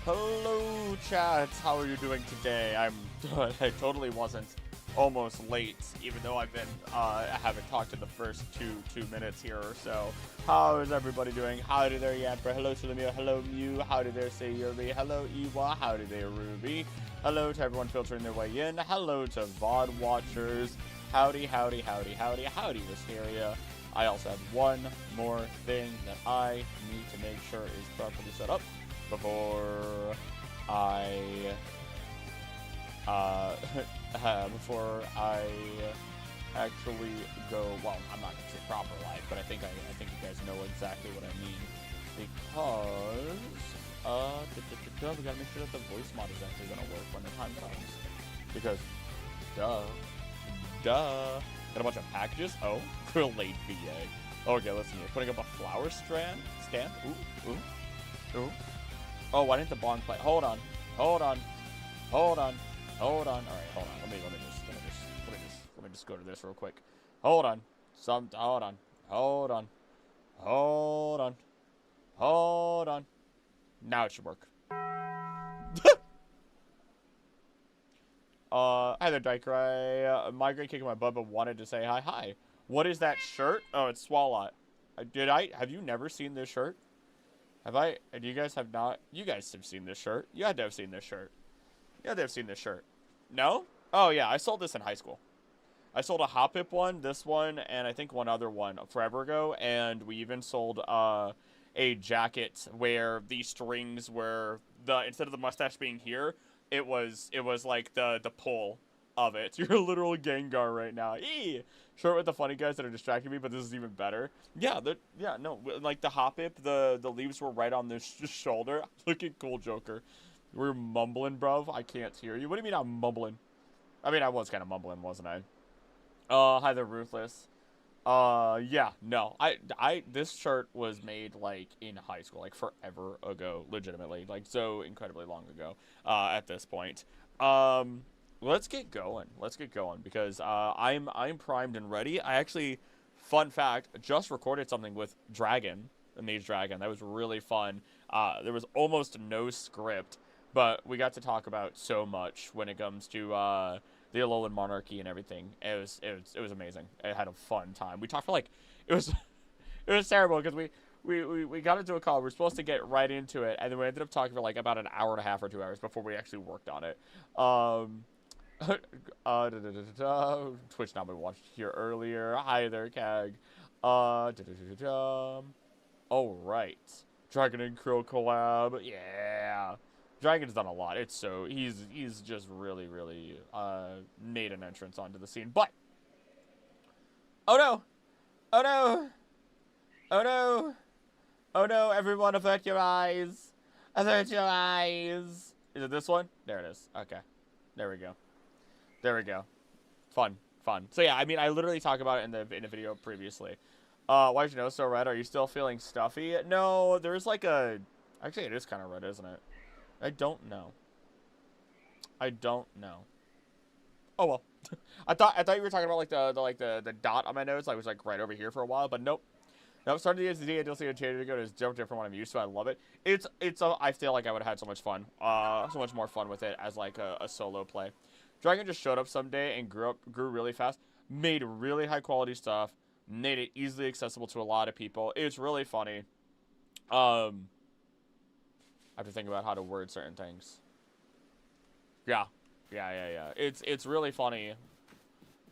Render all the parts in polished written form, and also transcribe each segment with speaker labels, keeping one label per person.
Speaker 1: Hello, chat. How are you doing today? I totally wasn't almost late, even though I haven't talked in the first two minutes here or so. How is everybody doing? Howdy there, Yamper. Hello, Salimia. Hello, Mew. Howdy there, Sayuri. Hello, Iwa. Howdy there, Ruby. Hello to everyone filtering their way in. Hello to VOD watchers. Howdy, howdy, howdy, howdy, howdy, Wisteria. I also have one more thing that I need to make sure is properly set up before I actually go. Well, I'm not gonna say proper live, but I think you guys know exactly what I mean, because we gotta make sure that the voice mod is actually gonna work when the time comes, because duh. Got a bunch of packages. Oh, late VA. Okay, listen here. Putting up a flower stand. Ooh. Oh, why didn't the bong play? Hold on. All right, hold on. Let me just go to this real quick. Hold on. Hold on. Now it should work. Hi there, Dyke. Migraine kicking my butt, but wanted to say hi. What is that shirt? Oh, it's Swalot. Have you never seen this shirt? You guys have not? You guys have seen this shirt. You had to have seen this shirt. No? Oh, yeah, I sold this in high school. I sold a Hop Hip one, this one, and I think one other one forever ago, and we even sold, a jacket where the strings were, instead of the mustache being here, it was like the pull of it. You're a literal Gengar right now. Short with the funny guys that are distracting me, but this is even better. Yeah, no, like the Hop Hip, the leaves were right on this shoulder. Looking cool, Joker. We're mumbling, bruv. I can't hear you. What do you mean I'm mumbling? I mean, I was kind of mumbling, wasn't I? Hi there, Ruthless. Yeah, no. This shirt was made, like, in high school, like, forever ago, legitimately. Like, so incredibly long ago, at this point. Let's get going, because, I'm primed and ready. I actually, fun fact, just recorded something with Dragon, the Mage Dragon. That was really fun. There was almost no script, but we got to talk about so much when it comes to, the Alolan Monarchy and everything. It was amazing. I had a fun time. We talked for like, it was terrible because we got into a call. We were supposed to get right into it, and then we ended up talking for like about an hour and a half or 2 hours before we actually worked on it. Twitch not been watched here earlier. Hi there, Kag. All right, Dragon and Krill collab. Yeah. Dragon's done a lot. He's just really made an entrance onto the scene. But oh no, everyone avert your eyes. Is it this one? There it is. Okay. There we go. Fun. So yeah, I mean, I literally talked about it in the video previously. Why'd you know so red? Are you still feeling stuffy? No, there's like actually it is kind of red, isn't it? I don't know. Oh well. I thought you were talking about like the dot on my nose. I was like right over here for a while, but nope. Starting the SD, I don't see a change to go. It's different from what I'm used to. I love it. I feel like I would have had so much fun. So much more fun with it as like a solo play. Dragon just showed up someday and grew really fast. Made really high quality stuff. Made it easily accessible to a lot of people. It's really funny. I have to think about how to word certain things. Yeah. It's really funny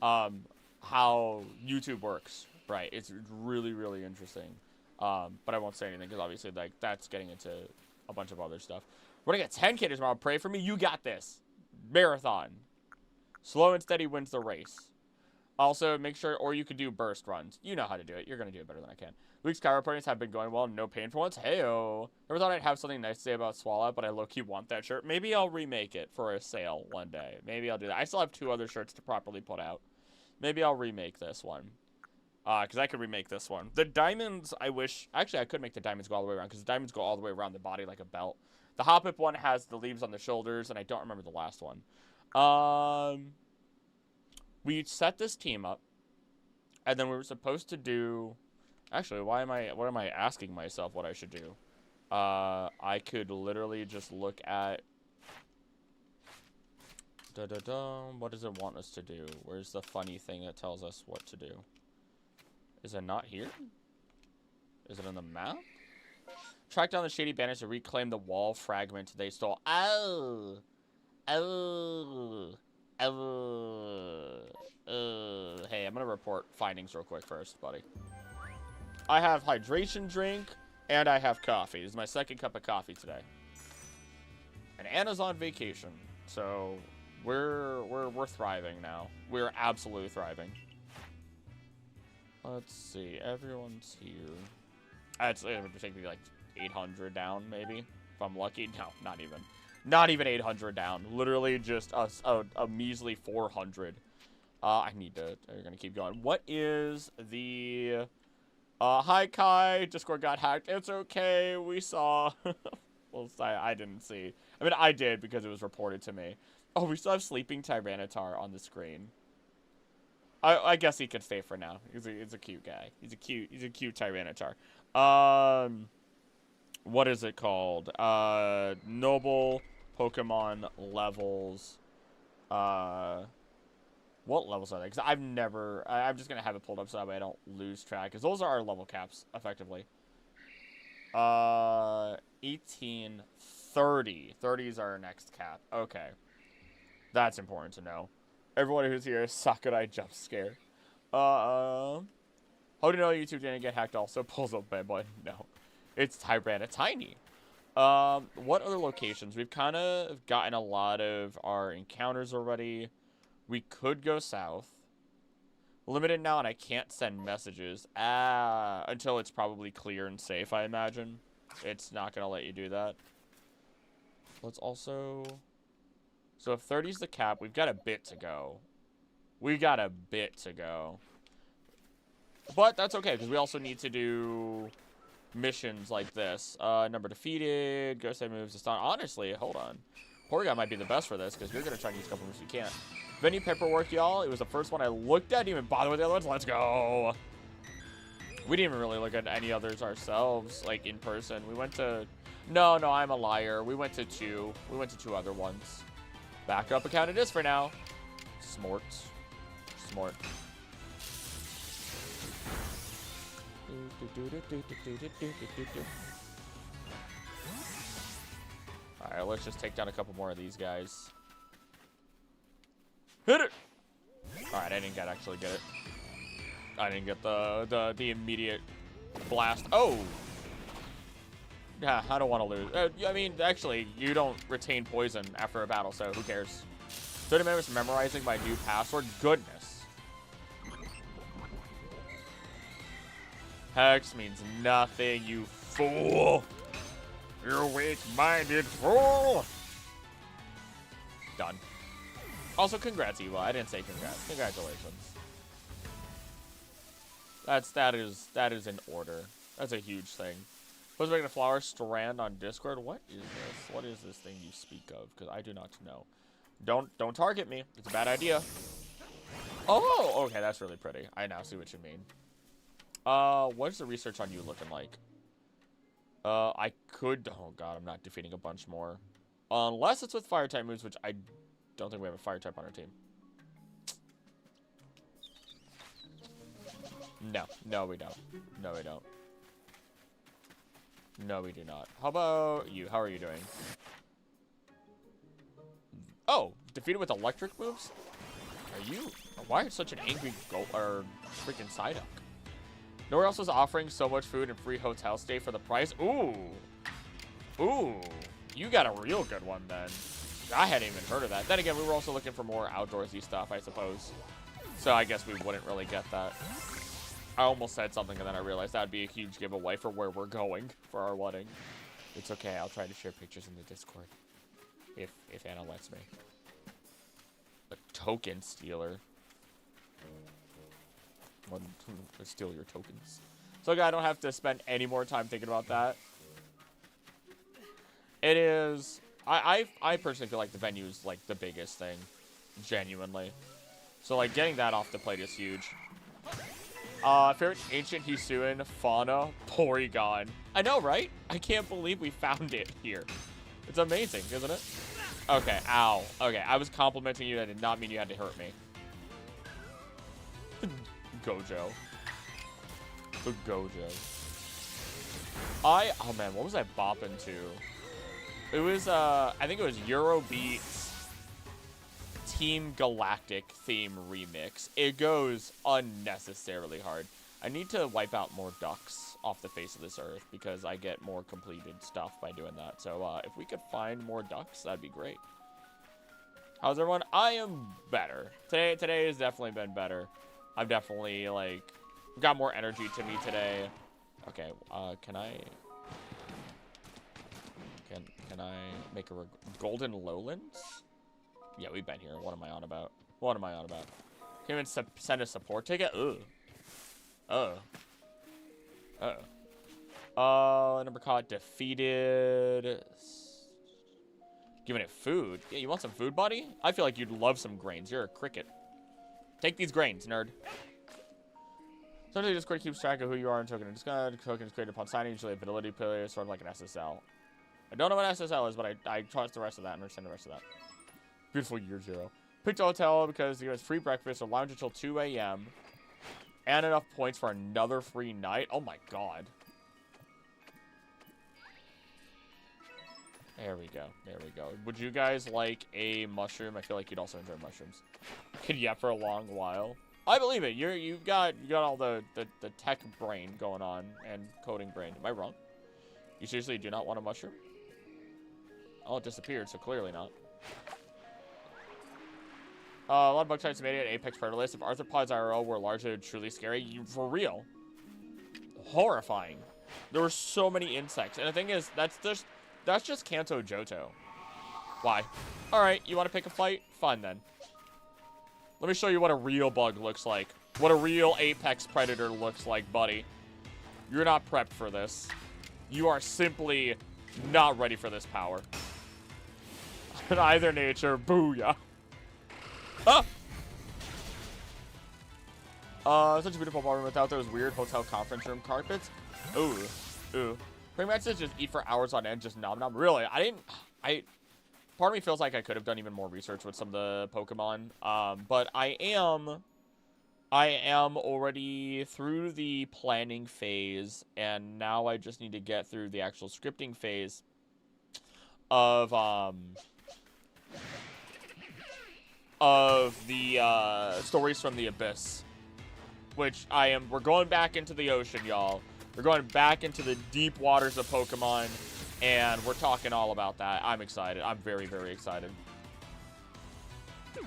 Speaker 1: how YouTube works, right? It's really interesting. But I won't say anything because obviously like that's getting into a bunch of other stuff. We're gonna get 10K tomorrow. Pray for me. You got this. Marathon. Slow and steady wins the race. Also, make sure, or you could do burst runs. You know how to do it. You're going to do it better than I can. Week's chiropractors have been going well. No pain for once. Heyo. Never thought I'd have something nice to say about Swallow, but I low-key want that shirt. Maybe I'll remake it for a sale one day. Maybe I'll do that. I still have 2 other shirts to properly put out. Maybe I'll remake this one. Because I could remake this one. The diamonds, I wish... Actually, I could make the diamonds go all the way around, because the diamonds go all the way around the body like a belt. The Hop Hip one has the leaves on the shoulders, and I don't remember the last one. We set this team up. And then we were supposed to do... Actually, what am I asking myself what I should do? I could literally just look at... What does it want us to do? Where's the funny thing that tells us what to do? Is it not here? Is it on the map? Track down the shady banners to reclaim the wall fragment they stole. Oh! Oh! Oh! Hey, I'm gonna report findings real quick first, buddy. I have hydration drink, and I have coffee. This is my second cup of coffee today. And Anna's on vacation, so we're thriving now. We're absolutely thriving. Let's see, everyone's here. It would take me like 800 down, maybe, if I'm lucky. No, not even. Not even 800 down. Literally just a measly 400. I need to... We're gonna keep going. What is the... hi, Kai. Discord got hacked. It's okay. We saw... well, I didn't see. I mean, I did because it was reported to me. Oh, we still have Sleeping Tyranitar on the screen. I guess he can stay for now. He's a cute guy. He's a cute Tyranitar. What is it called? Noble Pokemon levels. What levels are they? Because I'm just gonna have it pulled up so that way I don't lose track. Because those are our level caps, effectively. 18, 30. 30 is our next cap. Okay. That's important to know. Everyone who's here, Sakurai jump scare. How do you know YouTube didn't get hacked also? Pulls up bad boy. No. It's Tyranitar Tiny. What other locations? We've kind of gotten a lot of our encounters already. We could go south. Limited now, and I can't send messages. Until it's probably clear and safe, I imagine. It's not going to let you do that. Let's also... So if 30's the cap, we've got a bit to go. But that's okay, because we also need to do missions like this. Number defeated, ghost type moves, it's not... Honestly, hold on. Porygon might be the best for this, because you're going to try and use a couple moves you can't. Venue paperwork, y'all. It was the first one I looked at. Didn't even bother with the other ones. Let's go. We didn't even really look at any others ourselves, like, in person. We went to... No, I'm a liar. We went to two. We went to two other ones. Backup account it is for now. Smart. Alright, let's just take down a couple more of these guys. Hit it! Alright, I didn't actually get it. I didn't get the immediate blast. Oh! Yeah, I don't want to lose. I mean, actually, you don't retain poison after a battle, so who cares? 30 minutes memorizing my new password? Goodness. Hex means nothing, you fool. You weak-minded fool. Done. Also, congrats, Eva. I didn't say congrats. Congratulations. That is in order. That's a huge thing. Supposed to make a flower strand on Discord. What is this? What is this thing you speak of? Because I do not know. Don't target me. It's a bad idea. Oh, okay, that's really pretty. I now see what you mean. What's the research on you looking like? I could... Oh, God, I'm not defeating a bunch more. Unless it's with fire-type moves, which I don't think we have a fire-type on our team. No, we don't. No, we don't. No, we do not. How about you? How are you doing? Oh, defeated with electric moves? Are you... Why are you such an angry freaking Psyduck? Nowhere else is offering so much food and free hotel stay for the price. Ooh. Ooh. You got a real good one, then. I hadn't even heard of that. Then again, we were also looking for more outdoorsy stuff, I suppose. So I guess we wouldn't really get that. I almost said something, and then I realized that would be a huge giveaway for where we're going for our wedding. It's okay. I'll try to share pictures in the Discord. If Anna lets me. A token stealer. Steal your tokens. So I don't have to spend any more time thinking about that. It is... I personally feel like the venue is, like, the biggest thing. Genuinely. So, like, getting that off the plate is huge. Favorite ancient Hisuian fauna, Porygon. I know, right? I can't believe we found it here. It's amazing, isn't it? Okay, ow. Okay, I was complimenting you. I did not mean you had to hurt me. Gojo. The Gojo. Oh man, what was I bopping to? It was, I think it was Eurobeat's Team Galactic theme remix. It goes unnecessarily hard. I need to wipe out more ducks off the face of this earth because I get more completed stuff by doing that. So if we could find more ducks, that'd be great. How's everyone? I am better. Today has definitely been better. I've definitely, like, got more energy to me today. Okay, can I make a Golden Lowlands? Yeah, we've been here. What am I on about? What am I on about? Can't even send a support ticket? Ugh. Number caught defeated. Giving it food. Yeah, you want some food, buddy? I feel like you'd love some grains. You're a cricket. Take these grains, nerd. Sometimes Discord keeps track of who you are in token. Token is created upon signing, usually a ability player, sort of like an SSL. I don't know what SSL is, but I trust the rest of that and understand the rest of that. Beautiful year 0. Picked a hotel because it was free breakfast, so lounge until 2 a.m. And enough points for another free night. Oh my god. There we go. There we go. Would you guys like a mushroom? I feel like you'd also enjoy mushrooms. Could yeah for a long while. I believe it. You got all the tech brain going on and coding brain. Am I wrong? You seriously do not want a mushroom? Oh, it disappeared, so clearly not. A lot of bug types made it Apex Predator list. If arthropods IRL were largely truly scary, for real. Horrifying. There were so many insects. And the thing is, that's just Kanto Johto. Why? Alright, you want to pick a fight? Fine then. Let me show you what a real bug looks like. What a real Apex Predator looks like, buddy. You're not prepped for this. You are simply not ready for this power. In either nature, booyah. Such a beautiful ballroom without those weird hotel conference room carpets. Ooh. Pretty much just eat for hours on end, just nom nom. Really, part of me feels like I could have done even more research with some of the Pokemon. But I am already through the planning phase, and now I just need to get through the actual scripting phase of the Stories from the Abyss, which we're going back into the ocean, y'all. We're going back into the deep waters of Pokemon, and we're talking all about that. I'm excited. I'm very, very excited.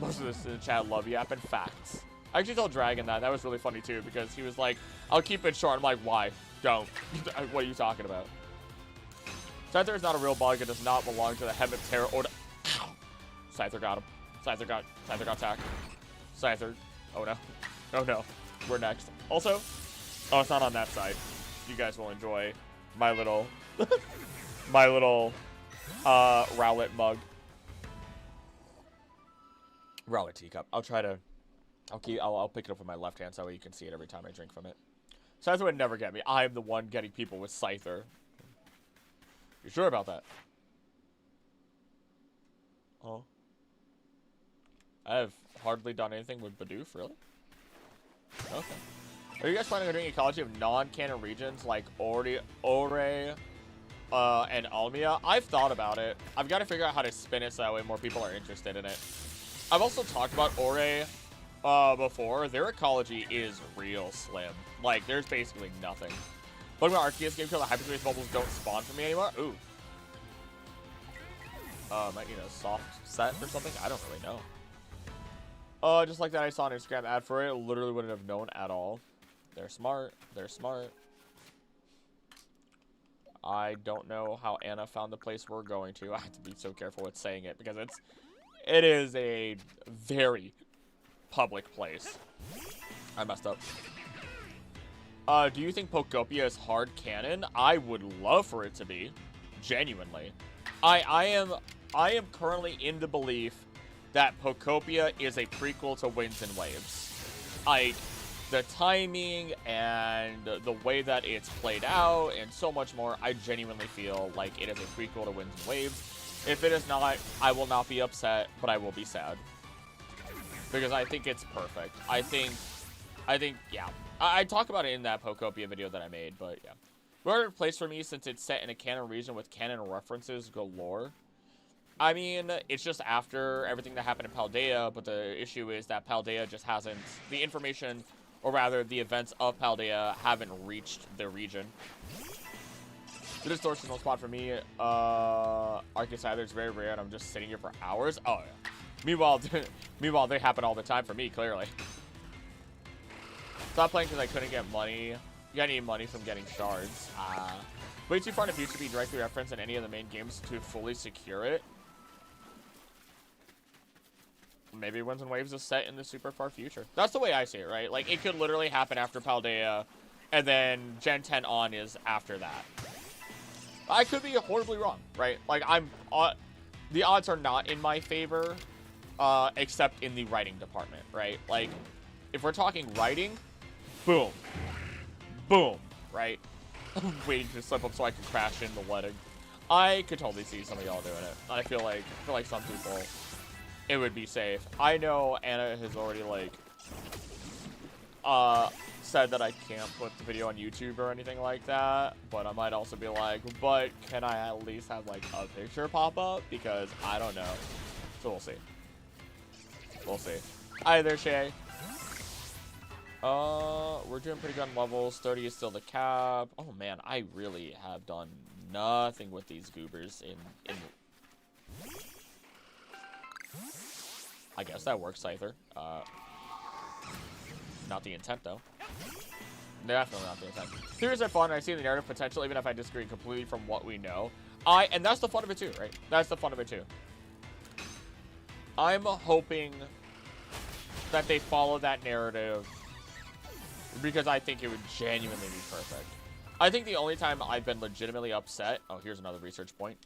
Speaker 1: Most of this in the chat love yapping facts. I actually told Dragon that. That was really funny, too, because he was like, I'll keep it short. I'm like, why? Don't. What are you talking about? Scyther is not a real bug. It does not belong to the Hemiptera or... Ow! Scyther got him. Scyther got attacked. Scyther. Oh, no. Oh, no. We're next. Also... Oh, it's not on that side. You guys will enjoy my little... my little... Rowlet mug. Rowlet teacup. I'll try to... I'll pick it up with my left hand so that way you can see it every time I drink from it. Scyther would never get me. I'm the one getting people with Scyther. You sure about that? Oh. I have hardly done anything with Bidoof, really? Okay. Are you guys planning on doing ecology of non-canon regions like Ore, and Almia? I've thought about it. I've got to figure out how to spin it so that way more people are interested in it. I've also talked about Ore before. Their ecology is real slim. Like, there's basically nothing. Pokemon Arceus game kill the hyperspace bubbles don't spawn for me anymore? Ooh. Might need a soft set or something? I don't really know. Just like that, I saw an Instagram ad for it. Literally wouldn't have known at all. They're smart. They're smart. I don't know how Anna found the place we're going to. I have to be so careful with saying it because it is a very public place. I messed up. Do you think Pokopia is hard canon? I would love for it to be. Genuinely. I am currently in the belief that Pokopia is a prequel to Winds and Waves. the timing and the way that it's played out and so much more, I genuinely feel like it is a prequel to Winds and Waves. If it is not, I will not be upset, but I will be sad. Because I think it's perfect. I think, yeah. I talk about it in that Pokopia video that I made, but yeah. Where it plays for me, since it's set in a canon region with canon references galore. I mean, it's just after everything that happened in Paldea, but the issue is that Paldea just hasn't, the information, or rather, the events of Paldea haven't reached the region. The distortional spot for me, Arceus either is very rare and I'm just sitting here for hours. Oh, yeah. Meanwhile, they happen all the time for me, clearly. Stop playing because I couldn't get money. You got any money from getting shards. Way too far in the future to be directly referenced in any of the main games to fully secure it. Maybe Winds and Waves is set in the super far future. That's the way I see it, right? Like, it could literally happen after Paldea, and then Gen 10 on is after that. I could be horribly wrong, right? Like, the odds are not in my favor, except in the writing department, right? Like, if we're talking writing, boom. Boom, right? I'm waiting to slip up so I can crash in the wedding. I could totally see some of y'all doing it. I feel like some people, it would be safe. I know Anna has already, like, said that I can't put the video on YouTube or anything like that, but I might also be like, but can I at least have, like, a picture pop up? Because I don't know. So we'll see. We'll see. Hi there, Shay. We're doing pretty good on levels. 30 is still the cap. Oh man, I really have done nothing with these goobers in I guess that works, Scyther. Not the intent though. Definitely not the intent. Theories are fun, and I see the narrative potential, even if I disagree completely from what we know. And that's the fun of it too, right? That's the fun of it too. I'm hoping that they follow that narrative because I think it would genuinely be perfect. I think the only time I've been legitimately upset... Oh, here's another research point.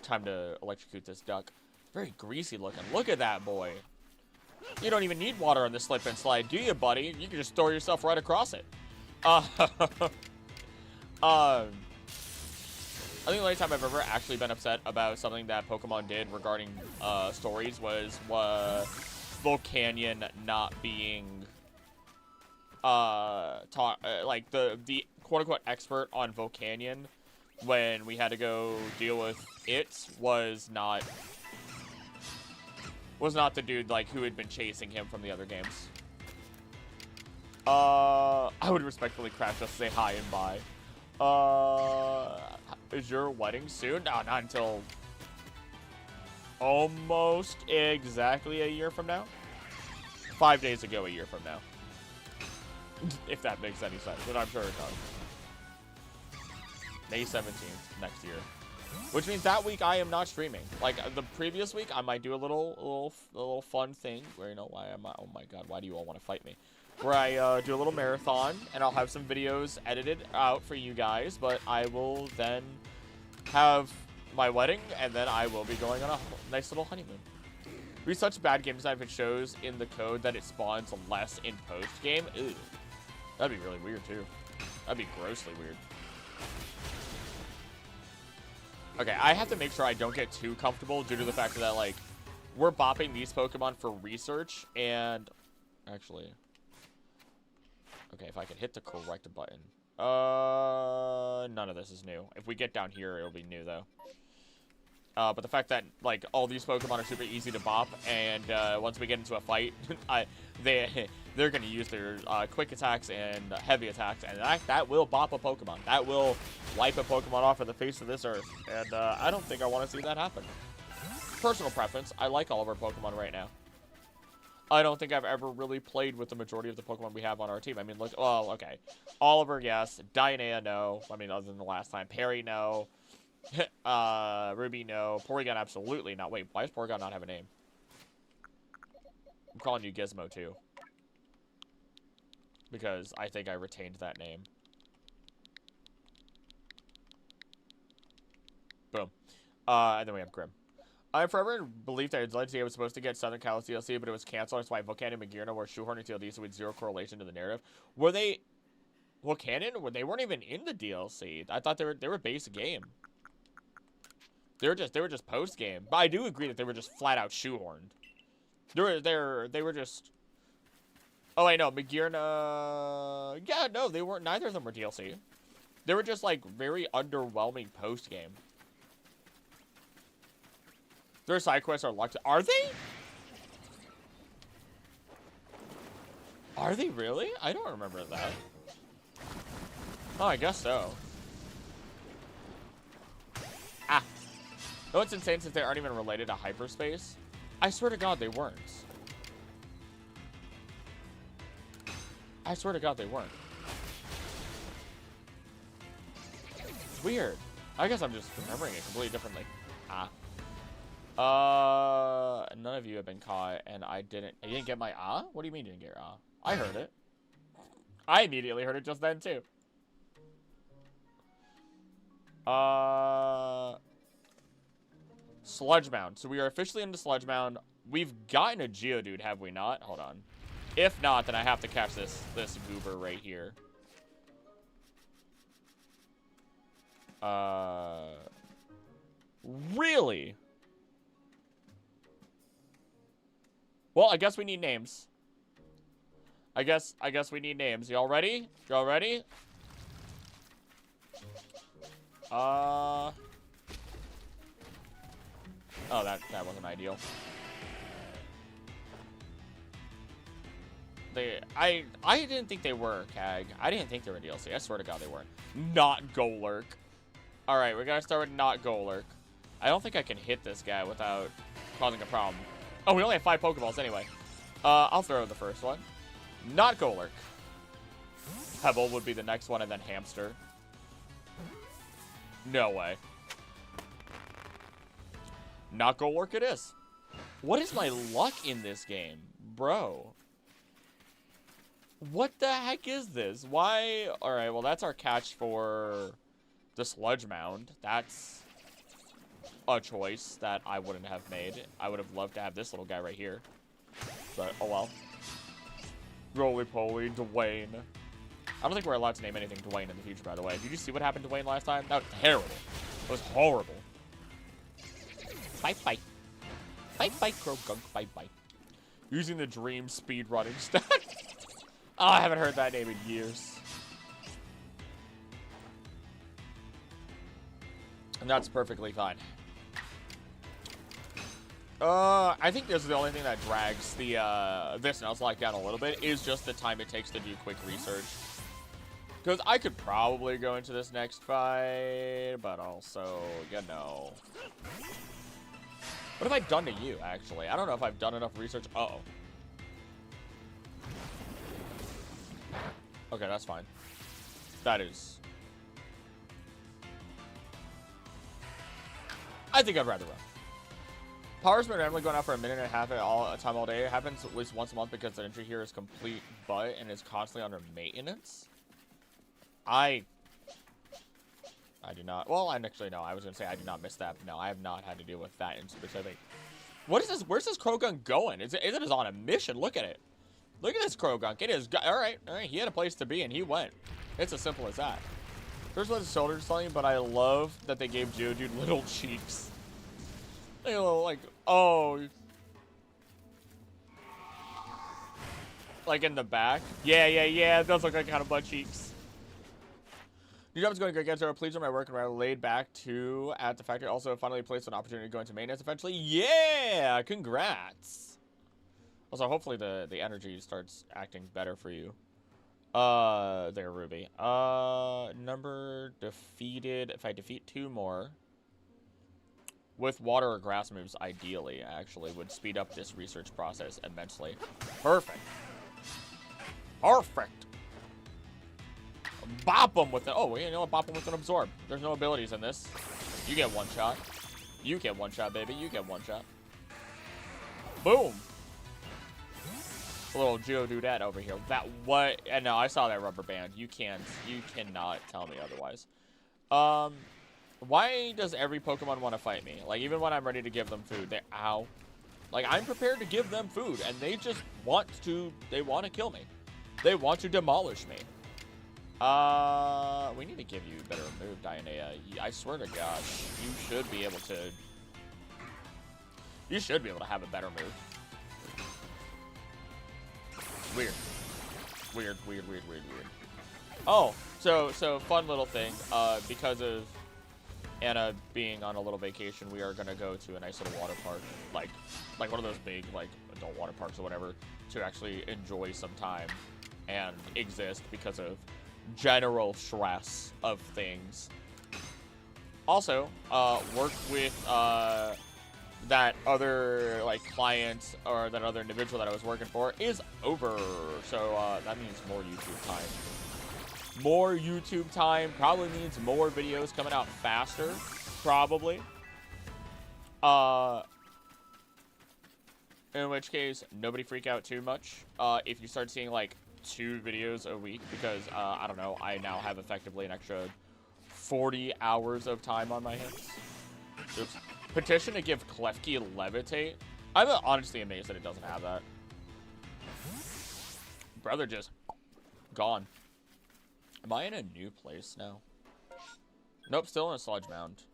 Speaker 1: Time to electrocute this duck. Very greasy looking. Look at that boy. You don't even need water on this slip and slide, do you, buddy? You can just throw yourself right across it. I think the only time I've ever actually been upset about something that Pokemon did regarding stories was Volcanion not being like the quote-unquote expert on Volcanion when we had to go deal with it was not the dude like who had been chasing him from the other games. I would respectfully crash just to say hi and bye. Is your wedding soon? No, not until almost exactly a year from now. 5 days ago, a year from now. If that makes any sense, but I'm sure it does. May 17th next year. Which means that week I am not streaming. Like the previous week, I might do a little fun thing where, you know, why am I, oh my god, why do you all want to fight me? Where I do a little marathon and I'll have some videos edited out for you guys, but I will then have my wedding and then I will be going on a nice little honeymoon. We such bad game design if it shows in the code that it spawns less in post game. Ew. That'd be really weird too. That'd be grossly weird. Okay, I have to make sure I don't get too comfortable due to the fact that, like, we're bopping these Pokemon for research, and... Actually... Okay, if I can hit the correct button. None of this is new. If we get down here, it'll be new, though. But the fact that, like, all these Pokemon are super easy to bop, and, once we get into a fight, they're gonna use their, quick attacks and heavy attacks, and that will bop a Pokemon. That will wipe a Pokemon off of the face of this earth, and, I don't think I want to see that happen. Personal preference, I like all of our Pokemon right now. I don't think I've ever really played with the majority of the Pokemon we have on our team. I mean, look, well, okay. Oliver, yes. Dianea, no. I mean, other than the last time. Perry, no. Ruby, no. Porygon, absolutely not. Wait, why does Porygon not have a name? I'm calling you Gizmo, too. Because I think I retained that name. Boom. And then we have Grim. I forever believed that Legendary was supposed to get Southern Kalos DLC, but it was canceled. That's why Volcanic and Magirna were shoehorned into DLC with zero correlation to the narrative. Were they Volcanic? They weren't even in the DLC. I thought they were base game. They were just post game. But I do agree that they were just flat out shoehorned. They were just. Oh wait, no, Magirna. Yeah, no, they weren't. Neither of them were DLC. They were just like very underwhelming post game. Their side quests are locked. Are they? Are they really? I don't remember that. Oh, I guess so. Ah. No, it's insane since they aren't even related to hyperspace. I swear to God, they weren't. I swear to God, they weren't. Weird. I guess I'm just remembering it completely differently. Ah. None of you have been caught, and I didn't get my ah? What do you mean you didn't get your ah? I heard it. I immediately heard it just then, too. Sludge Mound. So we are officially into Sludge Mound. We've gotten a Geodude, have we not? Hold on. If not, then I have to catch this goober right here. Really? Well, I guess we need names. I guess we need names. Y'all ready? Y'all ready? Oh, that wasn't ideal. I didn't think they were, Kag. I didn't think they were DLC. I swear to God they weren't. Not Golurk. Alright, we gotta start with not Golurk. I don't think I can hit this guy without causing a problem. Oh, we only have 5 Pokeballs anyway. I'll throw the first one. Not Golurk. Pebble would be the next one, and then Hamster. No way. Not Golurk it is. What is my luck in this game? Bro. What the heck is this? Why? Alright, well, that's our catch for the Sludge Mound. That's a choice that I wouldn't have made. I would have loved to have this little guy right here. But, oh well. Roly-poly, Dwayne. I don't think we're allowed to name anything Dwayne in the future, by the way. Did you see what happened to Dwayne last time? That was terrible. It was horrible. Bye-bye. Bye-bye, Croagunk. Bye-bye. Using the dream speedrunning stack. Oh, I haven't heard that name in years. And that's perfectly fine. I think this is the only thing that drags the this Nuzlocke down a little bit is just the time it takes to do quick research. Because I could probably go into this next fight, but also, you know. What have I done to you, actually? I don't know if I've done enough research. Uh-oh. Okay, that's fine. That is. I think I'd rather run. Power's been randomly going out for a minute and a half at all time all day. It happens at least once a month because the entry here is complete butt and is constantly under maintenance. I do not. Well, I actually no. I was gonna say I do not miss that. But no, I have not had to deal with that in specific. What is this? Where's this Croagunk going? It is on a mission. Look at it. Look at this Croagunk. It is all right. All right. He had a place to be and he went. It's as simple as that. There's what his shoulders telling you, but I love that they gave Geodude little cheeks. They little like oh. Like in the back. Yeah. It does look like kind of butt cheeks. New job is going great, guys. I'm pleased with my work and rather laid back too at the factory. Also, finally placed an opportunity to go into maintenance eventually. Yeah, congrats. Also, hopefully the energy starts acting better for you. There, Ruby. Number defeated. If I defeat 2 more with water or grass moves, ideally, actually, would speed up this research process immensely. Perfect. Perfect. Bop him with it. Oh, you know what? Bop him with an absorb. There's no abilities in this. You get 1 shot. You get 1 shot, baby. You get 1 shot. Boom. A little Geodude over here. That what? And no, I saw that rubber band. You cannot tell me otherwise. Why does every Pokemon want to fight me? Like, even when I'm ready to give them food, they, ow. Like, I'm prepared to give them food, and they just want to, they want to kill me. They want to demolish me. We need to give you a better move, Dianea. I swear to gosh, you should be able to, have a better move. Weird. Weird. Oh, so fun little thing. Because of Anna being on a little vacation, we are gonna go to a nice little water park, like one of those big, like, adult water parks or whatever, to actually enjoy some time and exist because of general stress of things. Also, work with that other, like, client or that other individual that I was working for is over. So that means more YouTube time. More YouTube time probably means more videos coming out faster, probably. In which case, nobody freak out too much if you start seeing, like, 2 videos a week, because, I don't know, I now have effectively an extra 40 hours of time on my hands. Oops. Petition to give Klefki Levitate. I'm honestly amazed that it doesn't have that. Brother just gone. Am I in a new place now? Nope, still in a sludge mound.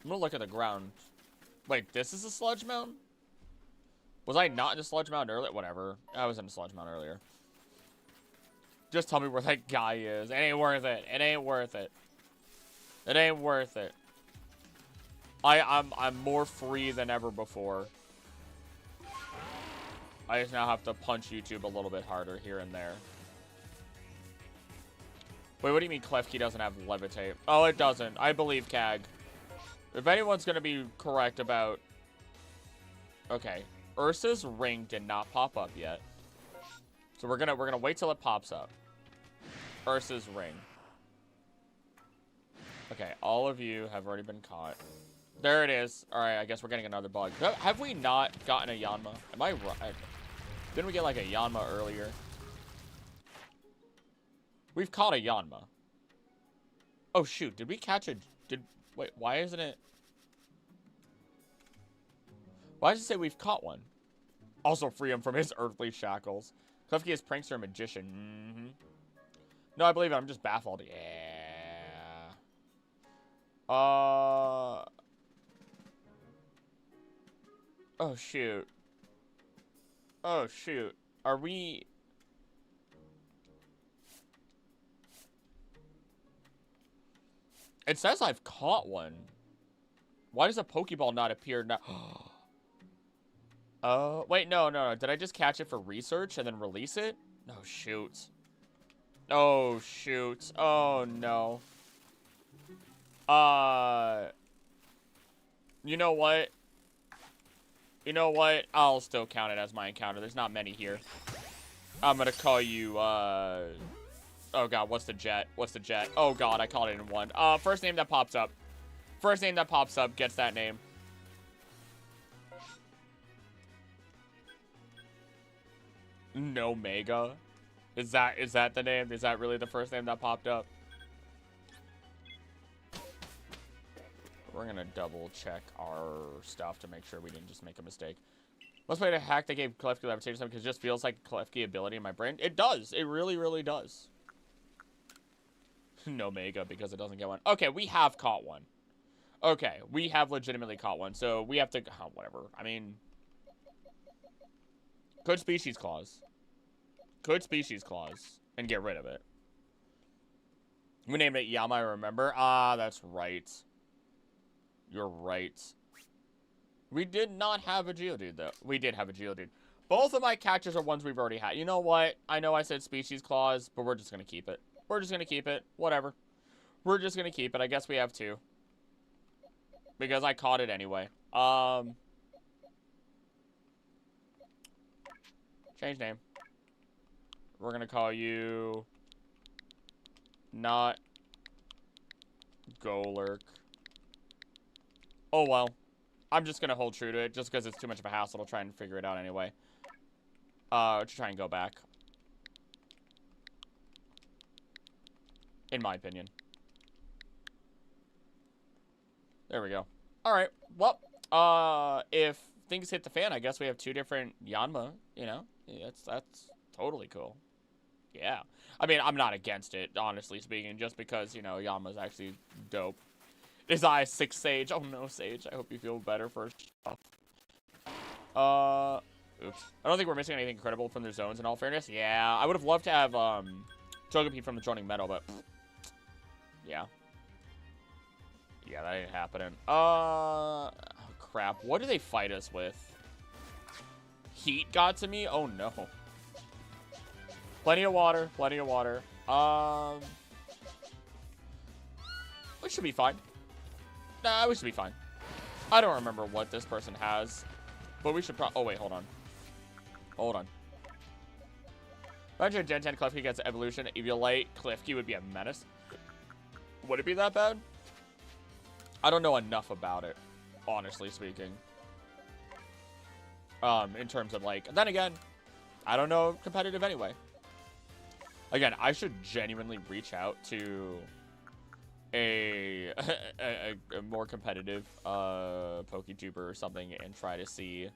Speaker 1: I'm gonna look at the ground. Wait, this is a sludge mound? Was I not in a sludge mound earlier? Whatever. I was in a sludge mound earlier. Just tell me where that guy is. It ain't worth it. It ain't worth it. It ain't worth it. I'm more free than ever before. I just now have to punch YouTube a little bit harder here and there. Wait, what do you mean Klefki doesn't have Levitate? Oh, it doesn't. I believe Cag. If anyone's gonna be correct about... Okay. Ursa's ring did not pop up yet. So we're gonna wait till it pops up. Ursa's ring. Okay, all of you have already been caught. There it is. Alright, I guess we're getting another bug. Have we not gotten a Yanma? Am I right? Didn't we get like a Yanma earlier? We've caught a Yanma. Oh shoot, did we catch a... Wait, why isn't it... Why does it say we've caught one? Also free him from his earthly shackles. Klefki is prankster magician. Mm-hmm. No, I believe it. I'm just baffled. Yeah. Oh, shoot. Oh, shoot. Are we... It says I've caught one. Why does a Pokeball not appear now? Oh, wait, no. Did I just catch it for research and then release it? No, shoot. Oh, shoot. Oh, no. You know what? I'll still count it as my encounter. There's not many here. I'm gonna call you, oh, God, what's the jet? Oh, God, I called it in one. First name that pops up. First name that pops up gets that name. No Mega. Is that the name? Is that really the first name that popped up? We're gonna double check our stuff to make sure we didn't just make a mistake. Let's play the hack that gave Klefki levitation because it just feels like Klefki ability in my brain. It does. It really, really does. No Mega because it doesn't get one. Okay, we have caught one. Okay, we have legitimately caught one. So we have to... Oh, whatever. I mean... Could species clause. And get rid of it. We named it Yama, I remember. Ah, that's right. You're right. We did not have a Geodude, though. We did have a Geodude. Both of my catches are ones we've already had. You know what? I know I said species clause, but we're just going to keep it. Whatever. We're just going to keep it. I guess we have 2. Because I caught it anyway. Change name. We're going to call you... Not... Golurk. Oh, well. I'm just going to hold true to it, just because it's too much of a hassle to try and figure it out anyway. To try and go back. In my opinion. There we go. Alright, well, if things hit the fan, I guess we have 2 different Yanma, you know? Yeah, that's totally cool. Yeah. I mean, I'm not against it, honestly speaking, just because, you know, Yanma's actually dope. His eye 6 Sage. Oh no, Sage. I hope you feel better first. Oops. I don't think we're missing anything incredible from their zones, in all fairness. Yeah, I would have loved to have, Togepi from the Droning Meadow, but... Yeah. Yeah, that ain't happening. Oh, crap. What do they fight us with? Heat got to me? Oh, no. Plenty of water. Plenty of water. We should be fine. Nah, we should be fine. I don't remember what this person has. But we should probably... Oh, wait. Hold on. Hold on. Imagine Gen 10 Klefki gets evolution. Eviolite Klefki would be a menace. Would it be that bad? I don't know enough about it, honestly speaking. In terms of, like... Then again, I don't know competitive anyway. Again, I should genuinely reach out to a more competitive PokeTuber or something and try to see...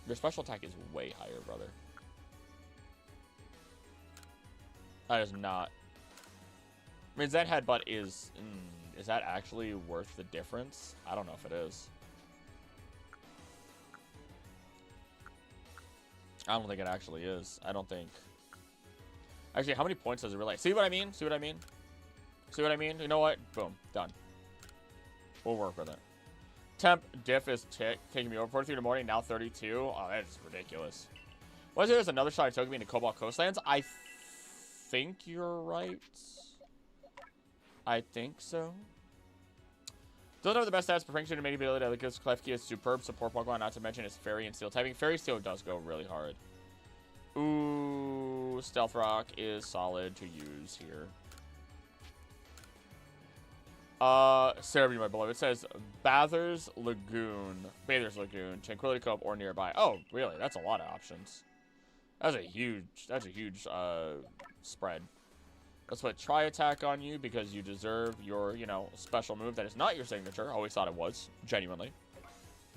Speaker 1: Your special attack is way higher, brother. That is not... I mean, Zen Headbutt is that actually worth the difference? I don't know if it is. I don't think it actually is. I don't think... Actually, how many points does it really... See what I mean? See what I mean? See what I mean? You know what? Boom. Done. We'll work with it. Temp diff is taking me over 43 in the morning, now 32. Oh, that's ridiculous. Was there's another shot I took me into Cobalt Coastlands? I think you're right. I think so. Don't know the best stats, but Frank should have made ability because Klefki is superb support Pokemon, not to mention his Fairy and Steel typing. Fairy Steel does go really hard. Ooh, Stealth Rock is solid to use here. Cerebi, my beloved. It says Bathurst Lagoon, Tranquility Cove, or nearby. Oh, really? That's a lot of options. That's a huge spread. Let's put Tri Attack on you because you deserve your, you know, special move that is not your signature. Always thought it was. Genuinely.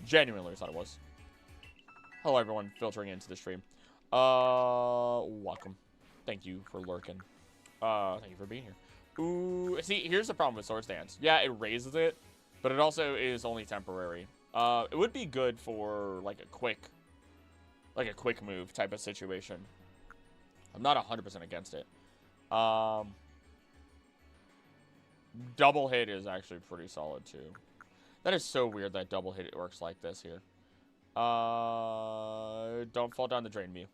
Speaker 1: Genuinely thought it was. Hello, everyone filtering into the stream. Welcome. Thank you for lurking. Thank you for being here. Ooh, see, here's the problem with Swords Dance. Yeah, it raises it, but it also is only temporary. It would be good for, like, a quick move type of situation. I'm not 100% against it. Double hit is actually pretty solid, too. That is so weird that double hit works like this here. Don't fall down the drain, Mew.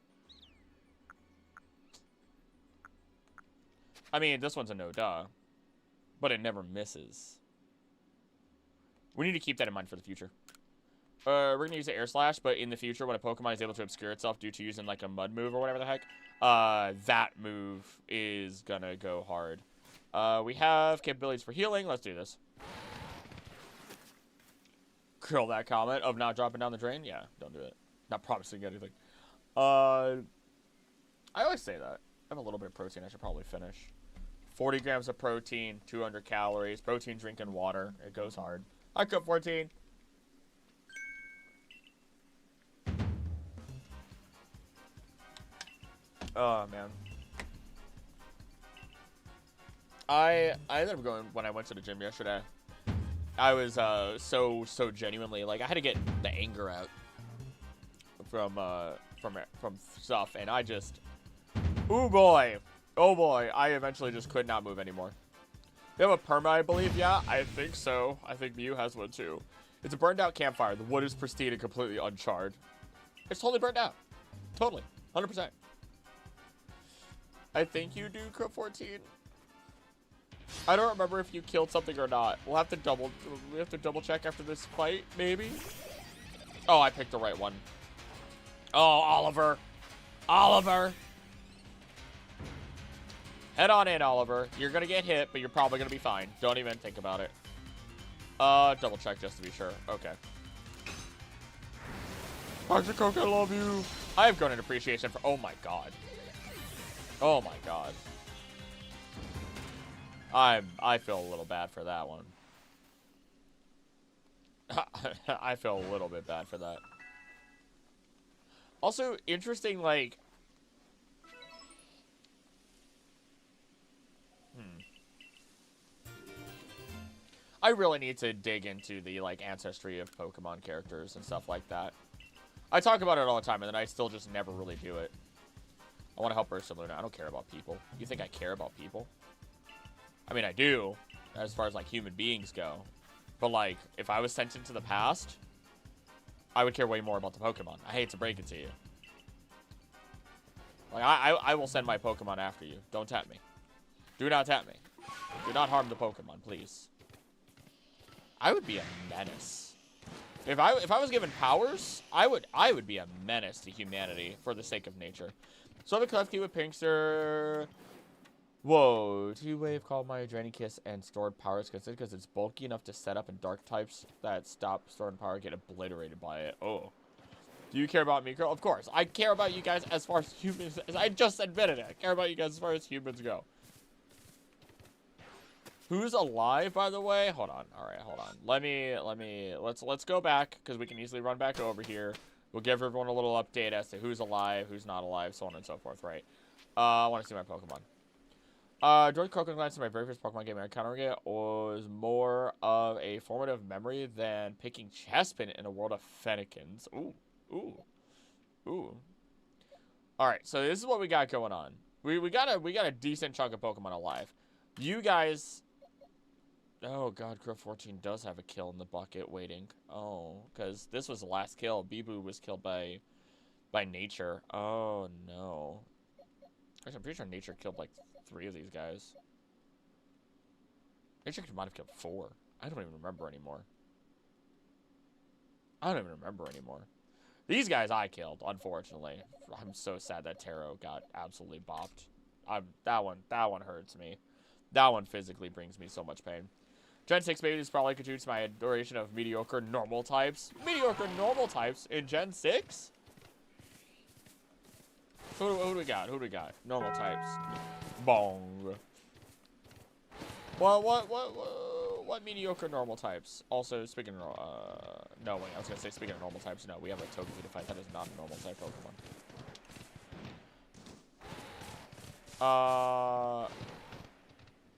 Speaker 1: I mean, this one's a no-duh, but it never misses. We need to keep that in mind for the future. We're going to use the Air Slash, but in the future, when a Pokemon is able to obscure itself due to using, like, a mud move or whatever the heck, that move is going to go hard. We have capabilities for healing. Let's do this. Curl that comment of not dropping down the drain. Yeah, don't do it. Not promising anything. I always say that. I have a little bit of protein. I should probably finish. 40 grams of protein, 200 calories. Protein, drink, and water. It goes hard. I cook 14. Oh, man. I ended up going when I went to the gym yesterday. I was so genuinely, like, I had to get the anger out from stuff, and I just, oh boy, I eventually just could not move anymore. You have a perma, I believe. Yeah, I think so. I think Mew has one too. It's a burned out campfire. The wood is pristine and completely uncharred. It's totally burned out. Totally, 100%. I think you do, Crow 14. I don't remember if you killed something or not. We have to double check after this fight, maybe. Oh, I picked the right one. Oh, Oliver. Oliver. Head on in, Oliver. You're gonna get hit, but you're probably gonna be fine. Don't even think about it. Double check just to be sure. Okay. Dr. Coke, I love you. I have grown an appreciation for... Oh, my God. Oh, my God. I feel a little bad for that one. I feel a little bit bad for that. Also, interesting, like... I really need to dig into the, like, ancestry of Pokemon characters and stuff like that. I talk about it all the time, and then I still just never really do it. I want to help Ursaluna. I don't care about people. You think I care about people? I mean, I do, as far as, like, human beings go. But, like, if I was sent into the past, I would care way more about the Pokemon. I hate to break it to you. Like, I will send my Pokemon after you. Don't tempt me. Do not tempt me. Do not harm the Pokemon, please. I would be a menace. If I was given powers, I would be a menace to humanity for the sake of nature. So the Klefki with Pinkster. Whoa, two-wave called my Draining Kiss and stored powers considered because it's bulky enough to set up and dark types that stop stored power get obliterated by it. Oh. Do you care about me, girl? Of course. I care about you guys as far as humans. As I just admitted it. I care about you guys as far as humans go. Who's alive, by the way? Hold on. All right, hold on. Let's go back because we can easily run back over here. We'll give everyone a little update as to who's alive, who's not alive, so on and so forth, right? I want to see my Pokemon. Joined Croaking Lance in my very first Pokemon game, and encountering it was more of a formative memory than picking Chespin in a world of Fennekin's. Ooh. Ooh. Ooh. Alright, so this is what we got going on. We got a decent chunk of Pokemon alive. You guys... Oh god, Crow 14 does have a kill in the bucket waiting. Oh, because this was the last kill. Bibu was killed by nature. Oh no. Actually, I'm pretty sure nature killed like 3 of these guys. Nature might have killed 4. I don't even remember anymore. These guys I killed, unfortunately. I'm so sad that Taro got absolutely bopped. That one hurts me. That one physically brings me so much pain. Gen 6 babies probably contributes to my adoration of mediocre normal types. Mediocre normal types in Gen 6? Who do we got? Normal types. Bong. Well, what mediocre normal types? Also, speaking of, no, wait, I was gonna say speaking of normal types, no, we have a Togepi. That is not a normal type Pokemon.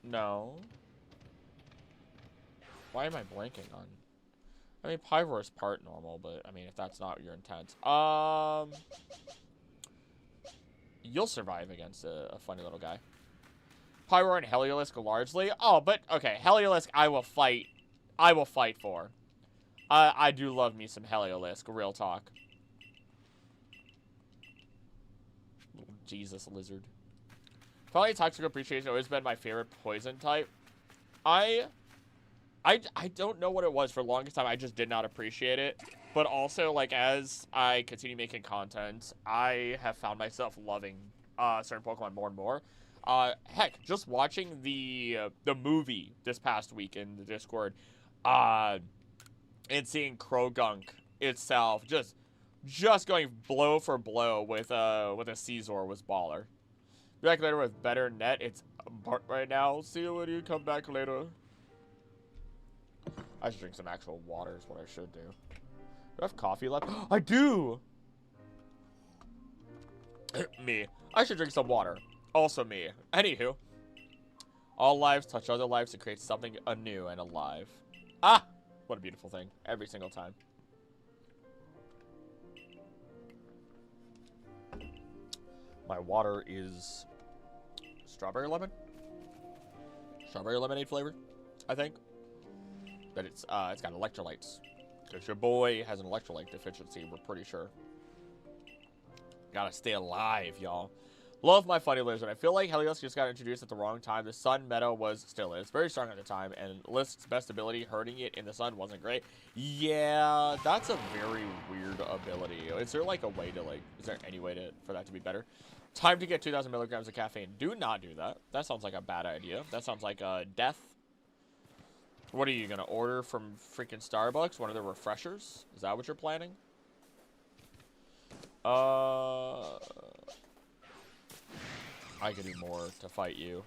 Speaker 1: No. Why am I blanking on? I mean, Pyroar is part normal, but, I mean, if that's not your intent. You'll survive against a funny little guy. Pyroar and Heliolisk largely. Oh, but, okay, Heliolisk I will fight. I will fight for. I do love me some Heliolisk, real talk. Little Jesus lizard. Probably Toxic Appreciation has always been my favorite poison type. I don't know what it was for the longest time. I just did not appreciate it. But also, like, as I continue making content, I have found myself loving certain Pokemon more and more. Heck, just watching the movie this past week in the Discord, and seeing Krogunk itself just going blow for blow with a Caesar was baller. Be back later with better net. It's Bart right now. See you when you come back later. I should drink some actual water is what I should do. Do I have coffee left? I do! Me. I should drink some water. Also me. Anywho. All lives touch other lives to create something anew and alive. Ah! What a beautiful thing. Every single time. My water is strawberry lemon? Strawberry lemonade flavor, I think. But it's got electrolytes. Because your boy has an electrolyte deficiency, we're pretty sure. Gotta stay alive, y'all. Love my funny lizard. I feel like Helios just got introduced at the wrong time. The sun meta still is very strong at the time, and Lisk's best ability, hurting it in the sun, wasn't great. Yeah, that's a very weird ability. Is there like a way to is there any way for that to be better? Time to get 2,000 milligrams of caffeine. Do not do that. That sounds like a bad idea. That sounds like death. What are you gonna order from freaking Starbucks? One of the refreshers? Is that what you're planning? I could do more to fight you.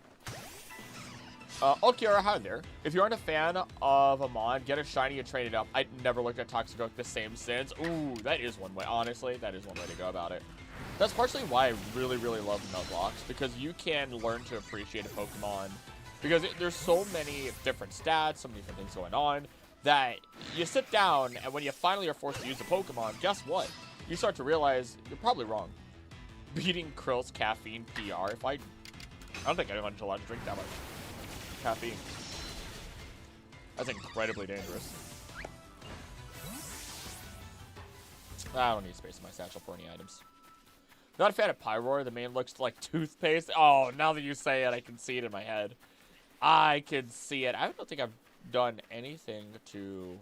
Speaker 1: Okira, hi there. If you aren't a fan of a mod, get a shiny and train it up. I never looked at Toxic Oak the same since. Ooh, that is one way. Honestly, that is one way to go about it. That's partially why I really, really love Nuzlocke, because you can learn to appreciate a Pokemon. Because there's so many different stats, so many different things going on, that you sit down, and when you finally are forced to use a Pokemon, guess what? You start to realize you're probably wrong. Beating Krill's caffeine PR, I don't think anyone's allowed to drink that much caffeine. That's incredibly dangerous. I don't need space in my satchel for any items. Not a fan of Pyroar. The main looks like toothpaste. Oh, now that you say it, I can see it in my head. I can see it. I don't think I've done anything to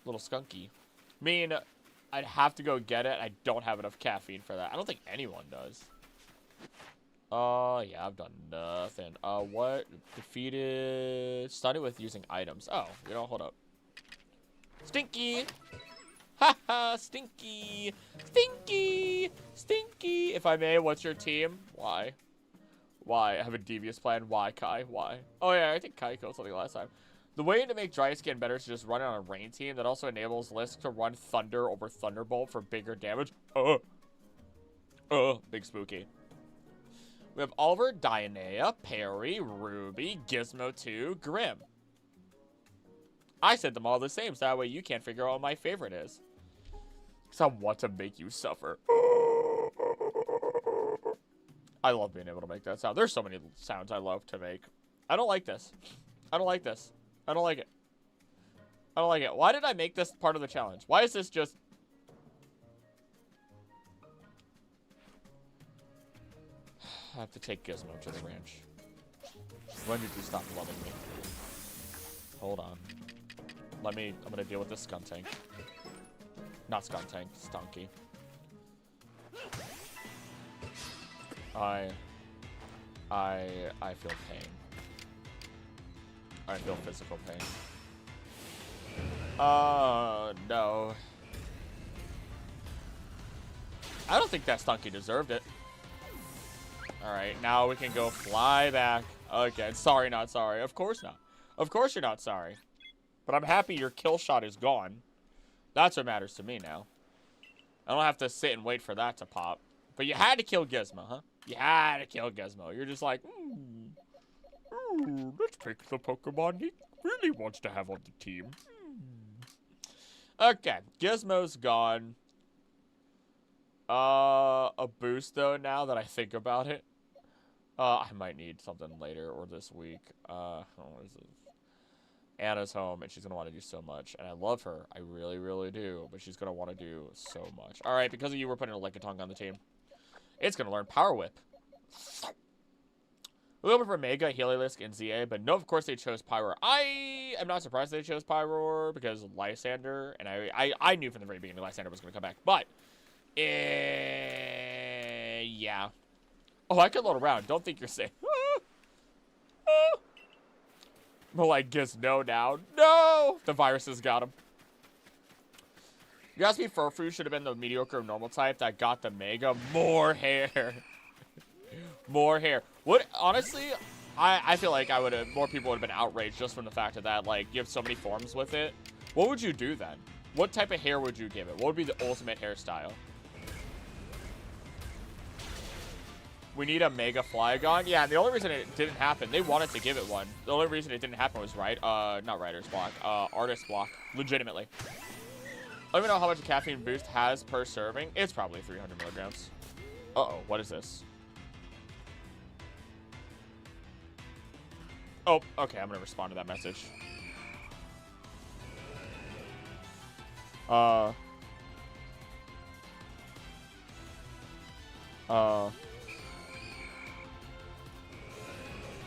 Speaker 1: Little Skunky. I mean, I'd have to go get it. I don't have enough caffeine for that. I don't think anyone does. Yeah, I've done nothing. What? Defeated... Started with using items. Oh, you know, hold up. Stinky! Haha, Stinky! Stinky! Stinky! If I may, what's your team? Why? Why? I have a devious plan. Why, Kai? Why? Oh, yeah, I think Kai killed something last time. The way to make Dry Skin better is to just run it on a rain team. That also enables Lisk to run Thunder over Thunderbolt for bigger damage. Big spooky. We have Oliver, Dianea, Perry, Ruby, Gizmo 2, Grim. I said them all the same, so that way you can't figure out what my favorite is. Because I want to make you suffer. I love being able to make that sound. There's so many sounds I love to make. I don't like this. I don't like this. I don't like it. I don't like it. Why did I make this part of the challenge? Why is this just... I have to take Gizmo to the ranch. When did you stop loving me? Hold on. I'm gonna deal with this Skuntank. Not Skuntank, Stunky. I feel pain. I feel physical pain. No. I don't think that Stunky deserved it. Alright, now we can go fly back. Okay, sorry, not sorry. Of course not. Of course you're not sorry. But I'm happy your kill shot is gone. That's what matters to me now. I don't have to sit and wait for that to pop. But you had to kill Gizmo, huh? You had to kill Gizmo. You're just like, let's pick the Pokemon he really wants to have on the team. Okay, Gizmo's gone. A boost, though, now that I think about it. I might need something later or this week. What is it? Anna's home, and she's going to want to do so much. And I love her. I really, really do. But she's going to want to do so much. All right, because of you, we're putting a Lickitung on the team. It's going to learn Power Whip. We went for Mega, Heliolisk, and ZA, but no, of course they chose Pyroar. I am not surprised they chose Pyroar because Lysander, and I knew from the very beginning Lysander was going to come back. But, yeah. Oh, I can load around. Don't think you're safe. But like, guess no now. No! The viruses got him. You asked me if Furfrou should have been the mediocre normal type that got the Mega. More hair. More hair. What, honestly, I feel like more people would have been outraged just from the fact of that, like, you have so many forms with it. What would you do then? What type of hair would you give it? What would be the ultimate hairstyle? We need a Mega Flygon. Yeah, and the only reason it didn't happen, they wanted to give it one. The only reason it didn't happen was not Writer's Block, Artist Block. Legitimately. I don't even know how much a caffeine boost has per serving. It's probably 300 milligrams. Uh-oh, what is this? Oh, okay, I'm gonna respond to that message.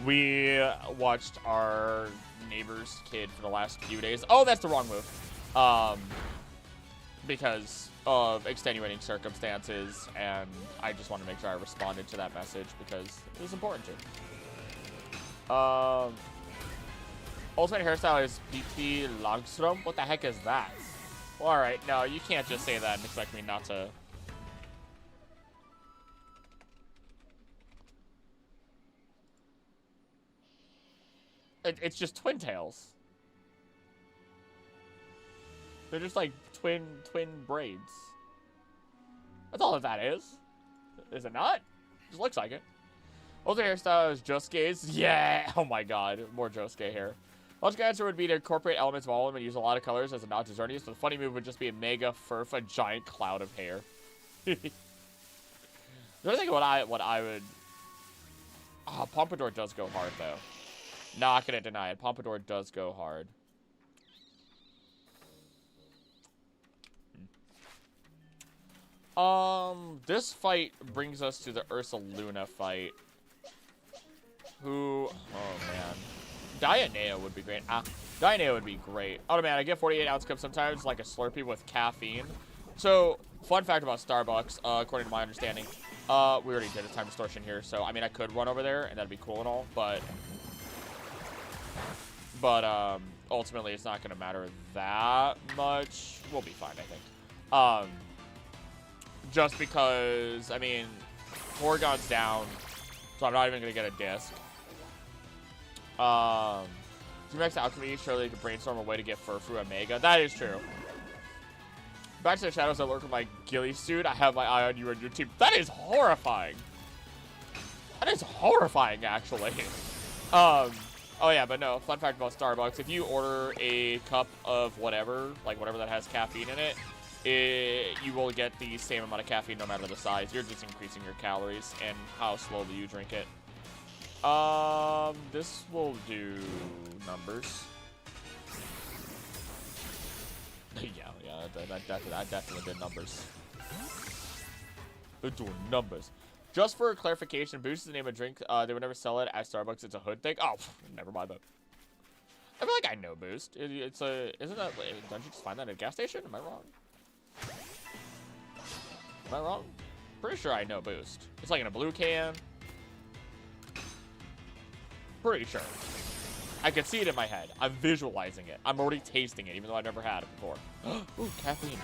Speaker 1: We watched our neighbor's kid for the last few days. Oh, that's the wrong move. Because of extenuating circumstances, and I just want to make sure I responded to that message because it was important to. Ultimate hairstyle is Pt.5 Lagstrom. What the heck is that? Well, alright, no, you can't just say that and expect me not to. It's just twin tails. They're just like twin braids. That's all that is. Is it not? Just looks like it. Also, hairstyle is Josuke's. Yeah! Oh my god, more Josuke hair. Logical answer would be to incorporate elements of all of them and use a lot of colors as a nod to Xerneas, so the funny move would just be a mega furf, a giant cloud of hair. The other thing what I would... Oh, Pompadour does go hard, though. Not gonna deny it. Pompadour does go hard. This fight brings us to the Ursaluna fight. Who... Oh, man. Dianea would be great. Dianea would be great. Oh, man, I get 48-ounce cups sometimes, like a Slurpee with caffeine. So, fun fact about Starbucks, according to my understanding. We already did a time distortion here, so, I mean, I could run over there, and that'd be cool and all, but ultimately, it's not gonna matter that much. We'll be fine, I think. Just because, I mean, Porygon's down, so I'm not even gonna get a disc. Max Alchemy, surely to brainstorm a way to get Furfrou a Mega. That is true. Back to the shadows that lurk with my ghillie suit. I have my eye on you and your team. That is horrifying. That is horrifying, actually. Oh yeah, but no, fun fact about Starbucks. If you order a cup of whatever, like whatever that has caffeine in it, you will get the same amount of caffeine no matter the size. You're just increasing your calories and how slowly you drink it. This will do numbers. yeah, that definitely did numbers. They're doing numbers. Just for clarification, Boost is the name of a drink. They would never sell it at Starbucks. It's a hood thing. Oh, never mind that. I feel like I know Boost. It's a, isn't that, don't you just find that at a gas station? Am I wrong? Am I wrong? Pretty sure I know Boost. It's like in a blue can. Pretty sure. I can see it in my head. I'm visualizing it. I'm already tasting it, even though I've never had it before. Ooh, caffeine.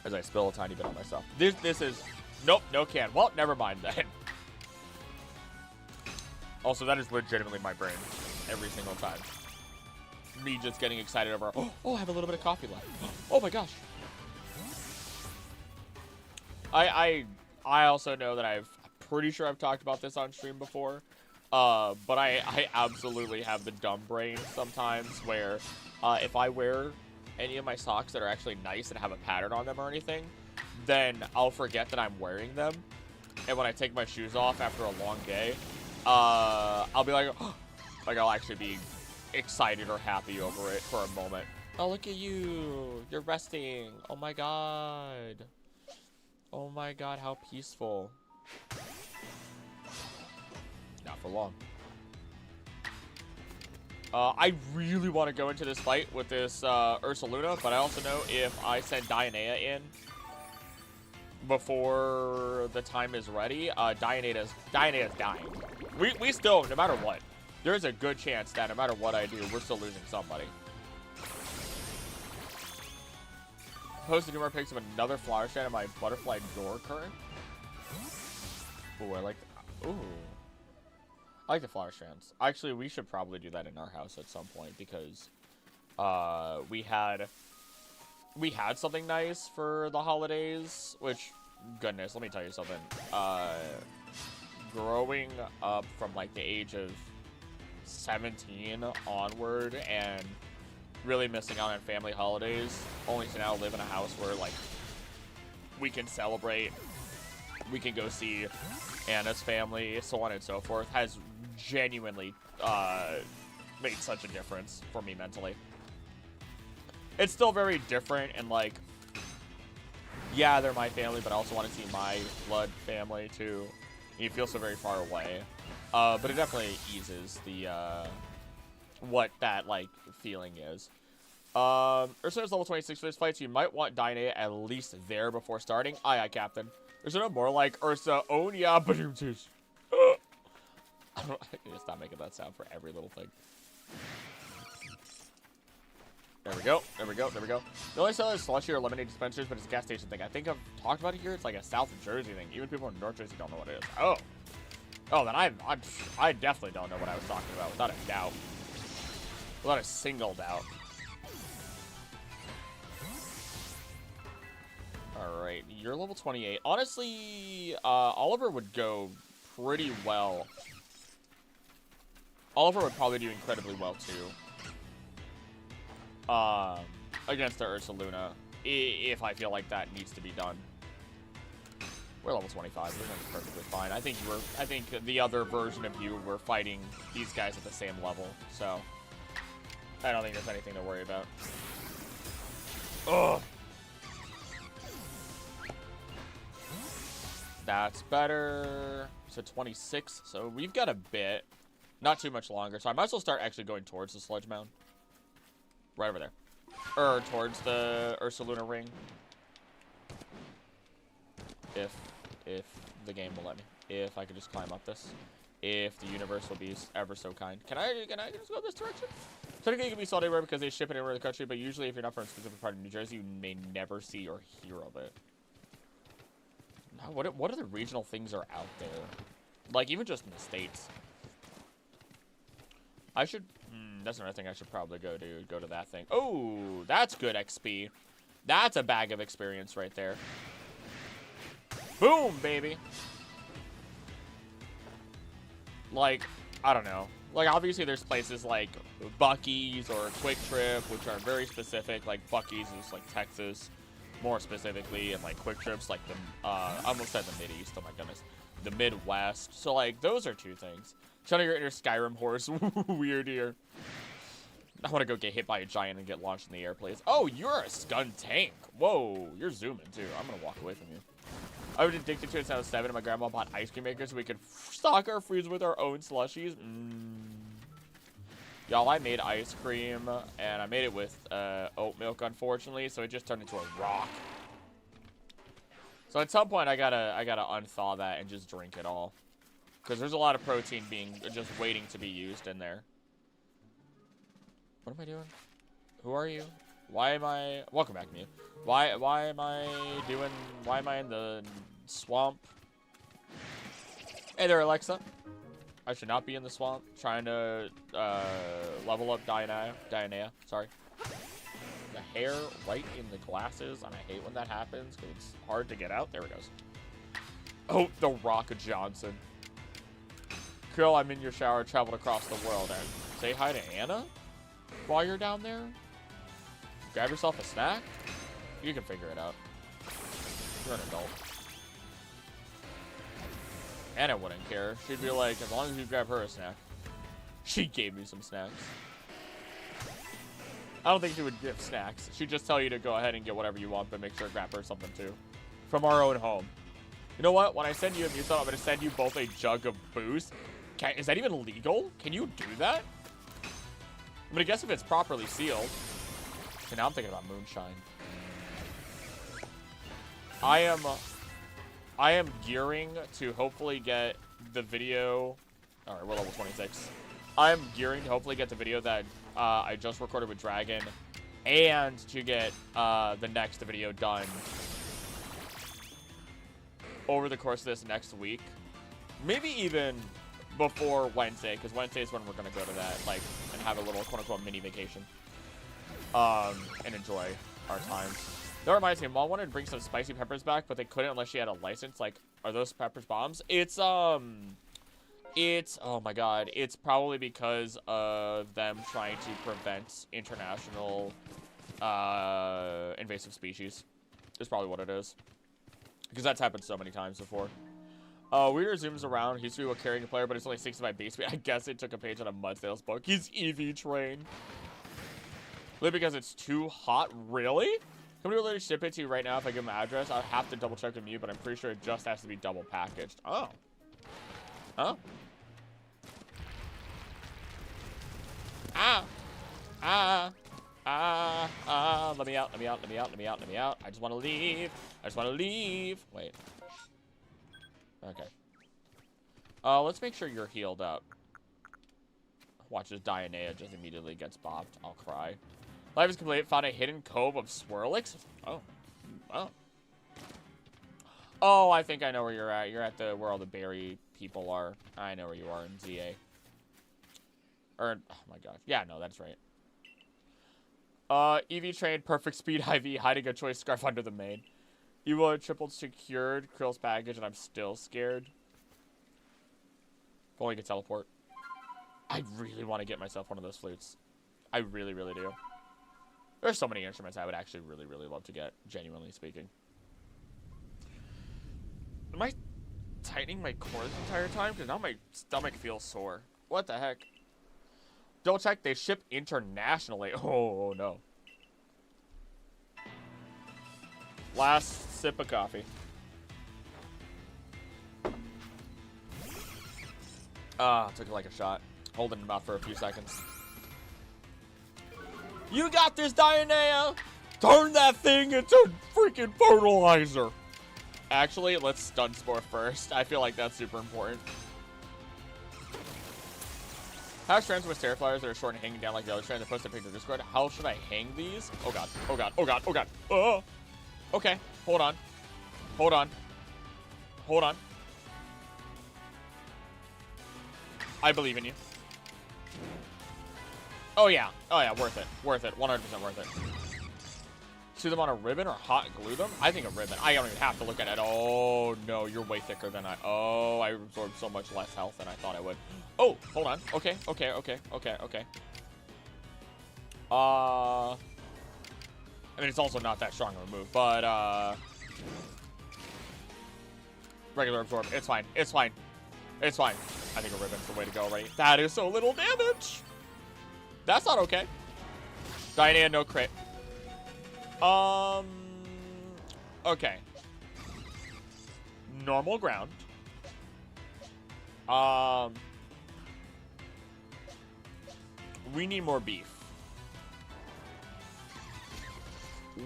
Speaker 1: As I spill a tiny bit on myself. This is... Nope, no can. Well, never mind then. Also, that is legitimately my brain. Every single time. Me just getting excited over... Oh, I have a little bit of coffee left. Oh my gosh. I also know that I'm pretty sure I've talked about this on stream before, but I absolutely have the dumb brain sometimes where if I wear any of my socks that are actually nice and have a pattern on them or anything, then I'll forget that I'm wearing them, and when I take my shoes off after a long day, I'll be like, oh, like I'll actually be excited or happy over it for a moment. Oh, look at you, you're resting. Oh my god. Oh my god, how peaceful. Not for long. I really want to go into this fight with this Ursaluna, but I also know if I send Dianea in before the time is ready, Dianea's dying. We still, no matter what, there's a good chance that no matter what I do, we're still losing somebody. Posted 2 more pics of another flower stand in my butterfly door current. Ooh, I like the, ooh. I like the flower strands. Actually, we should probably do that in our house at some point because we had something nice for the holidays, which, goodness, let me tell you something. Growing up from like the age of 17 onward and really missing out on family holidays, only to now live in a house where like we can celebrate, we can go see Anna's family, so on and so forth, has genuinely made such a difference for me mentally. It's still very different and like, yeah, they're my family, but I also want to see my blood family too. You feel so very far away, but it definitely eases the what that like feeling is. Ursa's level 26 for this fight, so you might want Dianea at least there before starting. Aye, Captain. There's no more like Ursa. Oh yeah, but I can stop making that sound for every little thing. There we go. There we go. There we go. The only seller is slushy or lemonade dispensers, but it's a gas station thing. I think I've talked about it here. It's like a South Jersey thing. Even people in North Jersey don't know what it is. Oh. Oh, then I definitely don't know what I was talking about, without a doubt. Without a single doubt. Alright, you're level 28. Honestly, Oliver would go pretty well. Oliver would probably do incredibly well, too. Against the Ursaluna, if I feel like that needs to be done. We're level 25. We're doing perfectly fine. I think the other version of you were fighting these guys at the same level, so I don't think there's anything to worry about. Ugh. That's better. So 26. So we've got a bit, not too much longer. So I might as well start actually going towards the sludge mound. Right over there. Or towards the Ursaluna ring. If the game will let me. If I could just climb up this. If the universe will be ever so kind. Can I just go this direction? Technically, it can be sold anywhere because they ship it anywhere in the country, but usually if you're not from a specific part of New Jersey, you may never see or hear of it. Now, what other regional things are out there? Like, even just in the States. I should... that's another thing I should probably go to that thing. Oh, that's good XP. That's a bag of experience right there. Boom, baby. Like, I don't know. Like, obviously there's places like Buc-ee's or Quick Trip, which are very specific. Like, Buc-ee's is like Texas, more specifically, and like Quick Trip's like the, I almost said the Mid-East, oh my goodness. The Midwest. So, like, those are two things. Trying to get your Skyrim horse. Weird here. I want to go get hit by a giant and get launched in the air, please. Oh, you're a stun tank. Whoa, you're zooming, too. I'm going to walk away from you. I was addicted to it since I was 7, and my grandma bought ice cream makers so we could stock our freezer with our own slushies. Y'all, I made ice cream, and I made it with oat milk, unfortunately, so it just turned into a rock. So at some point, I gotta unthaw that and just drink it all. Because there's a lot of protein just waiting to be used in there. What am I doing? Who are you? Why am I... Welcome back, Mew. Why am I in the swamp? Hey there, Alexa. I should not be in the swamp trying to level up Dianea. Sorry. The hair right in the glasses, and I hate when that happens because it's hard to get out. There it goes. Oh, the Rock Johnson. Cool, I'm in your shower, traveled across the world, and say hi to Anna while you're down there. Grab yourself a snack. You can figure it out. You're an adult. Anna wouldn't care. She'd be like, as long as you grab her a snack. She gave me some snacks. I don't think she would give snacks. She'd just tell you to go ahead and get whatever you want, but make sure to grab her something too. From our own home. You know what? When I send you a Mewtwo, I'm going to send you both a jug of booze. Is that even legal? Can you do that? I'm going to guess if it's properly sealed. Okay, now I'm thinking about moonshine. I am gearing to hopefully get the video. All right, we're level 26. I'm gearing to hopefully get the video that I just recorded with Dragon, and to get the next video done over the course of this next week. Maybe even before Wednesday, because Wednesday is when we're gonna go to that, like, and have a little quote-unquote mini vacation, and enjoy our time. That reminds me, Mom wanted to bring some spicy peppers back, but they couldn't unless she had a license. Like, are those peppers bombs? It's, oh my god, it's probably because of them trying to prevent international, invasive species. Is probably what it is. Because that's happened so many times before. Weirder zooms around. He's a carrying player, but it's only 65 base speed. I guess it took a page on a Mudsdale's book. He's EV train. Really, because it's too hot? Really? Can we literally ship it to you right now if I give him an address? I'll have to double check with you, but I'm pretty sure it just has to be double packaged. Oh. Oh. Let me out, let me out, let me out, let me out, let me out. I just want to leave. I just want to leave. Wait. Okay. Let's make sure you're healed up. Watch this Dianea just immediately gets bopped. I'll cry. Life is complete. Found a hidden cove of Swirlix. Oh. Oh. Oh, I think I know where you're at. You're at where all the berry people are. I know where you are in ZA. Or, oh my god. Yeah, no, that's right. EV train, perfect speed, IV, hiding a choice scarf under the main. Evo tripled secured, Krill's baggage, and I'm still scared. If only I could teleport. I really want to get myself one of those flutes. I really, really do. There's so many instruments I would actually really, really love to get, genuinely speaking. Am I tightening my core this entire time? Because now my stomach feels sore. What the heck? Don't check, they ship internationally. Oh, no. Last sip of coffee. Took like a shot. Holding him out for a few seconds. You got this, Dianea! Turn that thing into freaking fertilizer! Actually, let's stun Spore first. I feel like that's super important. How strands with Terrifiers that are short and hanging down like the other strand that posted a picture of Discord? How should I hang these? Oh god, oh god, oh god, oh god. Oh! Okay, hold on. Hold on. Hold on. I believe in you. Oh yeah, worth it. Worth it, 100% worth it. Sew them on a ribbon or hot glue them? I think a ribbon. I don't even have to look at it. Oh no, you're way thicker than I... Oh, I absorbed so much less health than I thought I would. Oh, hold on. Okay. I mean, it's also not that strong of a move, but, regular absorb. It's fine. It's fine. It's fine. I think a ribbon's the way to go, right? That is so little damage. That's not okay. Dianea, no crit. Okay. Normal ground. We need more beef.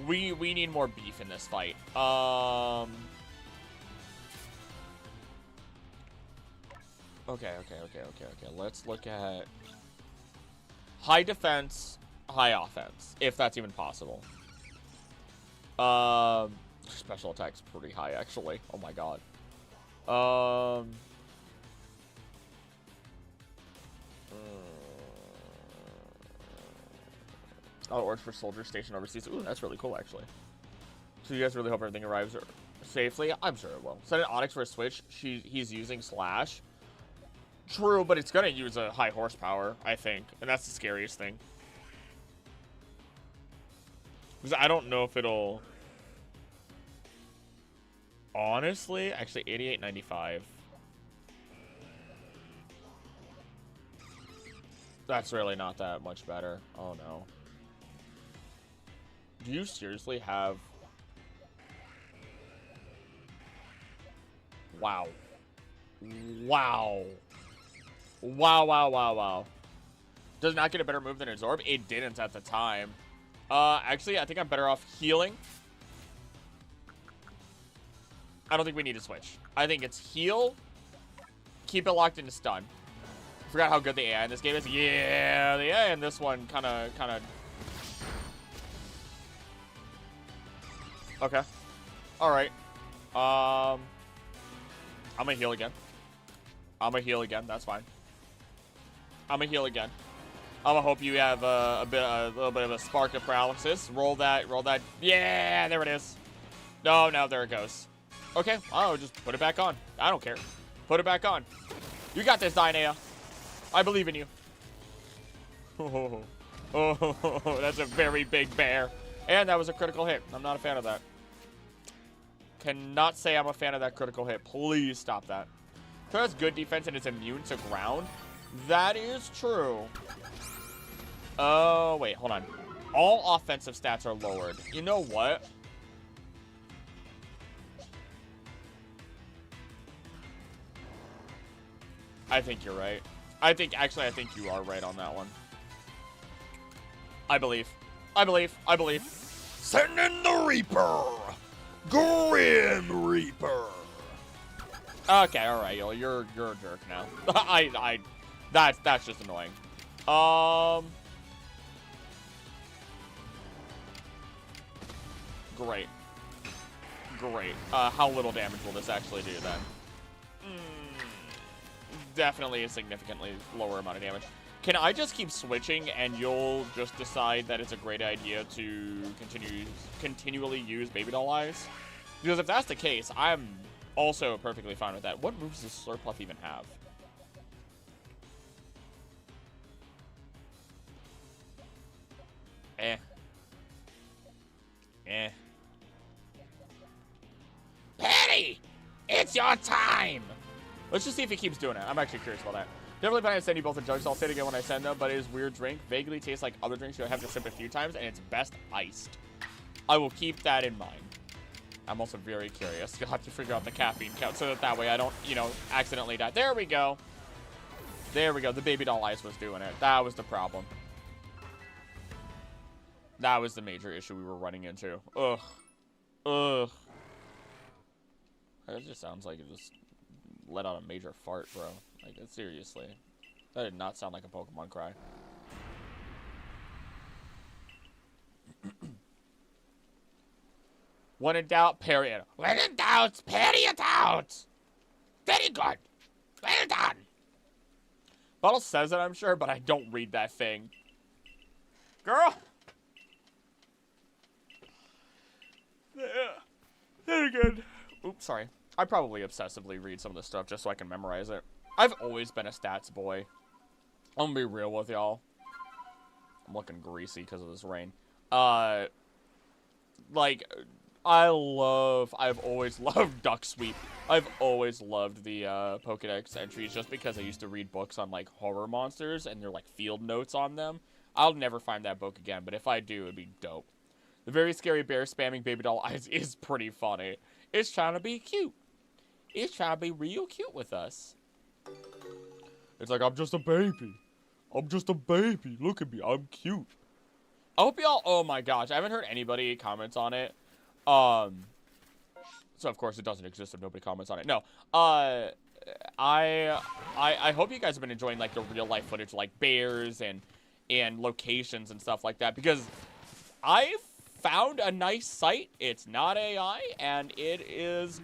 Speaker 1: We need more beef in this fight. Okay. Let's look at high defense, high offense, if that's even possible. Special attack's pretty high, actually. Oh my god. Oh, it works for soldiers stationed overseas. Ooh, that's really cool, actually. So you guys really hope everything arrives safely? I'm sure it will. Send an Onyx for a switch. He's using Slash. True, but it's gonna use a high horsepower, I think. And that's the scariest thing. Because I don't know if it'll... Honestly, actually, 88.95. That's really not that much better. Oh, no. Do you seriously have... Wow. Wow. Wow. Does not get a better move than Absorb? It didn't at the time. Actually, I think I'm better off healing. I don't think we need to switch. I think it's heal, keep it locked into stun. Forgot how good the AI in this game is. Yeah, the AI in this one kind of. Okay. All right. I'm gonna heal again. That's fine. I'm gonna heal again. I'm gonna hope you have a little bit of a spark of paralysis. Roll that. Yeah, there it is. No, there it goes. Okay, I'll just put it back on. I don't care. Put it back on. You got this, Dianea. I believe in you. Oh, that's a very big bear. And that was a critical hit. I'm not a fan of that. Cannot say I'm a fan of that critical hit. Please stop that. So that's good defense and it's immune to ground. That is true. Oh, wait, hold on. All offensive stats are lowered. You know what? I think you're right. I think you are right on that one. I believe. Send in the Reaper! Grim Reaper! Okay, alright, you're a jerk now. That's just annoying. Great. How little damage will this actually do then? definitely a significantly lower amount of damage. Can I just keep switching and you'll just decide that it's a great idea to continually use Baby Doll Eyes? Because if that's the case, I'm also perfectly fine with that. What moves does Slurpuff even have? Patty! It's your time! Let's just see if he keeps doing it. I'm actually curious about that. Definitely planning to send you both the jugs. I'll say it again when I send them, but it is weird drink. Vaguely tastes like other drinks you'll have to sip a few times, and it's best iced. I will keep that in mind. I'm also very curious. You'll have to figure out the caffeine count so that way I don't, you know, accidentally die. There we go. There we go. The Baby Doll Ice was doing it. That was the problem. That was the major issue we were running into. Ugh. Ugh. That just sounds like it just let out a major fart, bro. Like, seriously. That did not sound like a Pokemon cry. When in doubt, parry it. When in doubt, parry it out! Very good. Well done. Bottle says it, I'm sure, but I don't read that thing. Girl! Yeah. Very good. Oops, sorry. I probably obsessively read some of this stuff just so I can memorize it. I've always been a stats boy. I'm gonna be real with y'all. I'm looking greasy because of this rain. Like, I've always loved Duck Sweep. I've always loved the Pokedex entries just because I used to read books on, like, horror monsters and they're, like, field notes on them. I'll never find that book again, but if I do, it'd be dope. The very scary bear spamming Baby Doll Eyes is pretty funny. It's trying to be cute. It's trying to be real cute with us. It's like, I'm just a baby. I'm just a baby. Look at me. I'm cute. I hope y'all... Oh, my gosh. I haven't heard anybody comment on it. So, of course, it doesn't exist if nobody comments on it. No. I hope you guys have been enjoying, like, the real-life footage, like bears and locations and stuff like that. Because I found a nice site. It's not AI, and it is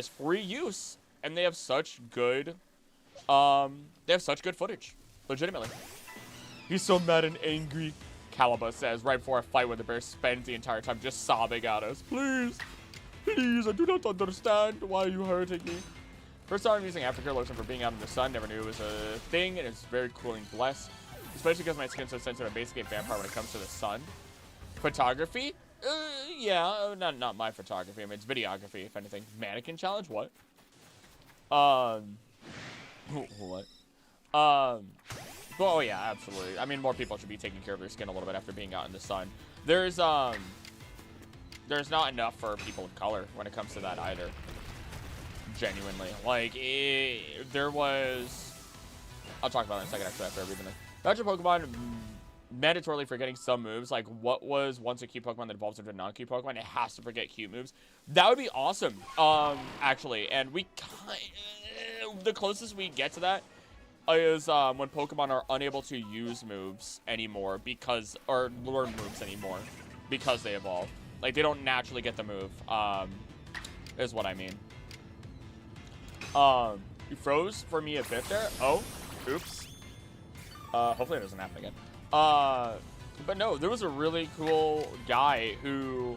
Speaker 1: free use. And they have such good... footage. Legitimately. He's so mad and angry. Calaba says right before a fight where the bear spends the entire time just sobbing at us. Please, please, I do not understand why you hurting me. First time I'm using Aftercare lotion for being out in the sun. Never knew it was a thing, and it's very cooling bless. Especially because my skin's so sensitive. I'm basically a vampire when it comes to the sun. Photography? Yeah, not my photography. I mean, it's videography, if anything. Mannequin challenge? What? What? Oh yeah, absolutely. I mean, more people should be taking care of their skin a little bit after being out in the sun. There's not enough for people of color when it comes to that either. Genuinely. Like, there was... I'll talk about it in a second after I read them. Gotcha Pokemon mandatorily forgetting some moves. Like, what was once a cute Pokemon that evolves into a non-cute Pokemon? It has to forget cute moves. That would be awesome, actually. And the closest we get to that is when Pokemon are unable to use moves anymore or learn moves anymore because they evolve. Like, they don't naturally get the move, is what I mean. You froze for me a bit there. Oh, oops. Hopefully it doesn't happen again. But no, there was a really cool guy who,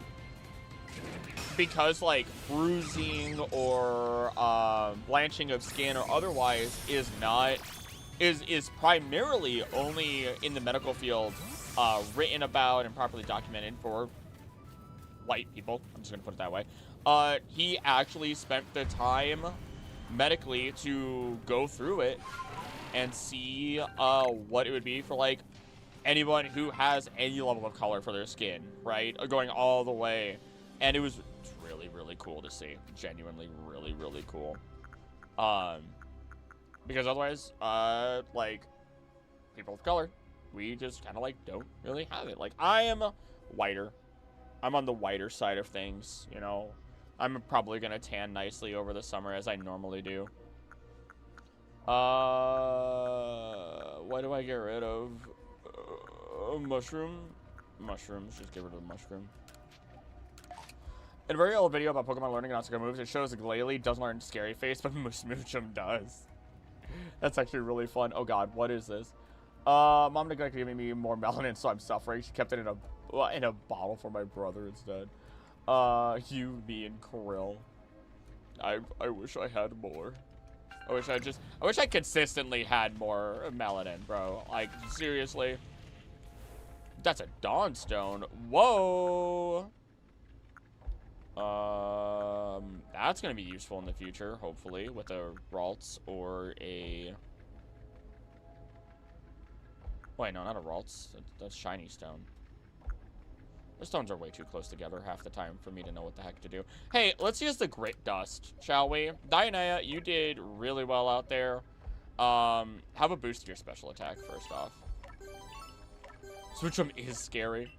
Speaker 1: because like bruising or blanching of skin or otherwise is primarily only in the medical field written about and properly documented for white people. I'm just gonna put it that way. He actually spent the time medically to go through it and see what it would be for like anyone who has any level of color for their skin, right? Going all the way. And it was really, really cool to see. Genuinely really, really cool. Because otherwise, like, people of color, we just kind of, like, don't really have it. Like, I am whiter. I'm on the whiter side of things, you know. I'm probably going to tan nicely over the summer as I normally do. What do I get rid of? Mushroom? Mushrooms. Just get rid of the mushroom. In a very old video about Pokemon learning not to go moves, it shows Glalie doesn't learn Scary Face, but Smoochum does. That's actually really fun. Oh god, what is this? Mom neglected giving me more melanin, so I'm suffering. She kept it in a bottle for my brother instead. You, me, and Krill. I wish I had more. I wish I consistently had more melanin, bro. Like, seriously. That's a Dawnstone. Whoa. That's gonna be useful in the future, hopefully, with a Ralts or a... Wait, no, not a Ralts. That's Shiny Stone. The stones are way too close together half the time for me to know what the heck to do. Hey, let's use the Grit Dust, shall we? Dianea, you did really well out there. Have a boost to your special attack first off. Switchum is scary.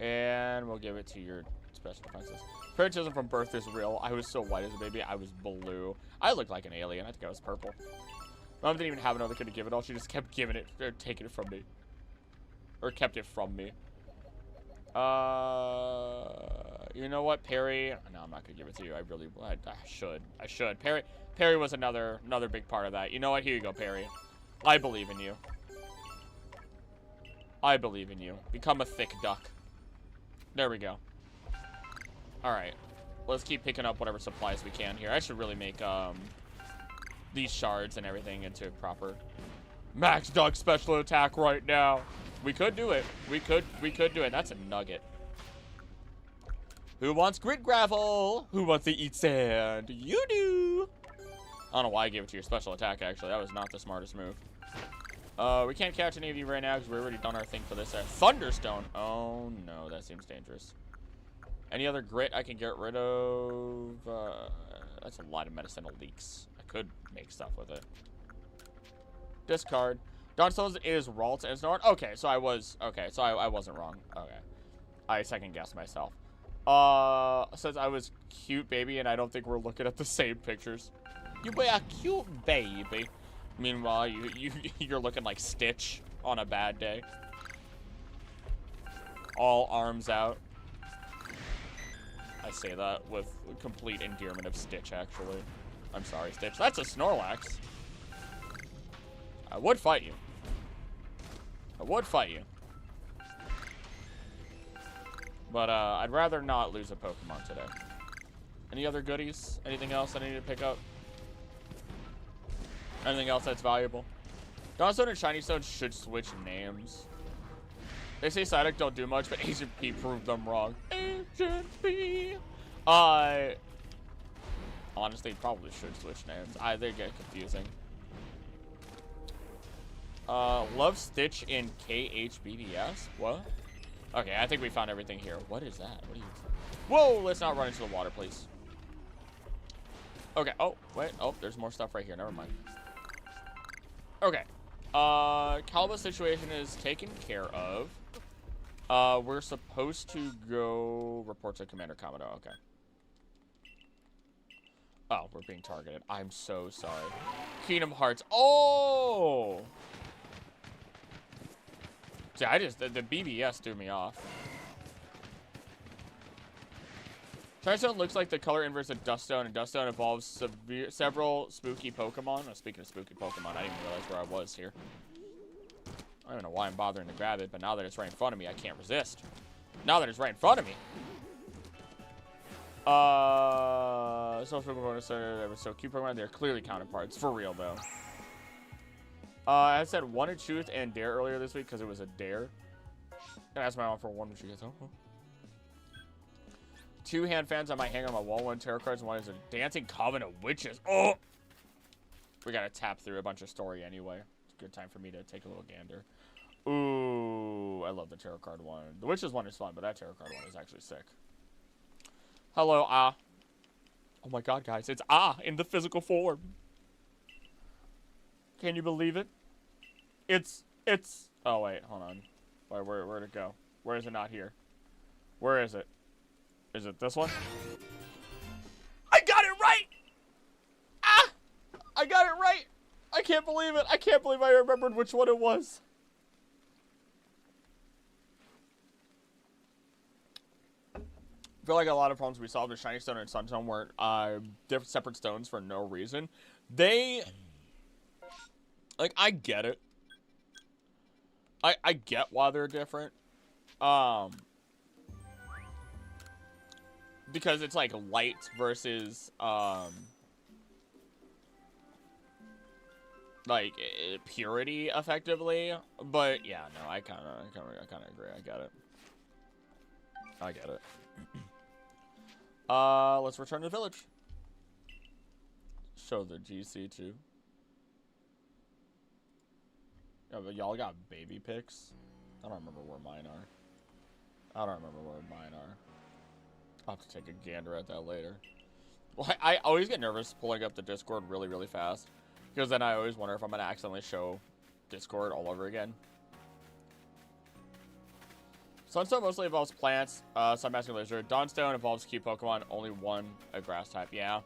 Speaker 1: And we'll give it to your special defenses. Patriotism from birth is real. I was so white as a baby. I was blue. I looked like an alien. I think I was purple. Mom didn't even have another kid to give it all. She just kept giving it, or taking it from me. Or kept it from me. You know what, Perry? No, I'm not gonna give it to you. I should. Perry was another big part of that. You know what? Here you go, Perry. I believe in you. I believe in you. Become a thick duck. There we go. All right, let's keep picking up whatever supplies we can here. I should really make these shards and everything into proper max duck special attack right now. We could do it. We could do it. That's a nugget. Who wants grit gravel? Who wants to eat sand? You do. I don't know why I gave it to your special attack, actually. That was not the smartest move. We can't catch any of you right now because we've already done our thing for this. Thunderstone. Oh, no. That seems dangerous. Any other grit I can get rid of? That's a lot of medicinal leaks. I could make stuff with it. Discard. Dawnstones is Ralt and Snort. Okay, so I wasn't wrong. Okay. I second guessed myself. Says I was cute baby and I don't think we're looking at the same pictures. You were a cute baby. Meanwhile, you're looking like Stitch on a bad day. All arms out. I say that with complete endearment of Stitch, actually. I'm sorry, Stitch. That's a Snorlax. I would fight you. I would fight you. But, I'd rather not lose a Pokemon today. Any other goodies? Anything else I need to pick up? Anything else that's valuable? Dawnstone and Shiny Stone should switch names. They say Psyduck don't do much, but Agent P proved them wrong. Agent P! Honestly, probably should switch names. They get confusing. Love Stitch in KHBBS? What? Okay, I think we found everything here. What is that? What are you... Whoa, let's not run into the water, please. Okay, oh, wait. Oh, there's more stuff right here. Never mind. Okay. Calba's situation is taken care of. We're supposed to go report to Commander Commodore. Okay. Oh, we're being targeted. I'm so sorry. Kingdom Hearts. Oh! See, the BBS threw me off. Shiny looks like the color inverse of Duststone, and Duststone evolves several spooky Pokemon. Oh, speaking of spooky Pokemon, I didn't even realize where I was here. I don't know why I'm bothering to grab it, but now that it's right in front of me, I can't resist. Now that it's right in front of me. Social Pokemon are so cute Pokemon. They're clearly counterparts. For real, though. I said One to Truth and Dare earlier this week because it was a dare. And that's my mom for one when she gets home. Two hand fans I might hang on my wall. One tarot cards and one is a Dancing Coven of Witches. Oh! We gotta tap through a bunch of story anyway. It's a good time for me to take a little gander. Ooh, I love the tarot card one. The Witches one is fun, but that tarot card one is actually sick. Hello, Ah. Oh my god, guys. It's Ah in the physical form. Can you believe it? It's... Oh, wait. Hold on. Where'd it go? Where is it not here? Where is it? Is it this one? I got it right! Ah! I got it right! I can't believe it. I can't believe I remembered which one it was. I feel like a lot of problems we solved with Shiny Stone and Sunstone weren't separate stones for no reason. They Like, I get it. I get why they're different. Because it's like light versus like purity effectively. But yeah, no, I kind of agree. I get it. I get it. Let's return to the village. Show the GC too. Yeah, but y'all got baby pics? I don't remember where mine are. I'll have to take a gander at that later. Well, I always get nervous pulling up the Discord really, really fast. Because then I always wonder if I'm going to accidentally show Discord all over again. Sunstone mostly involves plants, Sun Masking Lizard. Dawnstone involves cute Pokemon, only one a grass type. Yeah.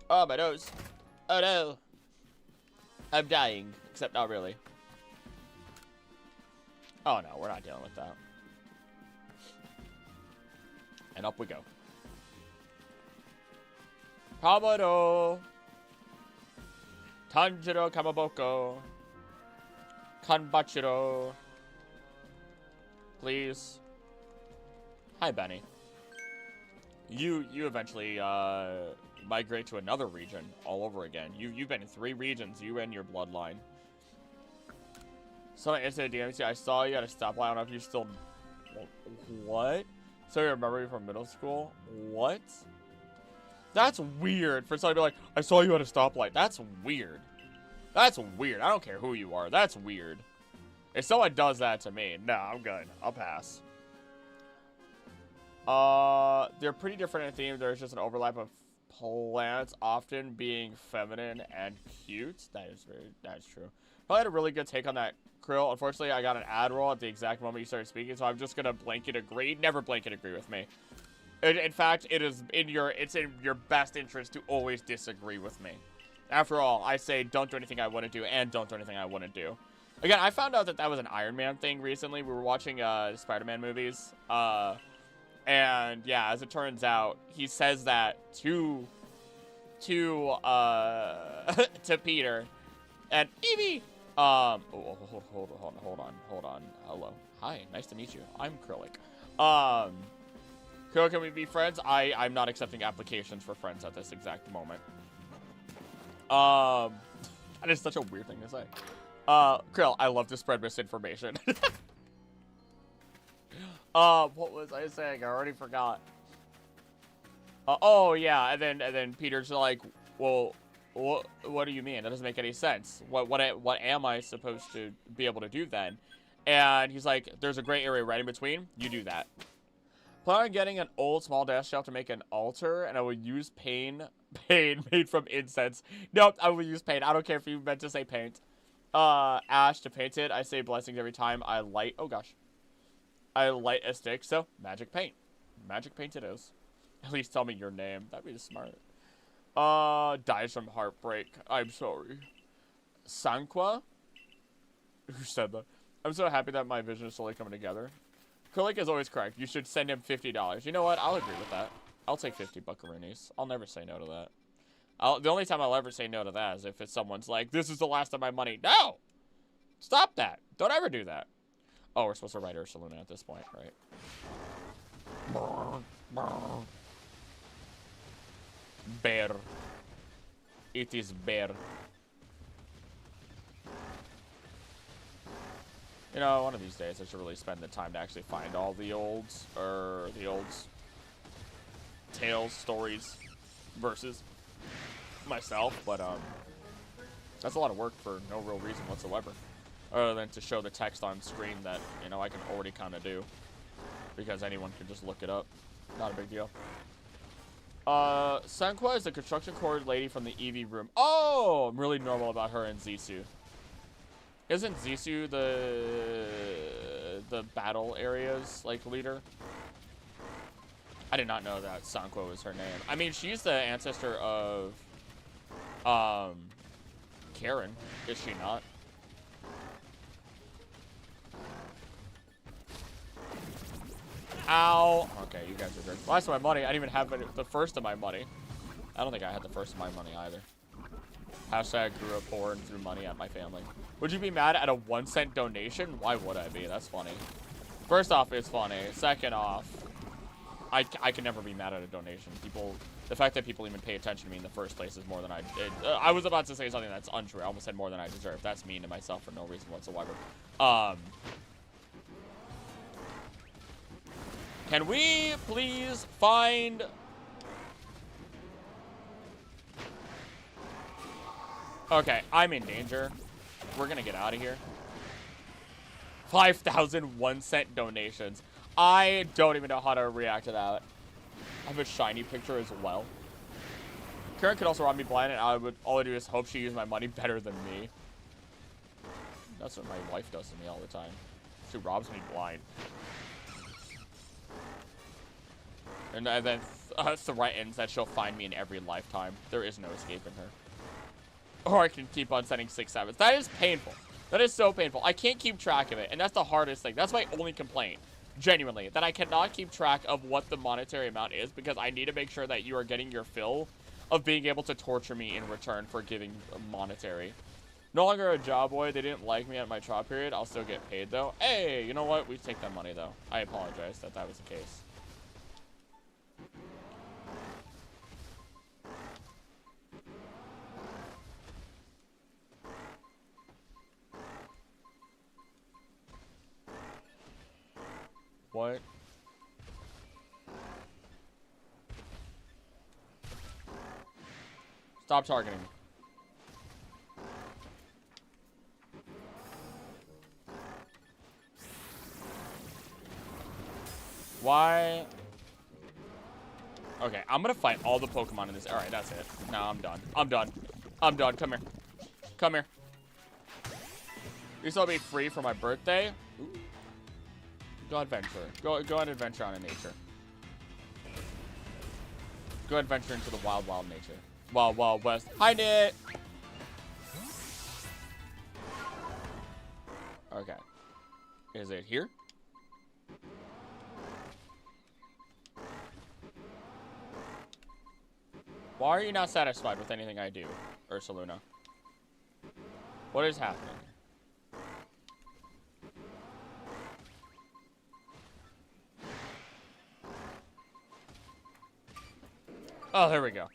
Speaker 1: Oh, my nose. Oh no. I'm dying. Except not really. Oh no, we're not dealing with that. And up we go. Kamado. Tanjiro Kamaboko. Kanbachiro. Please. Hi, Benny. You eventually migrate to another region all over again. You've been in 3 regions, you and your bloodline. So I answered DMC, I saw you at a stoplight. I don't know if you still... What? So you remember me from middle school? What? That's weird for somebody to be like, I saw you at a stoplight. That's weird. That's weird. I don't care who you are. That's weird. If someone does that to me, no, I'm good. I'll pass. They're pretty different in theme. There's just an overlap of plants often being feminine and cute. That is true. Probably had a really good take on that, Krill. Unfortunately, I got an ad roll at the exact moment you started speaking, so I'm just gonna blanket agree. Never blanket agree with me. In fact, it's in your best interest to always disagree with me. After all, I say don't do anything I wouldn't do, and don't do anything I wouldn't do. Again, I found out that was an Iron Man thing recently. We were watching Spider-Man movies, and yeah, as it turns out, he says that to Peter, and Evie. Hold on. Hello, hi, nice to meet you. I'm Krillic. Krill, can we be friends? I'm not accepting applications for friends at this exact moment. That is such a weird thing to say. Krill, I love to spread misinformation. What was I saying? I already forgot. Oh yeah, and then Peter's like, well, what do you mean? That doesn't make any sense. What am I supposed to be able to do then? And he's like, there's a gray area right in between. You do that. Plan on getting an old small desk shelf to make an altar, and I will use pain made from incense. Nope, I will use paint. I don't care if you meant to say paint. Ash to paint it. I say blessings every time I light. Oh gosh, I light a stick. So magic paint. Magic paint it is. At least tell me your name. That'd be smart. Dies from heartbreak. I'm sorry. Sanqua? Who said that? I'm so happy that my vision is slowly coming together. Kulik is always correct. You should send him $50. You know what? I'll agree with that. I'll take 50 buckaroonies. I'll never say no to that. The only time I'll ever say no to that is if it's someone's like, this is the last of my money. No! Stop that. Don't ever do that. Oh, we're supposed to ride Ursaluna at this point, right? Bear. It is bear. You know, one of these days I should really spend the time to actually find all the olds, tales, stories, verses myself, but that's a lot of work for no real reason whatsoever, other than to show the text on screen that, you know, I can already kind of do, because anyone can just look it up. Not a big deal. Sanqua is the construction cord lady from the Eevee room. Oh, I'm really normal about her and Zisu. Isn't Zisu the battle areas, like, leader? I did not know that Sanqua was her name. I mean, she's the ancestor of, Karen, is she not? Ow! Okay, you guys are great. Last of my money, I didn't even have the first of my money. I don't think I had the first of my money either. Hashtag grew up poor and threw money at my family. Would you be mad at a 1-cent donation? Why would I be? That's funny. First off, it's funny. Second off, I can never be mad at a donation. The fact that people even pay attention to me in the first place is more than I did. I was about to say something that's untrue. I almost said more than I deserve. That's mean to myself for no reason whatsoever. Can we please find... Okay, I'm in danger. We're gonna get out of here. 5,000 1-cent donations. I don't even know how to react to that. I have a shiny picture as well. Karen could also rob me blind, and all I do is hope she used my money better than me. That's what my wife does to me all the time. She robs me blind. And then threatens that she'll find me in every lifetime. There is no escaping her. Or I can keep on sending 6 sevens. That is painful. That is so painful. I can't keep track of it, and that's the hardest thing. That's my only complaint, genuinely, that I cannot keep track of what the monetary amount is because I need to make sure that you are getting your fill of being able to torture me in return for giving monetary. No longer a job boy. They didn't like me at my trial period. I'll still get paid, though. Hey, you know what? We take that money, though. I apologize that was the case. What? Stop targeting me. Why? Okay, I'm gonna fight all the Pokemon in this. Alright, that's it. No, I'm done. I'm done. I'm done. Come here. Come here. You still be free for my birthday? Ooh. Go adventure. Go on adventure on nature. Go adventure into the wild, wild nature. Wild, wild west. Hi, Nit! Okay. Is it here? Why are you not satisfied with anything I do, Ursaluna? What is happening? Oh, there we go.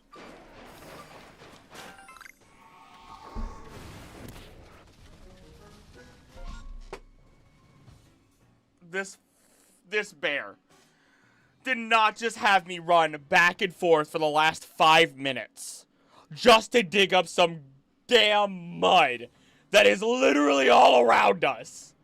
Speaker 1: This bear did not just have me run back and forth for the last 5 minutes just to dig up some damn mud that is literally all around us.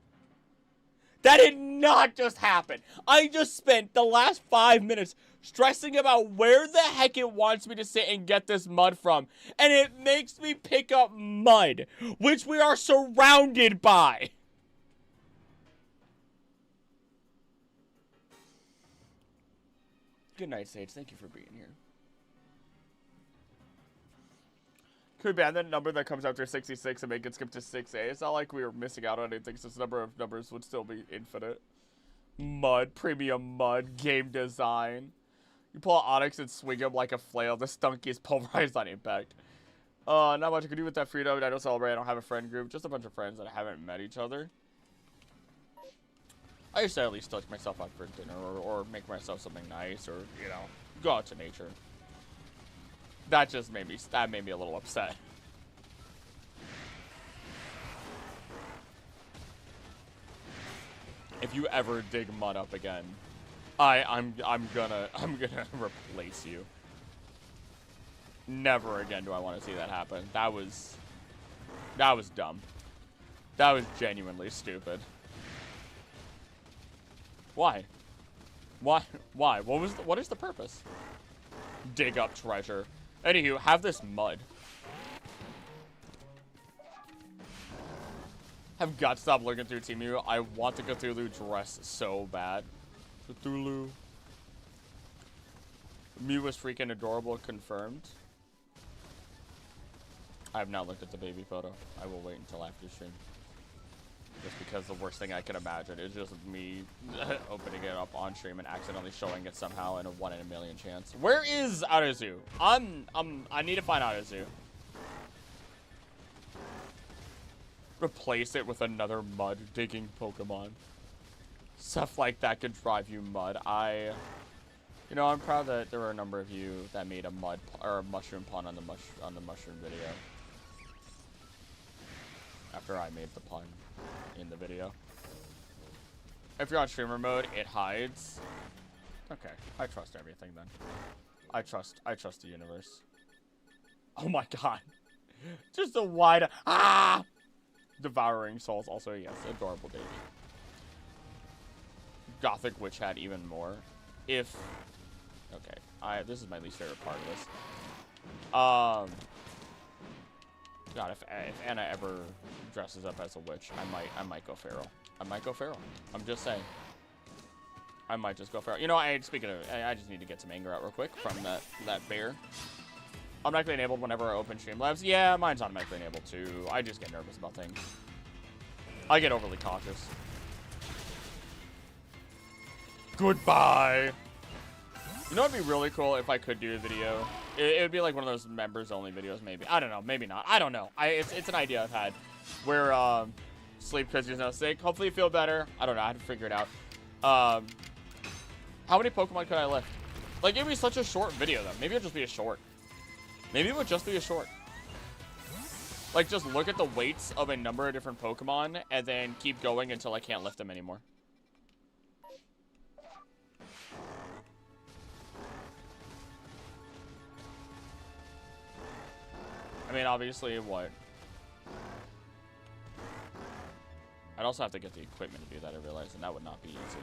Speaker 1: That did not just happen. I just spent the last 5 minutes stressing about where the heck it wants me to sit and get this mud from. And it makes me pick up mud, which we are surrounded by. Good night, Sage. Thank you for being here. Could be that number that comes after 66 and make it skip to 6A. It's not like we were missing out on anything, since the number of numbers would still be infinite. Mud, premium mud, game design. You pull out Onyx and swing him like a flail. The stunk is pulverized on impact. Not much I could do with that freedom. I don't celebrate. I don't have a friend group. Just a bunch of friends that haven't met each other. I used to at least take myself out for dinner or make myself something nice or, you know, go out to nature. That just made me a little upset. If you ever dig mud up again, I'm gonna replace you. Never again do I want to see that happen. That was dumb. That was genuinely stupid. Why? Why? What is the purpose? Dig up treasure. Anywho, have this mud. Have got to stop looking through Temu. I want the Cthulhu dress so bad. Cthulhu. Mew was freaking adorable, confirmed. I have not looked at the baby photo. I will wait until after stream. Just because the worst thing I can imagine is just me opening it up on stream and accidentally showing it somehow in a 1 in a million chance. Where is Arceus? I need to find Arceus. Replace it with another mud digging Pokemon. Stuff like that could drive you mud. You know, I'm proud that there were a number of you that made a mud or a mushroom pun on the mushroom video. After I made the pun in the video. If you're on streamer mode, it hides. Okay, I trust everything then. I trust the universe. Oh my god. Just a wide devouring souls. Also, yes, adorable baby. Gothic Witch Hat even more. If okay, this is my least favorite part of this. God, if Anna ever dresses up as a witch, I might go feral. I might go feral. I'm just saying. I might just go feral. You know, speaking of, I just need to get some anger out real quick from that bear. Automatically enabled whenever I open Streamlabs. Yeah, mine's automatically enabled too. I just get nervous about things. I get overly cautious. Goodbye. You know, it'd be really cool if I could do a video. It would be like one of those members only videos, maybe. I don't know, maybe not. I don't know. It's an idea I've had where sleep because he's not sick. Hopefully you feel better. I don't know. I had to figure it out. How many Pokemon could I lift? Like, it'd be such a short video though. Maybe it'll just be a short. Maybe it would just be a short. Like, just look at the weights of a number of different Pokemon and then keep going until I can't lift them anymore. I mean, obviously, what? I'd also have to get the equipment to do that, I realize, and that would not be easy.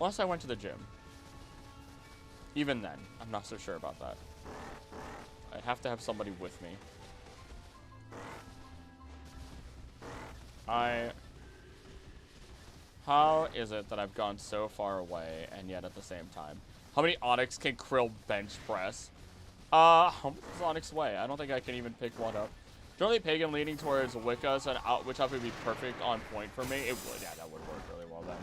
Speaker 1: Unless I went to the gym. Even then, I'm not so sure about that. I'd have to have somebody with me. How is it that I've gone so far away, and yet at the same time? How many Onyx can Krill bench press? How much does Onyx weigh? I don't think I can even pick one up. Generally Pagan leaning towards Wicca, so which outfit would be perfect on point for me. It would, yeah, that would work really well then.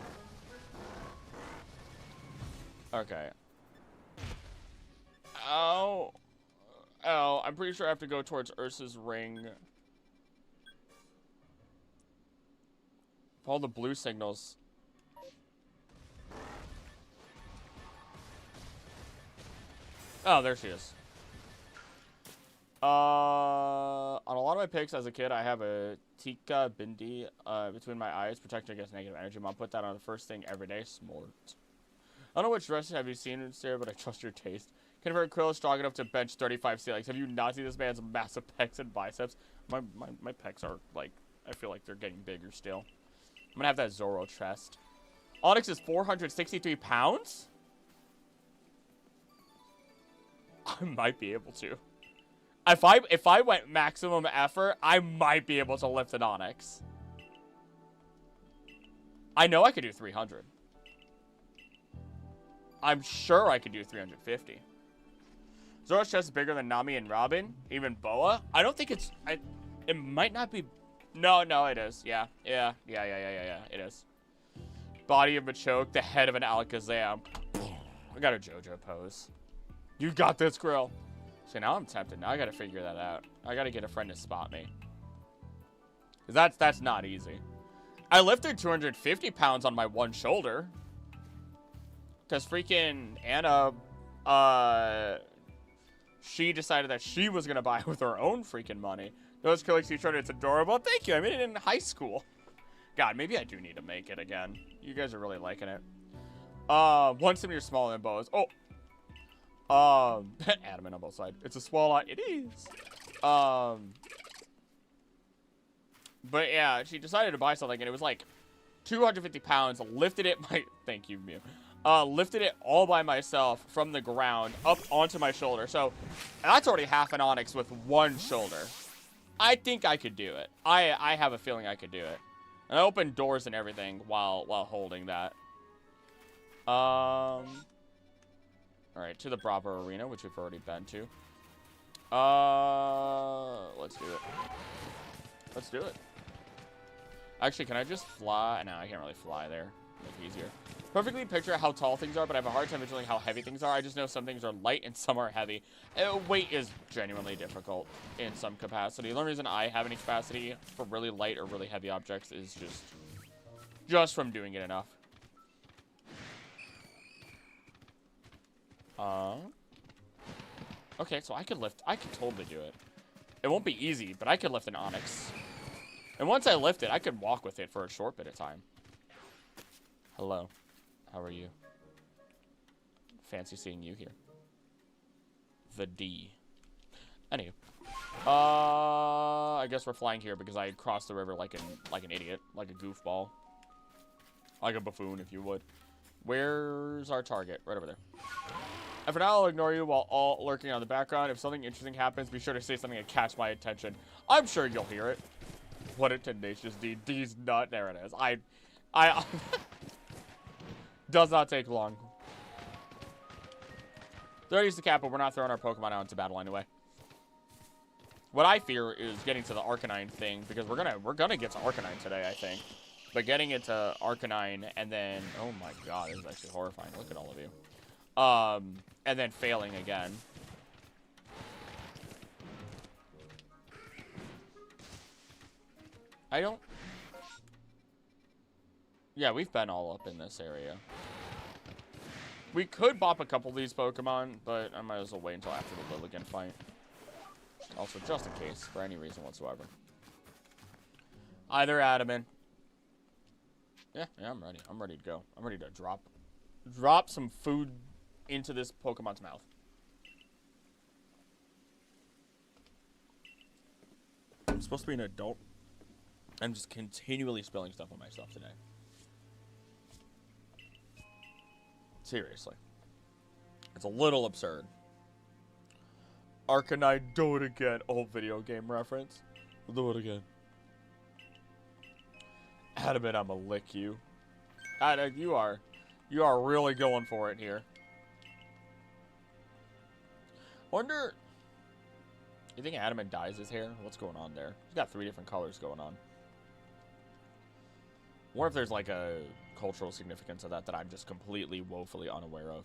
Speaker 1: Okay. Oh, I'm pretty sure I have to go towards Ursa's ring. All the blue signals. Oh, there she is. On a lot of my picks as a kid, I have a Tika Bindi between my eyes, protection against negative energy. Mom put that on the first thing every day. Smart. I don't know which dresses have you seen in there, but I trust your taste. Convert Krill is strong enough to bench 35 C-Legs. Have you not seen this man's massive pecs and biceps? My pecs are, like, I feel like they're getting bigger still. I'm gonna have that Zoro chest. Onyx is 463 pounds? I might be able to. If I went maximum effort, I might be able to lift an Onyx. I know I could do 300. I'm sure I could do 350. Zoro's chest is bigger than Nami and Robin, even Boa. I don't think it's. It might not be. No, it is. Yeah. It is. Body of Machoke, the head of an Alakazam. I got a JoJo pose. You got this, Krill. So now I'm tempted. Now I gotta figure that out. I gotta get a friend to spot me. Cause that's not easy. I lifted 250 pounds on my one shoulder. Cause freaking Anna, she decided that she was gonna buy it with her own freaking money. Those Krillix you showed, it's adorable. Thank you. I made it in high school. God, maybe I do need to make it again. You guys are really liking it. One centimeter smaller than Boa's. Oh. Adamant on both sides. It's a swell eye. It is. But yeah, she decided to buy something, and it was like 250 pounds. Lifted it thank you, Mew. Lifted it all by myself from the ground up onto my shoulder. So that's already half an Onyx with one shoulder. I think I could do it. I have a feeling I could do it. And I opened doors and everything while holding that. All right, to the Bravo Arena, which we've already been to. Let's do it. Let's do it. Actually, can I just fly? No, I can't really fly there. Make it easier. Perfectly picture how tall things are, but I have a hard time visualizing how heavy things are. I just know some things are light and some are heavy. Weight is genuinely difficult in some capacity. The only reason I have any capacity for really light or really heavy objects is just from doing it enough. Okay, so I could totally do it. It won't be easy, but I could lift an onyx. And once I lift it, I could walk with it for a short bit of time. Hello. How are you? Fancy seeing you here. The D. Anywho. I guess we're flying here because I crossed the river like an idiot. Like a goofball. Like a buffoon, if you would. Where's our target? Right over there. And for now, I'll ignore you while all lurking on the background. If something interesting happens, be sure to say something and catch my attention. I'm sure you'll hear it. What a tenacious D. D's nut. There it is. I does not take long. 30 is the cap, but we're not throwing our Pokemon out into battle anyway. What I fear is getting to the Arcanine thing, because we're gonna get to Arcanine today, I think. But getting into Arcanine and then, oh my god, this is actually horrifying. Look at all of you. And then failing again. Yeah, we've been all up in this area. We could bop a couple of these Pokemon, but I might as well wait until after the Lilligant fight. Also, just in case, for any reason whatsoever. Either Adamant. Yeah, I'm ready. I'm ready to go. I'm ready to drop some food into this Pokemon's mouth. I'm supposed to be an adult. I'm just continually spilling stuff on myself today. Seriously. It's a little absurd. Arcanine, do it again. Old video game reference. Do it again. Adamant, I'ma lick you. You are really going for it here. Wonder, you think Adamant dyes his hair? What's going on there? He's got 3 different colors going on. I wonder if there's like a cultural significance of that I'm just completely woefully unaware of.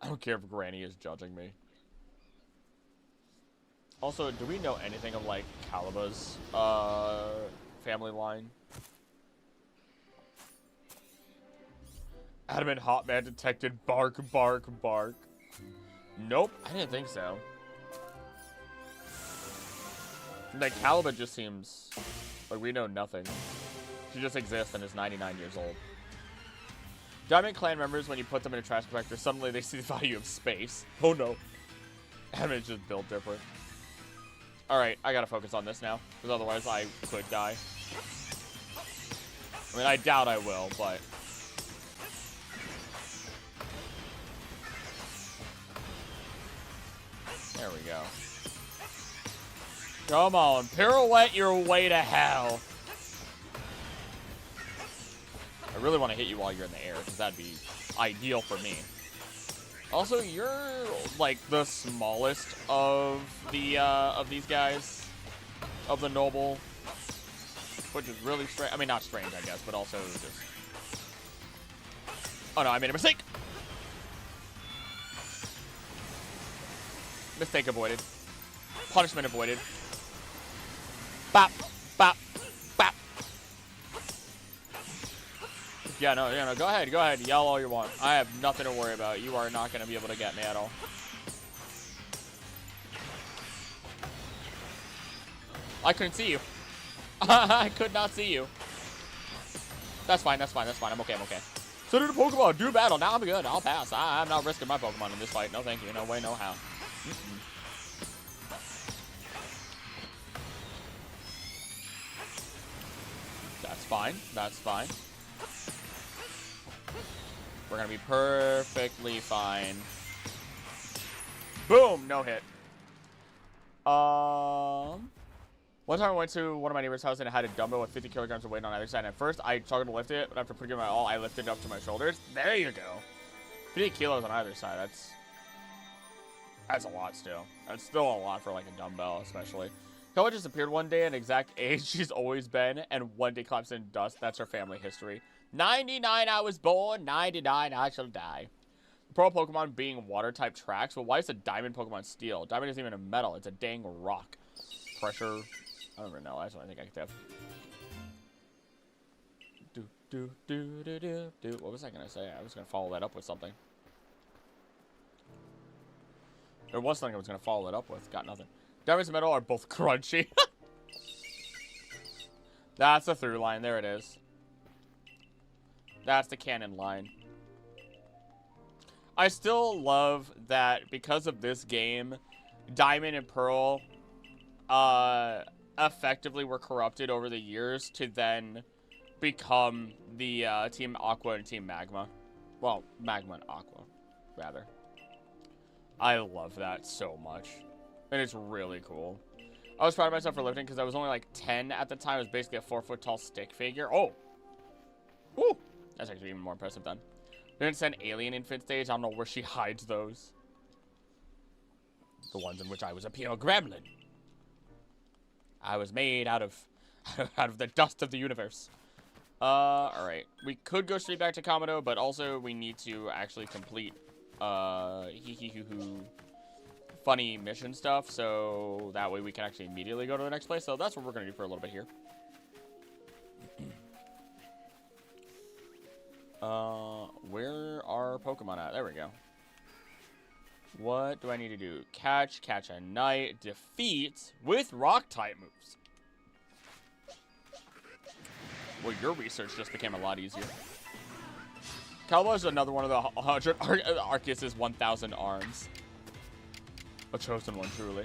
Speaker 1: I don't care if Granny is judging me. Also, do we know anything of like Calaba's family line? Adamant Hotman detected. Bark, bark, bark. Nope, I didn't think so. Like, Calaba just seems like we know nothing. She just exists and is 99 years old. Diamond Clan members, when you put them in a trash compactor, suddenly they see the value of space. Oh no. Adamant's just built different. Alright, I gotta focus on this now, because otherwise I could die. I mean, I doubt I will, but... There we go. Come on, pirouette your way to hell. I really want to hit you while you're in the air, because that'd be ideal for me. Also, you're like the smallest of these guys, of the noble, which is really strange. I mean, not strange, I guess, but also just. Oh no, I made a mistake. Mistake avoided. Punishment avoided. Bop, bop, bop. Yeah, no, go ahead, yell all you want. I have nothing to worry about. You are not going to be able to get me at all. I couldn't see you. I could not see you. That's fine, that's fine, that's fine. I'm okay, I'm okay. So did a Pokemon, do battle. Now I'm good, I'll pass. I'm not risking my Pokemon in this fight. No thank you, no way, no how. That's fine, that's fine. We're gonna be perfectly fine. Boom! No hit. One time I went to one of my neighbor's house and it had a dumbbell with 50 kilograms of weight on either side. And at first, I struggled to lift it, but after putting it my all, I lifted it up to my shoulders. There you go. 50 kilos on either side. That's a lot still. That's still a lot for like a dumbbell, especially. Koa just appeared one day, an exact age she's always been, and one day collapsed in dust. That's her family history. 99 I was born, 99 I shall die. Pearl Pokemon being water-type tracks. Well, why is a diamond Pokemon steel? Diamond isn't even a metal. It's a dang rock. Pressure. I don't even know. That's what I think I could have. What was I going to say? I was going to follow that up with something. There was something I was going to follow it up with. Got nothing. Diamonds and metal are both crunchy. That's the through line. There it is. That's the canon line. I still love that because of this game, Diamond and Pearl effectively were corrupted over the years to then become the Team Aqua and Team Magma. Well, Magma and Aqua, rather. I love that so much. And it's really cool. I was proud of myself for lifting because I was only like 10 at the time. I was basically a 4-foot tall stick figure. Oh! Ooh! That's actually even more impressive then. Didn't send Alien Infant Stage. I don't know where she hides those. The ones in which I was a pure gremlin. I was made out of the dust of the universe. Alright. We could go straight back to Kamado, but also we need to actually complete funny mission stuff, so that way we can actually immediately go to the next place. So that's what we're gonna do for a little bit here. Where are Pokemon at? There we go. What do I need to do? Catch a Knight, defeat with Rock-type moves. Well, your research just became a lot easier. Calba is another one of the 100 Arceus' 1,000 arms. A chosen one, truly.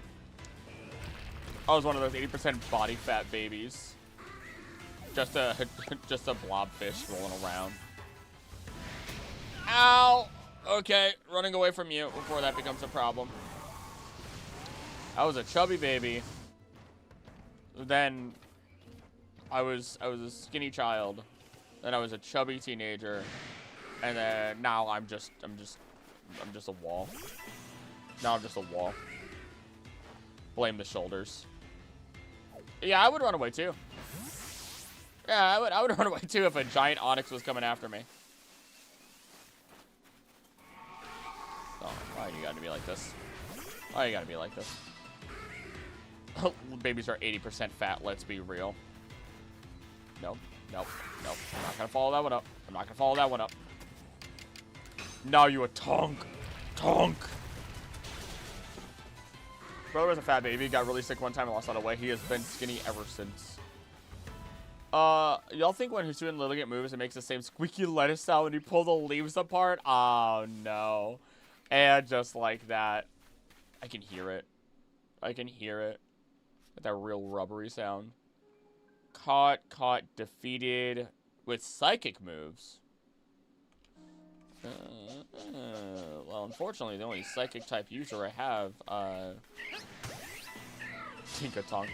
Speaker 1: I was one of those 80% body fat babies. Just a blobfish rolling around. Ow! Okay, running away from you before that becomes a problem. I was a chubby baby. Then I was a skinny child. Then I was a chubby teenager. And then now I'm just a wall. Now I'm just a wall. Blame the shoulders. Yeah, I would run away too. Yeah, I would run away too if a giant Onyx was coming after me. Oh, why you gotta be like this? Why you gotta be like this? Babies are 80% fat, let's be real. Nope, nope, nope. I'm not gonna follow that one up. I'm not gonna follow that one up. Now you a tonk. Tonk! Brother was a fat baby, got really sick one time and lost a lot of weight. He has been skinny ever since. Y'all think when Hisu and Lilligant moves, it makes the same squeaky lettuce sound when you pull the leaves apart? Oh, no. And just like that, I can hear it. I can hear it. That real rubbery sound. Caught, defeated with psychic moves. Well, unfortunately, the only psychic type user I have, Tinkatonk,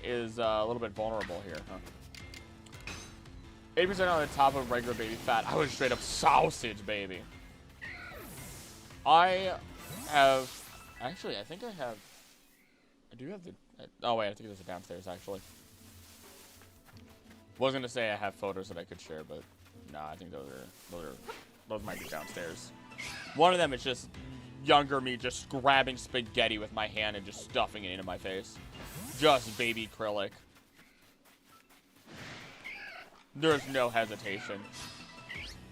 Speaker 1: is a little bit vulnerable here, huh? 80% on the top of regular baby fat. I was straight up sausage, baby. I have... Actually, I think I have... I do have the... Oh, wait, I think there's a downstairs, actually. Was gonna say I have photos that I could share, but... Nah, I think those might be downstairs. One of them is just younger me just grabbing spaghetti with my hand and just stuffing it into my face. Just baby Krillek. There's no hesitation.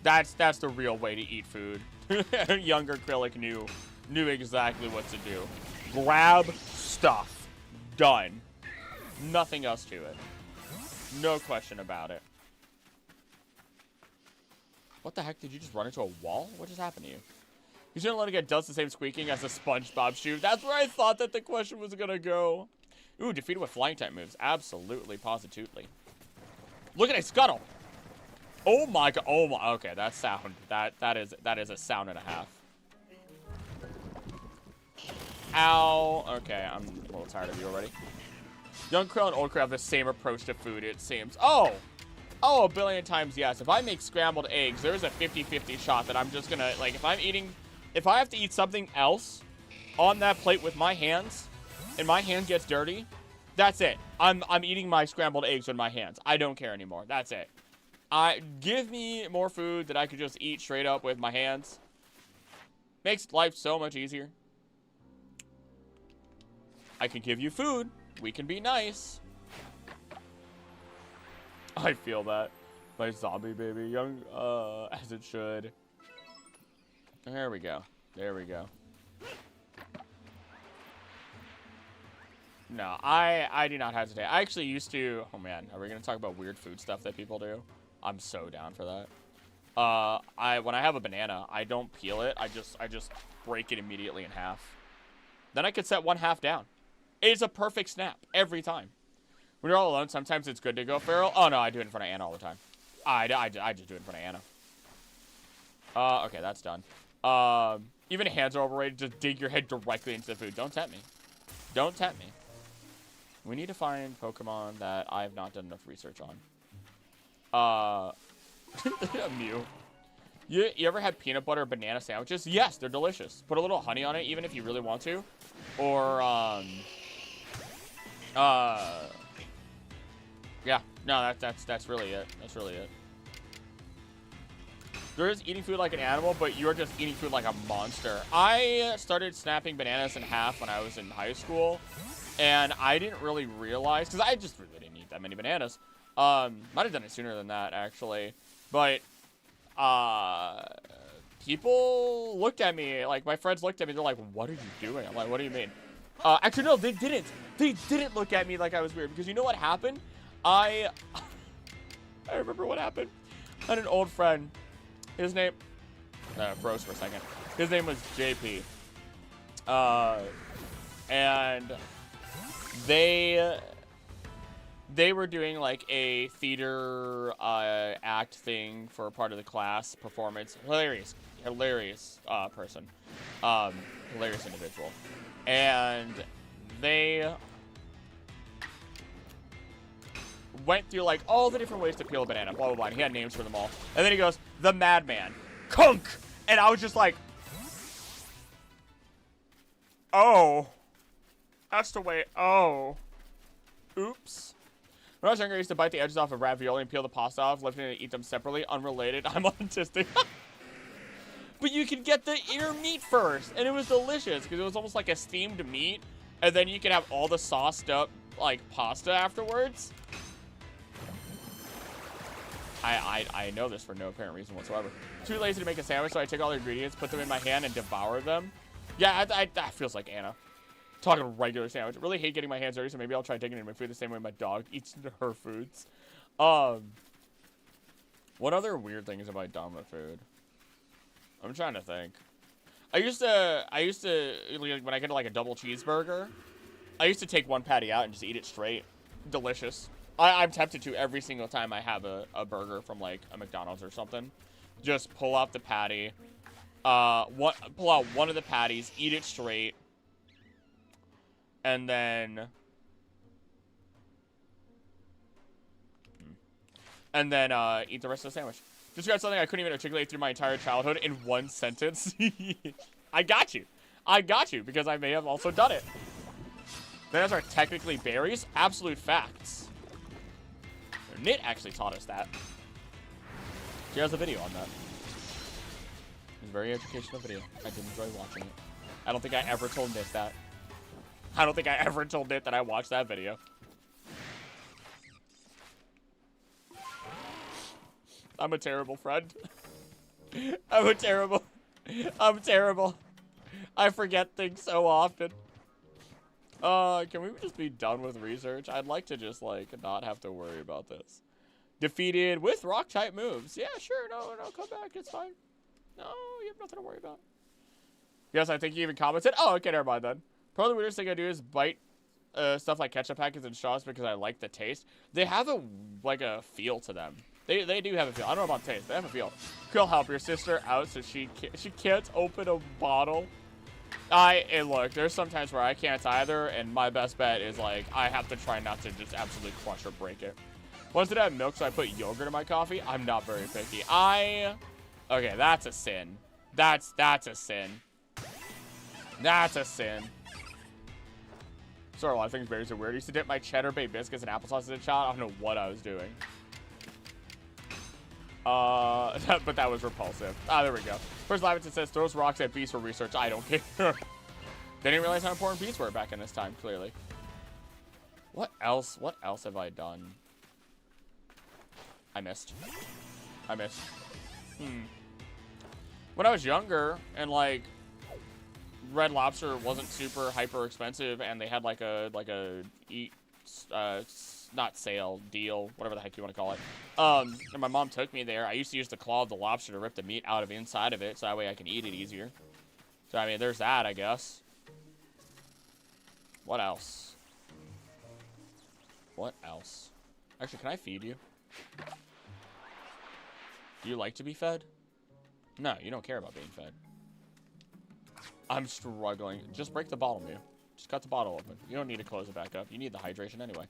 Speaker 1: That's the real way to eat food. Younger Krillek knew exactly what to do. Grab, stuff. Done. Nothing else to it. No question about it. What the heck? Did you just run into a wall? What just happened to you? You shouldn't let it get does the same squeaking as a SpongeBob shoe. That's where I thought that the question was gonna go. Ooh, defeated with flying type moves. Absolutely, positively. Look at it, scuttle. Oh my god. Oh my. Okay, that sound. That is a sound and a half. Ow. Okay, I'm a little tired of you already. Young Krill and Old Krill have the same approach to food, it seems. Oh, a billion times yes. If I make scrambled eggs, there's a 50-50 shot that I'm just gonna, like, if I have to eat something else on that plate with my hands, and my hand gets dirty, That's it. I'm eating my scrambled eggs with my hands. I don't care anymore. That's it. Give me more food that I could just eat straight up with my hands. Makes life so much easier. I can give you food. We can be nice. I feel that. My zombie baby. Young, as it should. There we go. There we go. No, I do not hesitate. I actually used to... Oh, man. Are we going to talk about weird food stuff that people do? I'm so down for that. When I have a banana, I don't peel it. I just break it immediately in half. Then I could set one half down. It's a perfect snap every time. When you're all alone, sometimes it's good to go feral. Oh, no, I do it in front of Anna all the time. I just do it in front of Anna. Okay, that's done. Even hands are overrated. Just dig your head directly into the food. Don't tempt me. Don't tempt me. We need to find Pokemon that I have not done enough research on. Mew. You ever had peanut butter banana sandwiches? Yes, they're delicious. Put a little honey on it, even if you really want to. Or, yeah. No, that's really it. That's really it. There is eating food like an animal, but you're just eating food like a monster. I started snapping bananas in half when I was in high school, and I didn't really realize, because I just really didn't eat that many bananas. Might have done it sooner than that, actually. But, people looked at me, like, my friends looked at me, they're like, what are you doing? I'm like, what do you mean? Actually, no, they didn't. They didn't look at me like I was weird, because you know what happened? I remember what happened. I had an old friend. His name, froze for a second. His name was JP. And they were doing like a theater act thing for a part of the class performance. Hilarious person, hilarious individual, and they went through like all the different ways to peel a banana, blah blah blah. And he had names for them all, and then he goes, "The Madman, Kunk," and I was just like, "Oh, that's the way." Oh, oops. When I was younger, I used to bite the edges off of ravioli and peel the pasta off, lifting it and eat them separately. Unrelated. I'm autistic. But you could get the inner meat first, and it was delicious because it was almost like a steamed meat, and then you could have all the sauced up like pasta afterwards. I know this for no apparent reason whatsoever. Too lazy to make a sandwich, so I take all the ingredients, put them in my hand, and devour them. Yeah, that feels like Anna. Talking a regular sandwich. I really hate getting my hands dirty, so maybe I'll try digging into my food the same way my dog eats into her foods. What other weird things have I done with food? I'm trying to think. I used to, when I get like a double cheeseburger, I used to take one patty out and just eat it straight. Delicious. I'm tempted to every single time I have a burger from like a McDonald's or something. Just pull out the patty, pull out one of the patties, eat it straight, and then eat the rest of the sandwich. Describe something I couldn't even articulate through my entire childhood in one sentence. I got you. I got you, because I may have also done it. Bananas are technically berries. Absolute facts. Nit actually taught us that. She has a video on that. It was a very educational video. I did enjoy watching it. I don't think I ever told Nit that. I don't think I ever told Nit that I watched that video. I'm a terrible friend. I'm terrible. I forget things so often. Can we just be done with research? I'd like to just, like, not have to worry about this. Defeated with rock-type moves. Yeah, sure. No, come back. It's fine. No, you have nothing to worry about. Yes, I think you even commented. Oh, okay, never mind then. Probably the weirdest thing I do is bite stuff like ketchup packets and straws because I like the taste. They have a feel to them. They do have a feel. I don't know about taste. They have a feel. Cool, help your sister out so she can't open a bottle. And look, there's some times where I can't either, and my best bet is, like, I have to try not to just absolutely crush or break it. Once it had milk, so I put yogurt in my coffee. I'm not very picky. Okay, that's a sin. That's a sin. That's a sin. Sorry, a lot of things berries are weird. I used to dip my cheddar bay biscuits in applesauce as a child. I don't know what I was doing. But that was repulsive. Ah, there we go. First Lavinson says, throws rocks at bees for research. I don't care. They didn't realize how important bees were back in this time, clearly. What else have I done? I missed. When I was younger, and, like, Red Lobster wasn't super hyper expensive, and they had, like a not sale, deal, whatever the heck you want to call it. And my mom took me there. I used to use the claw of the lobster to rip the meat out of inside of it, so that way I can eat it easier. So, I mean, there's that, I guess. What else? Actually, can I feed you? Do you like to be fed? No, you don't care about being fed. I'm struggling. Just break the bottle, Mew. Just cut the bottle open. You don't need to close it back up. You need the hydration anyway.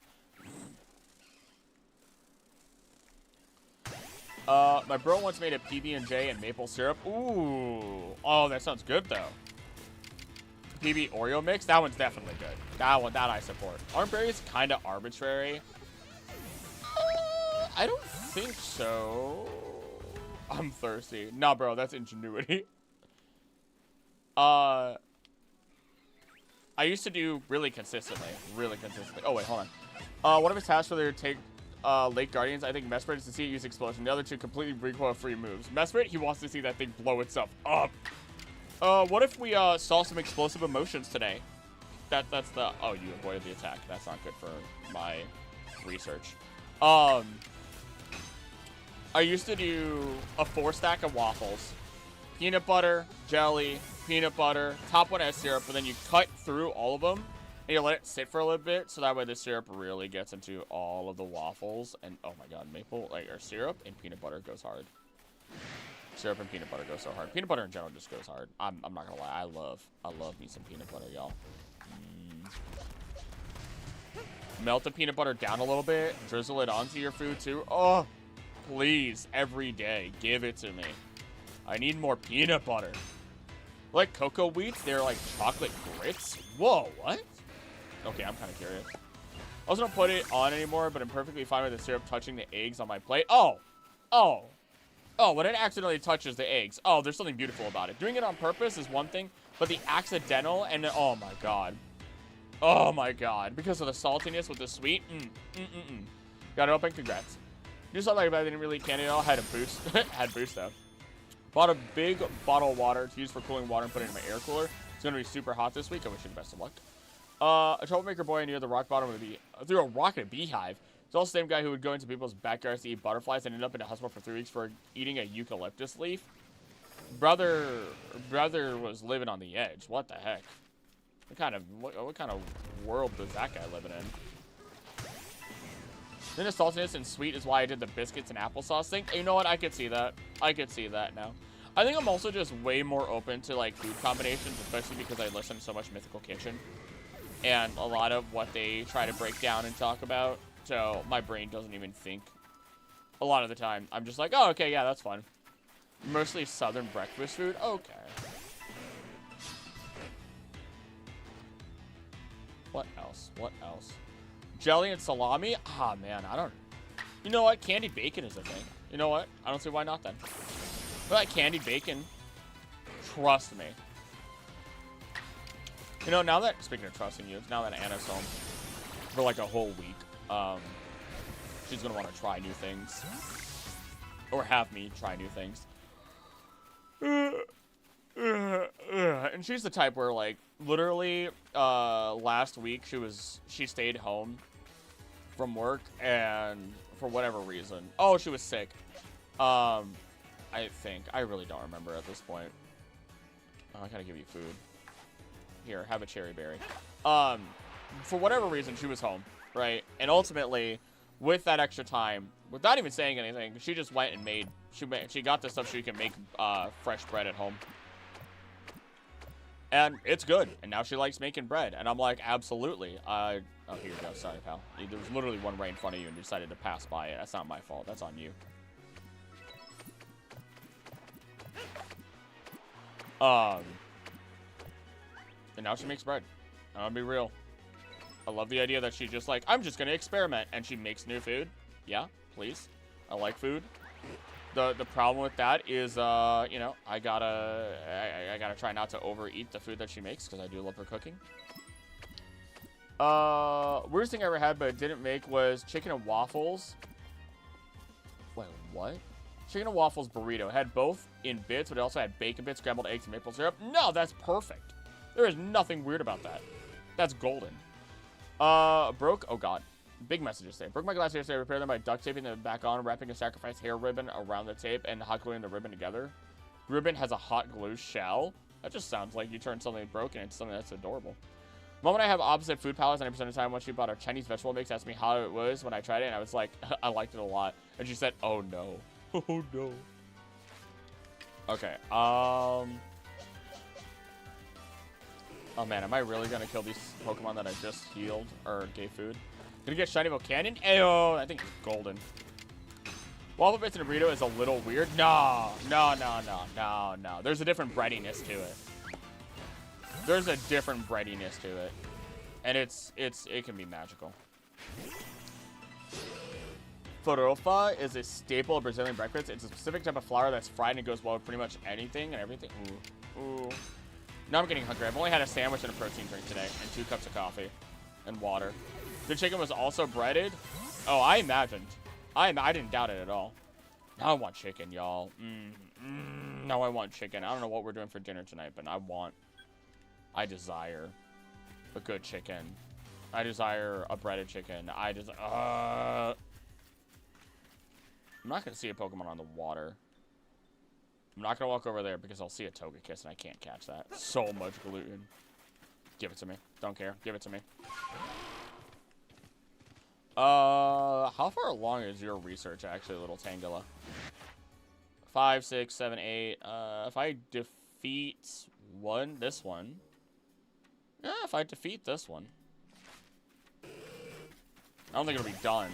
Speaker 1: My bro once made a PB&J and maple syrup. Ooh. Oh, that sounds good, though. PB Oreo mix? That one's definitely good. That I support. Aren't berries kind of arbitrary? I don't think so. I'm thirsty. Nah, bro, that's ingenuity. I used to do really consistently. Oh, wait, hold on. One of his tasks for their Lake Guardians, I think Mesprit is to see it use explosion. The other two completely recoil-free moves. Mesprit, he wants to see that thing blow itself up. What if we saw some explosive emotions today? That's the... Oh, you avoided the attack. That's not good for my research. I used to do a 4-stack of waffles. Peanut butter, jelly, peanut butter. Top one has syrup, but then you cut through all of them, and you let it sit for a little bit, so that way the syrup really gets into all of the waffles. And, oh my god, or syrup and peanut butter goes hard. Syrup and peanut butter go so hard. Peanut butter in general just goes hard. I'm not gonna lie. I love me some peanut butter, y'all. Melt the peanut butter down a little bit. Drizzle it onto your food too. Oh, please, every day, give it to me. I need more peanut butter. Like cocoa wheats, they're like chocolate grits. Whoa, what? Okay, I'm kind of curious. I wasn't gonna put it on anymore, but I'm perfectly fine with the syrup touching the eggs on my plate. Oh, when it accidentally touches the eggs. Oh, there's something beautiful about it. Doing it on purpose is one thing, but the accidental and oh my god. Oh my god. Because of the saltiness with the sweet. Got it open, congrats. You saw like I didn't really can it all. Had a boost. Had boost though. Bought a big bottle of water to use for cooling water and put it in my air cooler. It's gonna be super hot this week. I wish you the best of luck. A troublemaker boy near the rock bottom threw a rock at a beehive. It's also the same guy who would go into people's backyards to eat butterflies and end up in a hospital for 3 weeks for eating a eucalyptus leaf. Brother was living on the edge. What the heck? What kind of world does that guy living in? Then the saltiness and sweet is why I did the biscuits and applesauce thing. You know what? I could see that. I could see that now. I think I'm also just way more open to like food combinations, especially because I listen to so much Mythical Kitchen and a lot of what they try to break down and talk about. So my brain doesn't even think a lot of the time. I'm just like, oh, okay, yeah, that's fun. Mostly southern breakfast food. Okay. What else? Jelly and salami? Ah, man, I don't... You know what? Candied bacon is a thing. You know what? I don't see why not then. But like candied bacon, trust me. You know, now that... Speaking of trusting you, now that Anna's home for like a whole week, she's gonna want to try new things. Or have me try new things. And she's the type where, like, literally, last week she stayed home from work and for whatever reason. Oh, she was sick. I think. I really don't remember at this point. Oh, I gotta give you food. Here, have a cherry berry. For whatever reason, she was home, right? And ultimately, with that extra time, without even saying anything, she just went and she got the stuff so she can make fresh bread at home. And it's good. And now she likes making bread. And I'm like, absolutely. Oh, here you go. Sorry, pal. There was literally one right in front of you and you decided to pass by it. That's not my fault. That's on you. And now she makes bread. I'm gonna be real. I love the idea that she's just like, I'm just gonna experiment, and she makes new food. Yeah, please. I like food. The problem with that is, you know, I gotta try not to overeat the food that she makes, because I do love her cooking. Weirdest thing I ever had but didn't make was chicken and waffles. Wait, what? Chicken and waffles burrito. It had both in bits, but it also had bacon bits, scrambled eggs, and maple syrup. No, that's perfect. There is nothing weird about that. That's golden. Broke. Oh, God. Big messages today. Broke my glass yesterday. Repaired them by duct taping them back on, wrapping a sacrifice hair ribbon around the tape, and hot gluing the ribbon together. Ribbon has a hot glue shell. That just sounds like you turned something broken into something that's adorable. Mom and I have opposite food palates 90% of the time. When she bought our Chinese vegetable mix, asked me how it was when I tried it, and I was like, I liked it a lot. And she said, oh, no. Oh, no. Okay, Oh, man, am I really gonna kill these Pokemon that I just healed or gave food? Gonna get Shiny Volcanion? Ayo, I think it's golden. Waffle bits in a burrito is a little weird. No. There's a different breadiness to it. There's a different breadiness to it. And it can be magical. Farofa is a staple of Brazilian breakfast. It's a specific type of flour that's fried and goes well with pretty much anything and everything. Ooh. Now I'm getting hungry. I've only had a sandwich and a protein drink today, and 2 cups of coffee and water. The chicken was also breaded. Oh, I imagined. I didn't doubt it at all. Now I want chicken, y'all. Now I want chicken. I don't know what we're doing for dinner tonight, but I desire a good chicken. I desire a breaded chicken. I'm not going to see a Pokemon on the water. I'm not going to walk over there because I'll see a Togekiss and I can't catch that. So much gluten. Give it to me. Don't care. Give it to me. How far along is your research, actually, little Tangela? 5, 6, 7, 8. If I defeat this one. Yeah, if I defeat this one. I don't think it'll be done.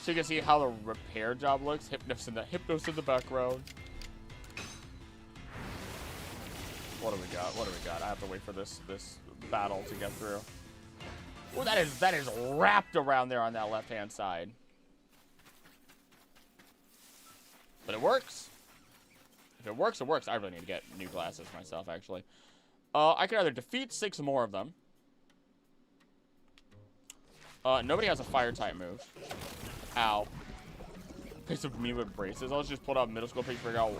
Speaker 1: So you can see how the repair job looks. Hypnos in the background. What do we got? What do we got? I have to wait for this battle to get through. Oh, that is wrapped around there on that left-hand side. But it works. If it works, it works. I really need to get new glasses myself, actually. I can either defeat 6 more of them. Nobody has a fire-type move. Ow. Pics of me with braces. I'll just pull out middle school picture, figure out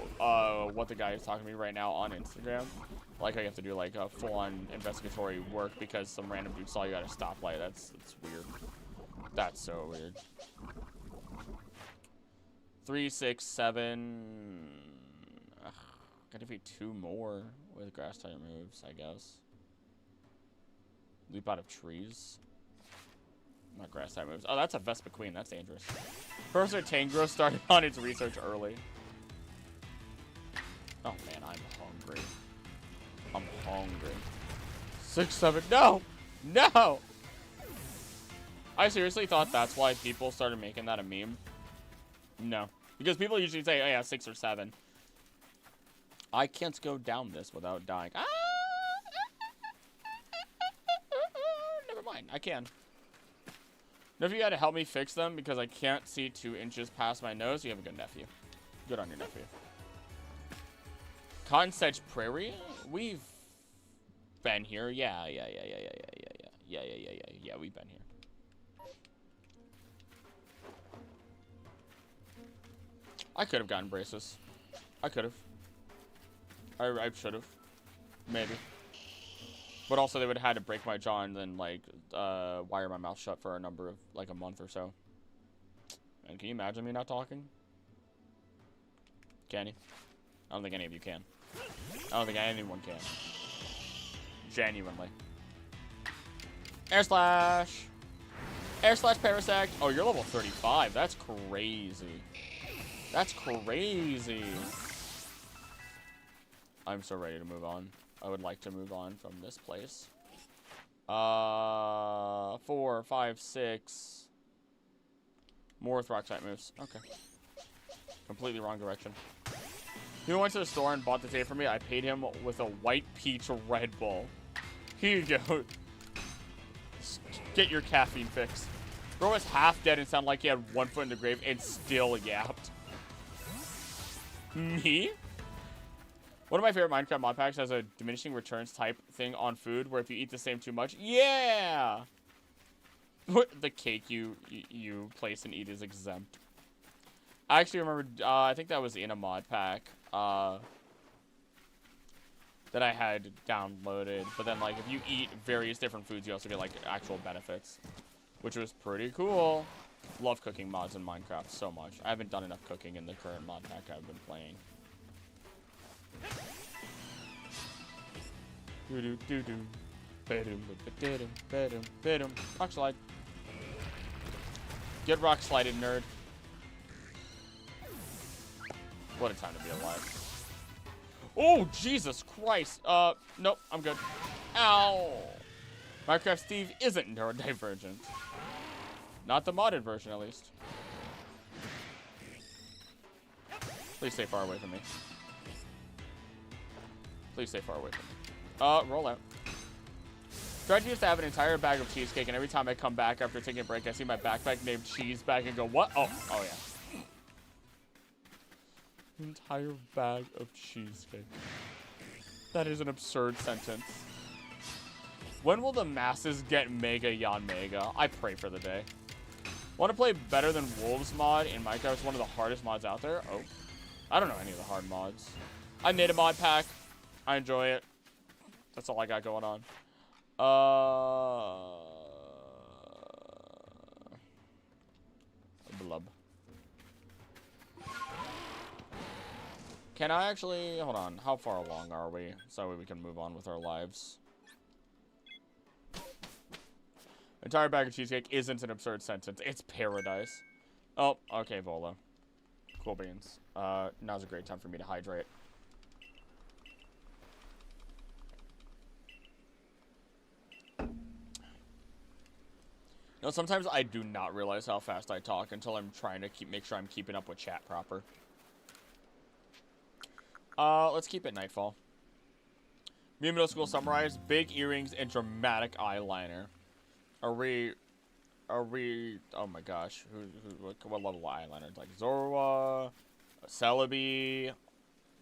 Speaker 1: what the guy is talking to me right now on Instagram. Like I have to do like a full-on investigatory work because some random dude saw you at a stoplight. That's weird. That's so weird. 3, 6, 7. Ugh, gotta be 2 more with grass type moves, I guess. Leap out of trees. Not grass type moves. Oh, that's a Vespa Queen. That's dangerous. Professor Tangro started on its research early. Oh man, I'm hungry. I'm hungry. 6, 7. No! No! I seriously thought that's why people started making that a meme. No. Because people usually say, oh yeah, 6 or 7. I can't go down this without dying. Ah! Never mind. I can. Now, if you had to help me fix them because I can't see 2 inches past my nose, you have a good nephew. Good on your nephew. Cotton Sedge Prairie? We've been here. Yeah, we've been here. I could have gotten braces. I could have. I should have. Maybe. But also, they would have had to break my jaw and then, like, wire my mouth shut for a number of, like, a month or so. And can you imagine me not talking? Can you? I don't think any of you can. I don't think anyone can. Genuinely. Air Slash! Air Slash Parasect! Oh, you're level 35. That's crazy. That's crazy. I'm so ready to move on. I would like to move on from this place. 4, 5, 6. More with rock type moves. Okay. Completely wrong direction. He went to the store and bought the tape for me. I paid him with a white peach Red Bull. Here you go. Get your caffeine fix. Bro was half dead and sounded like he had 1 foot in the grave and still yapped. Me? One of my favorite Minecraft mod packs has a diminishing returns type thing on food where if you eat the same too much, yeah! The cake you place and eat is exempt. I actually remember, I think that was in a mod pack, that I had downloaded. But then, like, if you eat various different foods, you also get, like, actual benefits. Which was pretty cool. Love cooking mods in Minecraft so much. I haven't done enough cooking in the current mod pack I've been playing. Rock slide. Get rock slided, nerd. What a time to be alive. Oh, Jesus Christ. Nope, I'm good. Ow. Minecraft Steve isn't neurodivergent. Not the modded version, at least. Please stay far away from me. Please stay far away from me. Roll out. Strategy used to have an entire bag of cheesecake, and every time I come back after taking a break, I see my backpack named Cheese Bag and go, what? Oh yeah. Entire bag of cheesecake. That is an absurd sentence. When will the masses get Mega Yon Mega? I pray for the day. Want to play Better Than Wolves mod in Minecraft? It's one of the hardest mods out there. Oh. I don't know any of the hard mods. I made a mod pack. I enjoy it. That's all I got going on. Blub. Can I actually... Hold on. How far along are we? So we can move on with our lives. Entire bag of cheesecake isn't an absurd sentence. It's paradise. Oh, okay, Volo. Cool beans. Now's a great time for me to hydrate. You know, sometimes I do not realize how fast I talk until I'm trying to make sure I'm keeping up with chat proper. Let's keep it nightfall. Me in middle school summarized big earrings and dramatic eyeliner. Are we, oh my gosh, what level of eyeliner? Like Zorua, Celebi.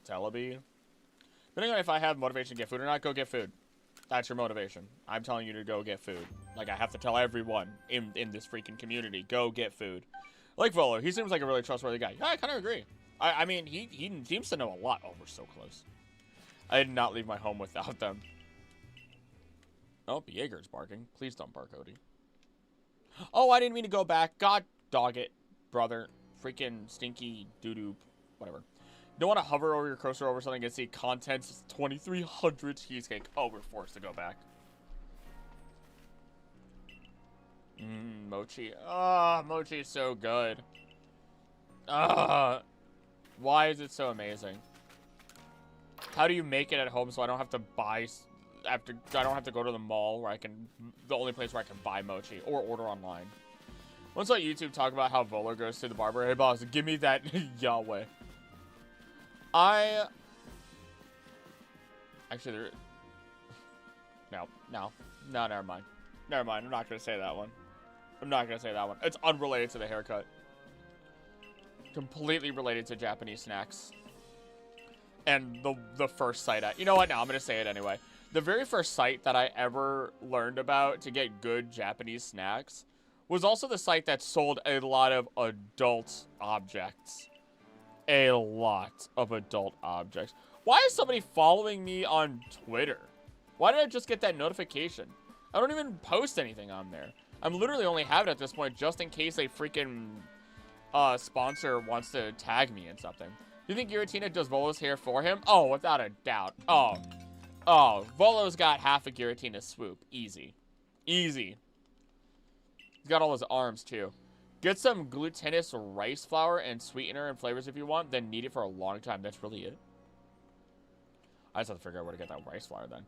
Speaker 1: Depending on if I have motivation to get food or not, go get food. That's your motivation. I'm telling you to go get food. Like, I have to tell everyone in this freaking community, go get food. Like Volo, he seems like a really trustworthy guy. Yeah, I kind of agree. I mean, he seems to know a lot. Oh, we're so close. I did not leave my home without them. Oh, Jaeger's barking. Please don't bark, Odie. Oh, I didn't mean to go back. God dog it, brother. Freaking stinky doo-doo. Whatever. You don't want to hover over your cursor over something and see contents 2,300 cheesecake. Oh, we're forced to go back. Mochi. Ah, mochi is so good. Why is it so amazing? How do you make it at home so I don't have to buy... I don't have to go to the mall where I can... The only place where I can buy mochi or order online. Once on YouTube talk about how Volo goes to the barber. Hey, boss, give me that Yahweh. Actually, there... No, never mind. Never mind, I'm not going to say that one. I'm not going to say that one. It's unrelated to the haircut. Completely related to Japanese snacks. And the first site you know what? No, I'm going to say it anyway. The very first site that I ever learned about to get good Japanese snacks was also the site that sold a lot of adult objects. A lot of adult objects. Why is somebody following me on Twitter? Why did I just get that notification? I don't even post anything on there. I'm literally only have it at this point just in case a freaking sponsor wants to tag me in something. Do you think Giratina does Volo's hair for him? Oh, without a doubt. Oh, Volo's got half a Giratina swoop. Easy. Easy. He's got all his arms, too. Get some glutinous rice flour and sweetener and flavors if you want, then knead it for a long time. That's really it. I just have to figure out where to get that rice flour, then.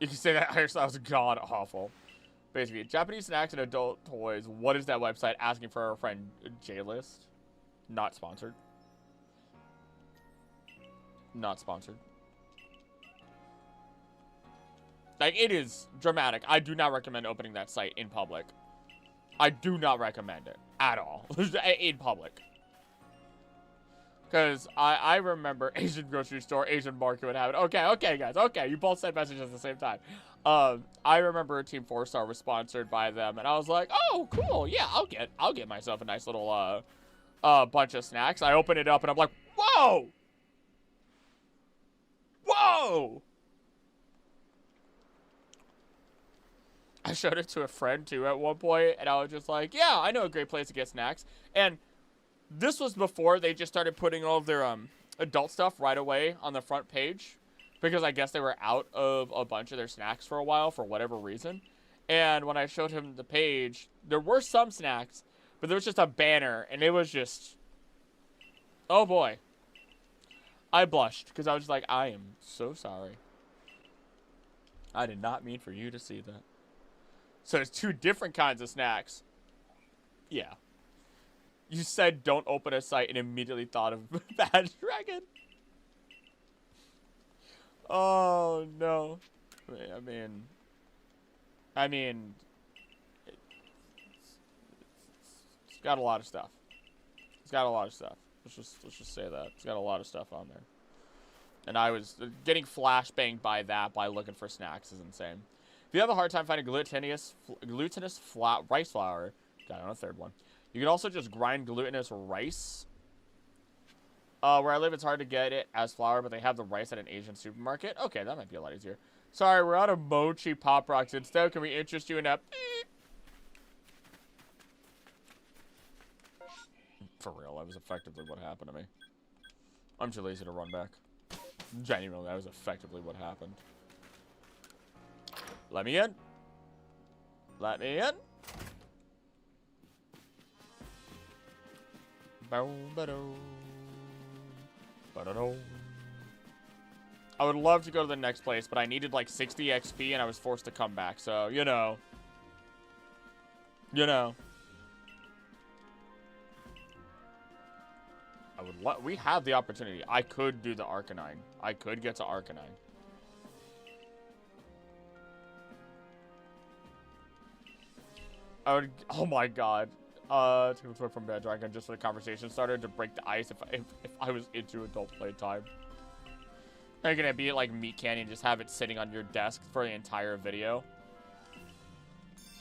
Speaker 1: You can say that hairstyle was god-awful. Basically, Japanese snacks and adult toys. What is that website? Asking for our friend J-List. Not sponsored. Not sponsored. Like, it is dramatic. I do not recommend opening that site in public. I do not recommend it at all in public. Because I remember Asian grocery store, Asian market would have it. Okay, guys. Okay, you both sent messages at the same time. I remember Team 4-Star was sponsored by them, and I was like, oh, cool. Yeah, I'll get myself a nice little bunch of snacks. I open it up, and I'm like, whoa! Whoa! I showed it to a friend, too, at one point, and I was just like, yeah, I know a great place to get snacks. And this was before they just started putting all of their adult stuff right away on the front page, because I guess they were out of a bunch of their snacks for a while for whatever reason. And when I showed him the page, there were some snacks, but there was just a banner, and it was just, oh boy. I blushed, because I was just like, I am so sorry. I did not mean for you to see that. So there's 2 different kinds of snacks. Yeah. You said don't open a site and immediately thought of Bad Dragon. Oh, no. I mean, it's got a lot of stuff. It's got a lot of stuff. Let's just say that. It's got a lot of stuff on there. And I was getting flashbanged by that by looking for snacks is insane. If you have a hard time finding glutinous rice flour, got on a third one. You can also just grind glutinous rice. Where I live, it's hard to get it as flour, but they have the rice at an Asian supermarket. Okay, that might be a lot easier. Sorry, we're out of mochi pop rocks. Instead, can we interest you in a... For real, that was effectively what happened to me. I'm too lazy to run back. Genuinely, that was effectively what happened. Let me in. Let me in. I would love to go to the next place, but I needed like 60 XP and I was forced to come back. So, you know. We have the opportunity. I could do the Arcanine. I could get to Arcanine. Oh my god. Take a toy from Bad Dragon just for the conversation starter to break the ice if I was into adult playtime. Are you gonna be like Meat Candy and just have it sitting on your desk for the entire video?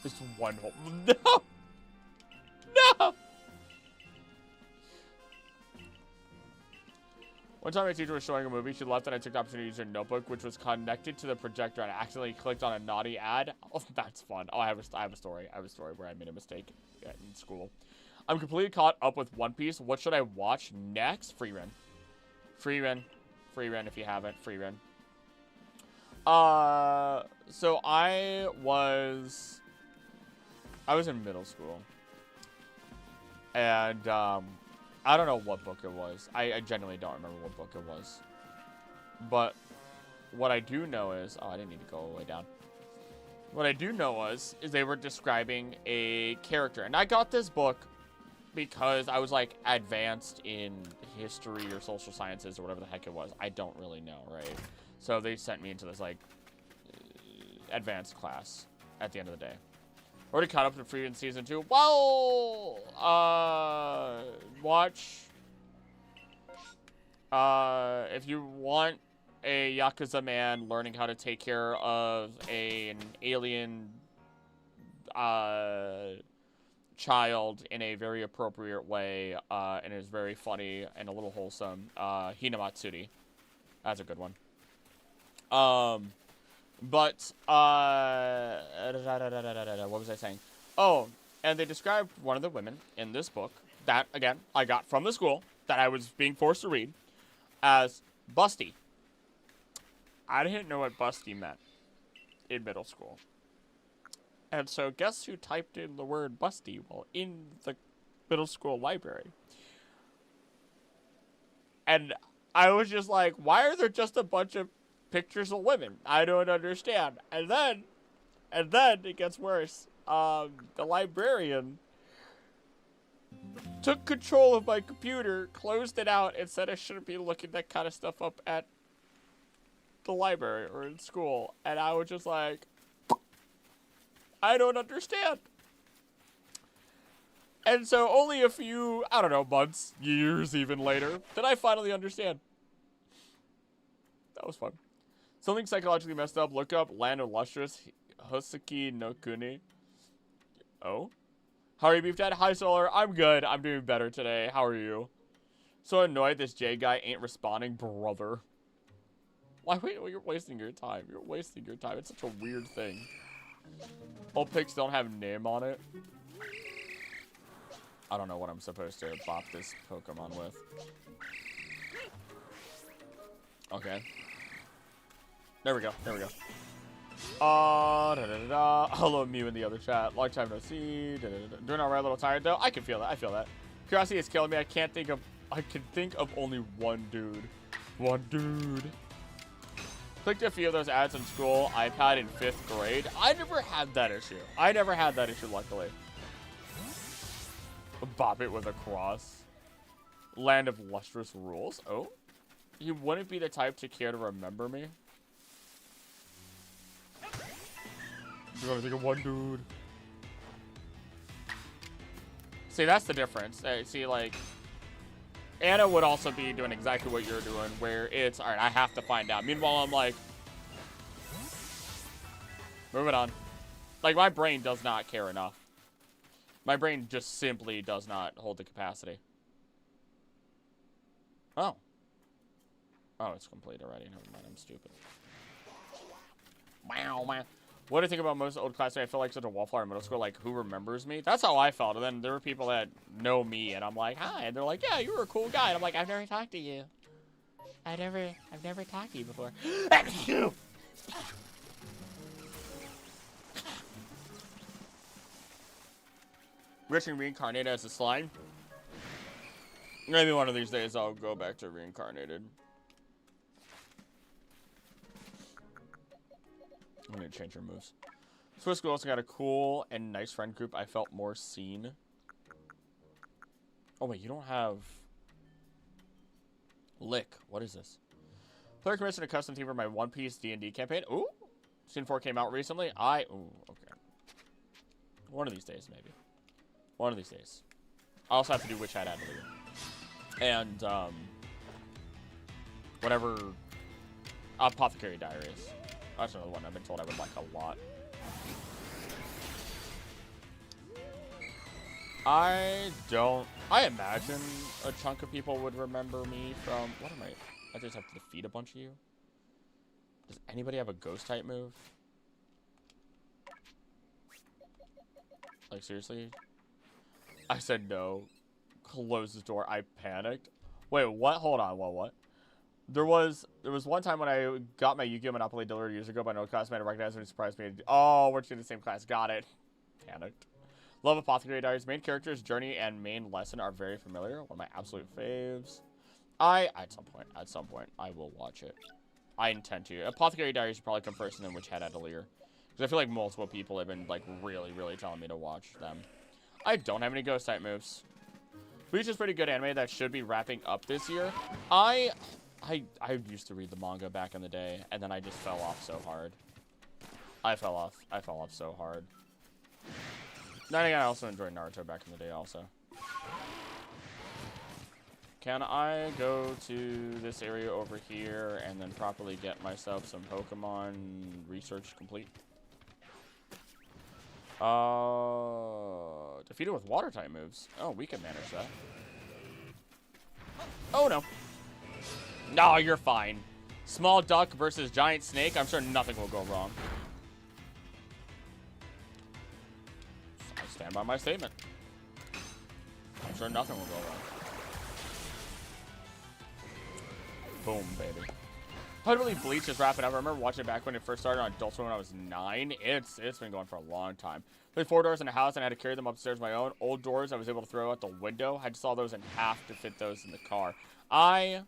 Speaker 1: Just one whole... No! No! One time my teacher was showing a movie, she left and I took the opportunity to use her notebook, which was connected to the projector, and I accidentally clicked on a naughty ad. Oh, that's fun. Oh, I have a story. I have a story where I made a mistake in school. I'm completely caught up with One Piece. What should I watch next? Free Run. Free Run if you haven't. Free Run. So I was in middle school. And, I don't know what book it was. I genuinely don't remember what book it was. But what I do know is... Oh, I didn't need to go all the way down. What I do know is they were describing a character. And I got this book because I was, like, advanced in history or social sciences or whatever the heck it was. I don't really know, right? So they sent me into this, like, advanced class at the end of the day. Already caught up to Free in Season 2. Well, watch. If you want a Yakuza man learning how to take care of an alien child in a very appropriate way, and is very funny and a little wholesome, Hinamatsuri. That's a good one. But, what was I saying? Oh, and they described one of the women in this book that, again, I got from the school that I was being forced to read as busty. I didn't know what busty meant in middle school. And so guess who typed in the word busty while in the middle school library? And I was just like, why are there just a bunch of pictures of women? I don't understand. And then it gets worse. The librarian took control of my computer, closed it out, and said I shouldn't be looking that kind of stuff up at the library or in school, and I was just like, I don't understand. And so only a few, I don't know, months, years even later, did I finally understand. That was fun. Something psychologically messed up. Look up Land of Lustrous Hoseki no Kuni. Oh? How are you, Beef Dad? Hi, Solar. I'm good. I'm doing better today. How are you? So annoyed this J guy ain't responding, brother. Why? Wait, well, you're wasting your time. You're wasting your time. It's such a weird thing. All pics don't have name on it. I don't know what I'm supposed to bop this Pokemon with. Okay. There we go. There we go. Hello, Mew in the other chat. Long time no see. Doing alright, a little tired though. I can feel that. I feel that. Curiosity is killing me. I can think of only one dude. One dude. Clicked a few of those ads in school. iPad in 5th grade. I never had that issue. I never had that issue, luckily. Bop it with a cross. Land of Lustrous Rules. Oh? You wouldn't be the type to care to remember me? You gotta think of one dude. See, that's the difference. See, like, Anna would also be doing exactly what you're doing, where it's, alright, I have to find out. Meanwhile, I'm like, moving on. Like, my brain does not care enough. My brain just simply does not hold the capacity. Oh. Oh, it's complete already. Never mind, I'm stupid. Wow, man. What do you think about most old classmates? I feel like such a wallflower in middle school. Like, who remembers me? That's how I felt. And then there were people that know me, and I'm like, hi. And they're like, yeah, you were a cool guy. And I'm like, I've never talked to you. I've never talked to you before. Rich and reincarnated as a slime. Maybe one of these days I'll go back to reincarnated. I'm gonna change your moves. Swiss School also got a cool and nice friend group. I felt more seen. Oh wait, you don't have Lick. What is this? Player commissioned a custom theme for my One Piece D&D campaign. Ooh, Season 4 came out recently. Ooh, okay. One of these days, maybe. One of these days. I also have to do Witch Hat Adelaide. And, whatever Apothecary Diaries. That's another one I've been told I would like a lot. I imagine a chunk of people would remember me from, what am I just have to defeat a bunch of you? Does anybody have a ghost type move? Like, seriously? I said no. Close the door. I panicked. Wait, what? Hold on. What? There was one time when I got my Yu-Gi-Oh! Monopoly delivered years ago by no classmate. I recognized him and surprised me. Oh, we're in the same class. Got it. Panicked. Love Apothecary Diaries. Main character's journey and main lesson are very familiar. One of my absolute faves. At some point, I will watch it. I intend to. Apothecary Diaries should probably come first and then Witch Hat Adelaide. Because I feel like multiple people have been, like, really, really telling me to watch them. I don't have any ghost type moves. Bleach is pretty good anime that should be wrapping up this year. I used to read the manga back in the day, and then I just fell off so hard. I fell off so hard. Then again, I also enjoyed Naruto back in the day also. Can I go to this area over here and then properly get myself some Pokemon research complete? Defeated with water type moves. Oh, we can manage that. Oh no. No, you're fine. Small duck versus giant snake. I'm sure nothing will go wrong. I stand by my statement. I'm sure nothing will go wrong. Boom, baby. I believe Bleach is wrapping up. I remember watching it back when it first started on Adult Swim when I was 9. It's been going for a long time. Played 4 doors in a house and I had to carry them upstairs on my own. Old doors I was able to throw out the window. I just saw those in half to fit those in the car. I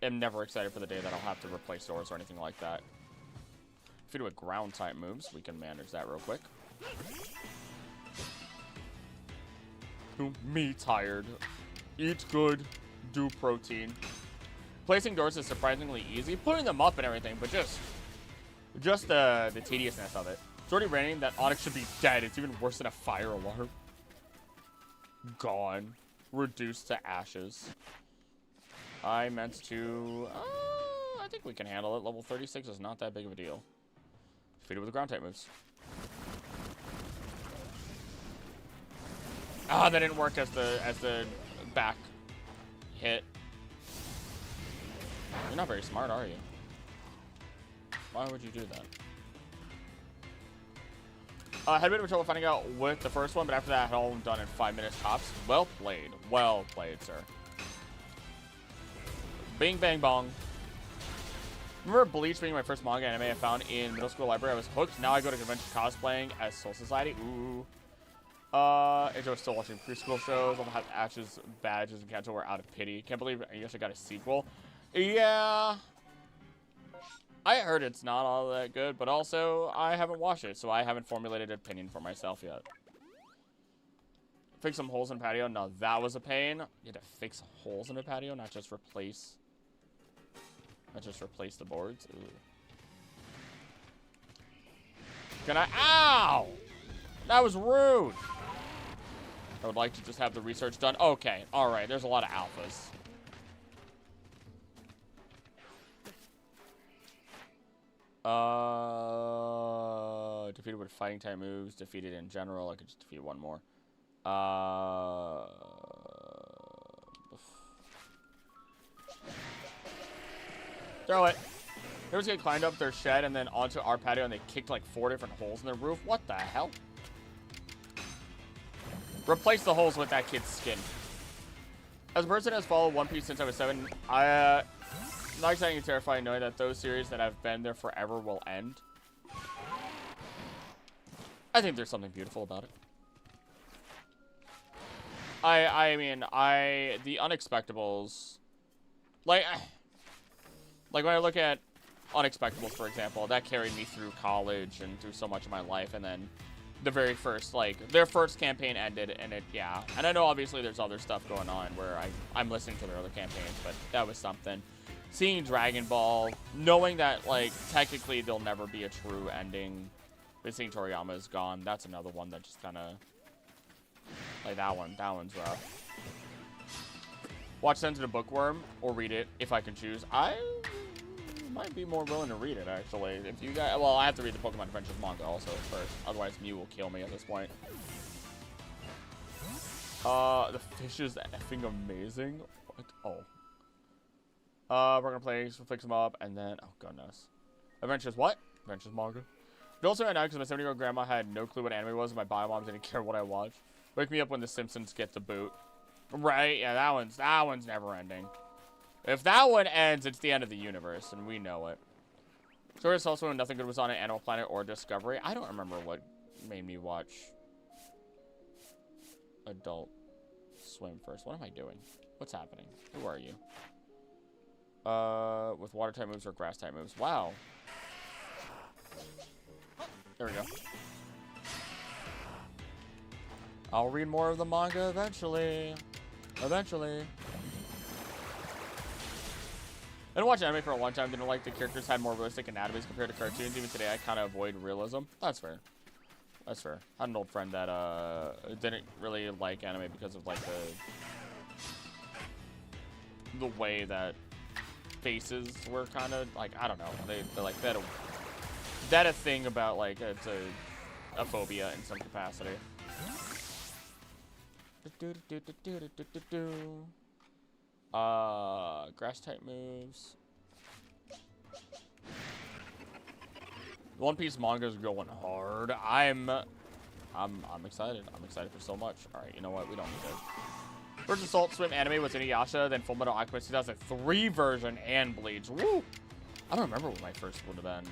Speaker 1: am never excited for the day that I'll have to replace doors or anything like that. If we do a ground type moves, we can manage that real quick. Me tired. Eat good. Do protein. Placing doors is surprisingly easy. Putting them up and everything, but just the tediousness of it. It's already raining. That Onyx should be dead. It's even worse than a fire alarm. Gone. Reduced to ashes. I meant to... I think we can handle it. Level 36 is not that big of a deal. Defeated with the ground type moves. Ah, that didn't work as the back hit. You're not very smart, are you? Why would you do that? I had a bit of trouble finding out with the first one, but after that, I had all done in 5 minutes tops. Well played. Well played, sir. Bing, bang, bong. Remember Bleach being my first manga anime I found in middle school library? I was hooked. Now I go to convention cosplaying as Soul Society. Ooh. Enjoy still watching preschool shows. I'll have Ash's badges and Kanto were out of pity. Can't believe I actually got a sequel. Yeah. I heard it's not all that good, but also I haven't watched it, so I haven't formulated an opinion for myself yet. Fix some holes in the patio. No, that was a pain. You had to fix holes in the patio, not just replace the boards. Ooh. Can I? Ow! That was rude. I would like to just have the research done. Okay, all right. There's a lot of alphas. Defeated with fighting type moves. Defeated in general. I could just defeat one more. Throw it. There was a guy climbed up their shed and then onto our patio and they kicked like 4 different holes in their roof. What the hell? Replace the holes with that kid's skin. As a person who has followed One Piece since I was 7, not exciting and terrifying knowing that those series that have been there forever will end. I think there's something beautiful about it. The Unexpectables, like when I look at Unexpectables, for example, that carried me through college and through so much of my life, and then the very first, like, their first campaign ended, and yeah. And I know obviously there's other stuff going on where I'm listening to their other campaigns, but that was something. Seeing Dragon Ball, knowing that, like, technically there'll never be a true ending, but seeing Toriyama is gone, that's another one that just kind of, like, that one's rough. Watch Sensitive Bookworm, or read it, if I can choose. I might be more willing to read it, actually. If you guys, well, I have to read the Pokemon Adventures manga also first, otherwise Mew will kill me at this point. The fish is effing amazing. What? Oh. We're gonna play, fix them up, and then, oh goodness. Adventures what? Adventures manga. But also right now, because my 70-year-old grandma had no clue what anime was, and my bio mom didn't care what I watched. Wake me up when The Simpsons get the boot. Right, yeah, that one's never ending. If that one ends, it's the end of the universe, and we know it. So it's also when nothing good was on an Animal Planet or Discovery. I don't remember what made me watch Adult Swim first. What am I doing? What's happening? Who are you? With water type moves or grass type moves. Wow. There we go. I'll read more of the manga eventually. Eventually. I didn't watch anime for a long time. Didn't like the characters had more realistic anatomies compared to cartoons. Even today, I kind of avoid realism. That's fair. That's fair. I had an old friend that didn't really like anime because of like the way that faces were kind of like, I don't know. They're like that. That a thing about like it's a phobia in some capacity. Grass type moves. One Piece manga is going hard. I'm excited. I'm excited for so much. All right, you know what? We don't need it. First Assault Swim anime was Inuyasha, then Fullmetal Alchemist 2003 version, and Bleach. Woo! I don't remember what my first would have been.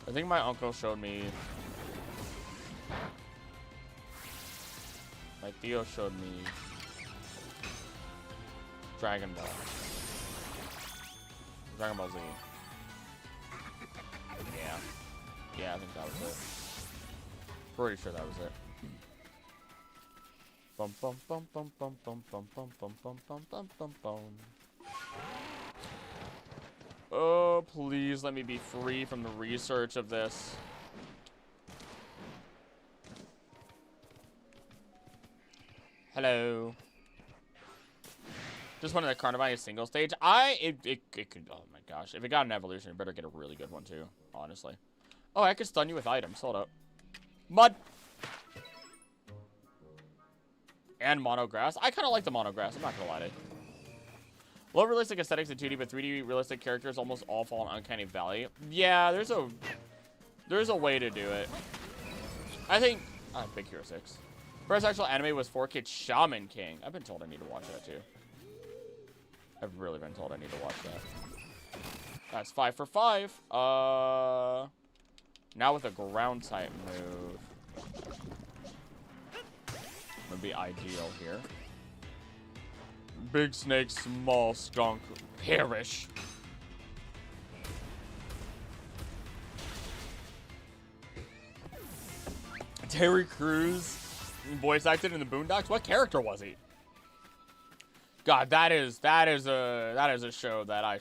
Speaker 1: I think my uncle showed me. My Theo showed me Dragon Ball. Dragon Ball Z. Yeah. Yeah, I think that was it. Pretty sure that was it. Bum bum bum bum bum bum bum bum bum bum bum bum bum bum. Oh, please let me be free from the research of this. Hello. Just wanted to Carnivine a single stage. It could, oh my gosh. If it got an evolution, it better get a really good one too, honestly. Oh, I could stun you with items. Hold up. Mud. And monograss. I kind of like the monograss. I'm not gonna lie to you. Low realistic aesthetics in 2D, but 3D realistic characters almost all fall in Uncanny Valley. Yeah, there's a way to do it. I think Big Hero 6. First actual anime was 4Kid Shaman King. I've been told I need to watch that too. I've really been told I need to watch that. That's 5 for 5. Now with a ground type move. Would be ideal here. Big snake, small skunk, perish. Terry Crews voice acted in the Boondocks. What character was he? God, that is a show that I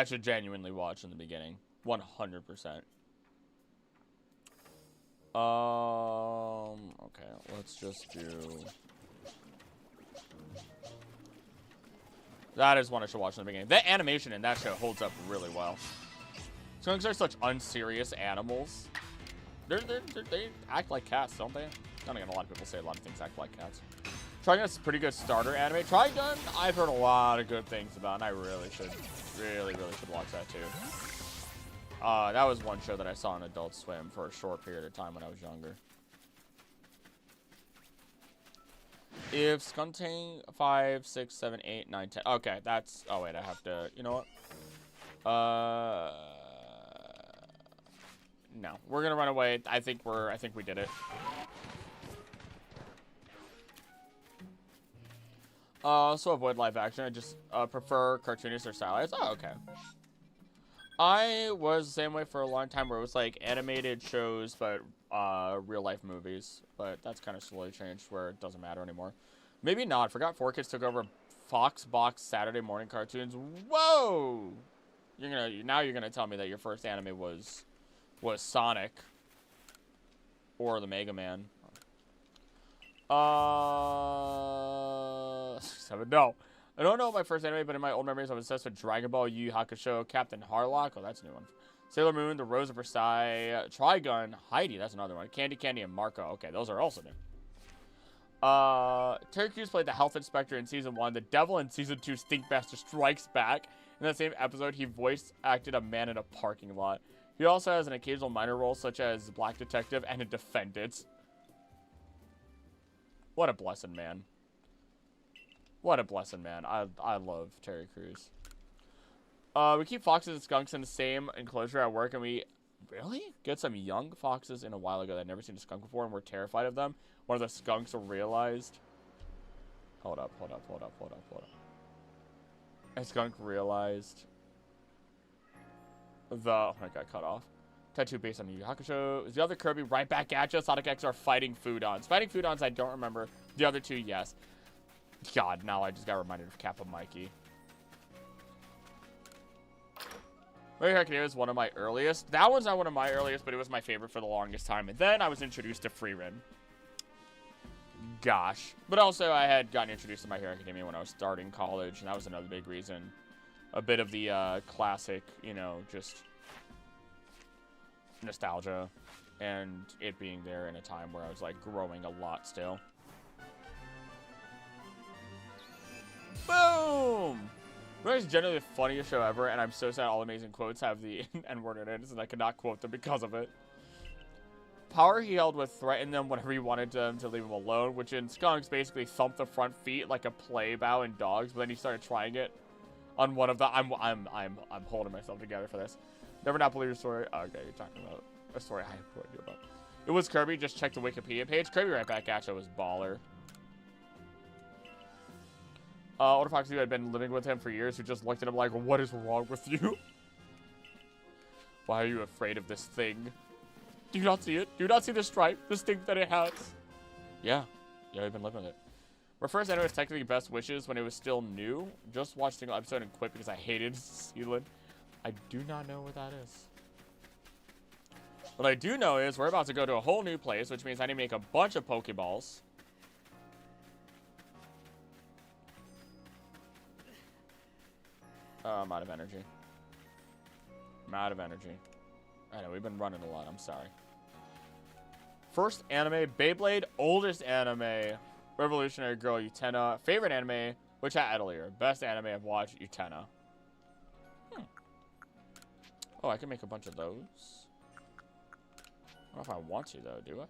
Speaker 1: should genuinely watch in the beginning. 100%. Okay, let's just do... That is one I should watch in the beginning. The animation in that show holds up really well. Skunks are such unserious animals. They act like cats, don't they? Then again, a lot of people say a lot of things act like cats. Trigun's a pretty good starter anime. Trigun, I've heard a lot of good things about, and I really should watch that too. That was one show that I saw on Adult Swim for a short period of time when I was younger. If Skunting 5, 6, 7, 8, 9, 10. Okay, that's. Oh wait, I have to. You know what? No, we're gonna run away. I think we did it. So avoid live action. I just prefer cartoonists or stylized. Oh, okay. I was the same way for a long time where it was like animated shows, but real life movies. But that's kind of slowly changed where it doesn't matter anymore. Maybe not. I forgot 4Kids took over Fox Box Saturday morning cartoons. Whoa! Now you're gonna tell me that your first anime was Sonic or the Mega Man. 7. No. I don't know my first anime, but in my old memories, I was obsessed with Dragon Ball, Yu Yu Hakusho, Captain Harlock. Oh, that's a new one. Sailor Moon, The Rose of Versailles, Trigun, Heidi. That's another one. Candy Candy, and Marco. Okay, those are also new. Terry Crews played the health inspector in season 1. The devil in season 2, Stinkmaster Strikes Back. In that same episode, he voice acted a man in a parking lot. He also has an occasional minor role, such as Black Detective and a defendant. What a blessed man. What a blessed man. I love Terry Crews. We keep foxes and skunks in the same enclosure at work, and we really get some young foxes in a while ago that I'd never seen a skunk before, and we're terrified of them. One of the skunks realized... Hold up. A skunk realized... Oh, I got cut off. Tattoo based on Yu Yu Hakusho. Is the other Kirby right back at you? Sonic X are fighting Foodons. Fighting Foodons, I don't remember. The other two, yes. God, now I just got reminded of Kappa Mikey. My Hero Academia is one of my earliest. That one's not one of my earliest, but it was my favorite for the longest time. And then I was introduced to Freerin. Gosh. But also, I had gotten introduced to My Hero Academia when I was starting college, and that was another big reason. A bit of the classic, you know, just nostalgia, and it being there in a time where I was, like, growing a lot still. Boom! It's generally the funniest show ever, and I'm so sad all amazing quotes have the N-word in it, and I cannot quote them because of it. Power he held would threaten them whenever he wanted them to leave him alone, which in Skunks basically thumped the front feet like a play bow in dogs, but then he started trying it on one of the... I'm holding myself together for this. Never not believe your story. Oh, okay, you're talking about a story I have no idea about. It was Kirby, just check the Wikipedia page. Kirby right back at you was baller. Older Fox who had been living with him for years, who just looked at him like, what is wrong with you? Why are you afraid of this thing? Do you not see it? Do you not see the stripe? The stink that it has? Yeah, Yeah, I've been living with it. My first anime was technically Best Wishes when it was still new. Just watched a single episode and quit because I hated Sealand. I do not know what that is. What I do know is we're about to go to a whole new place, which means I need to make a bunch of Pokeballs. I'm out of energy. I'm out of energy. I know, we've been running a lot. I'm sorry. First anime, Beyblade. Oldest anime, Revolutionary Girl, Utena. Favorite anime, which I had earlier. Best anime I've watched, Utena. Oh, I can make a bunch of those. I don't know if I want to, though, do I?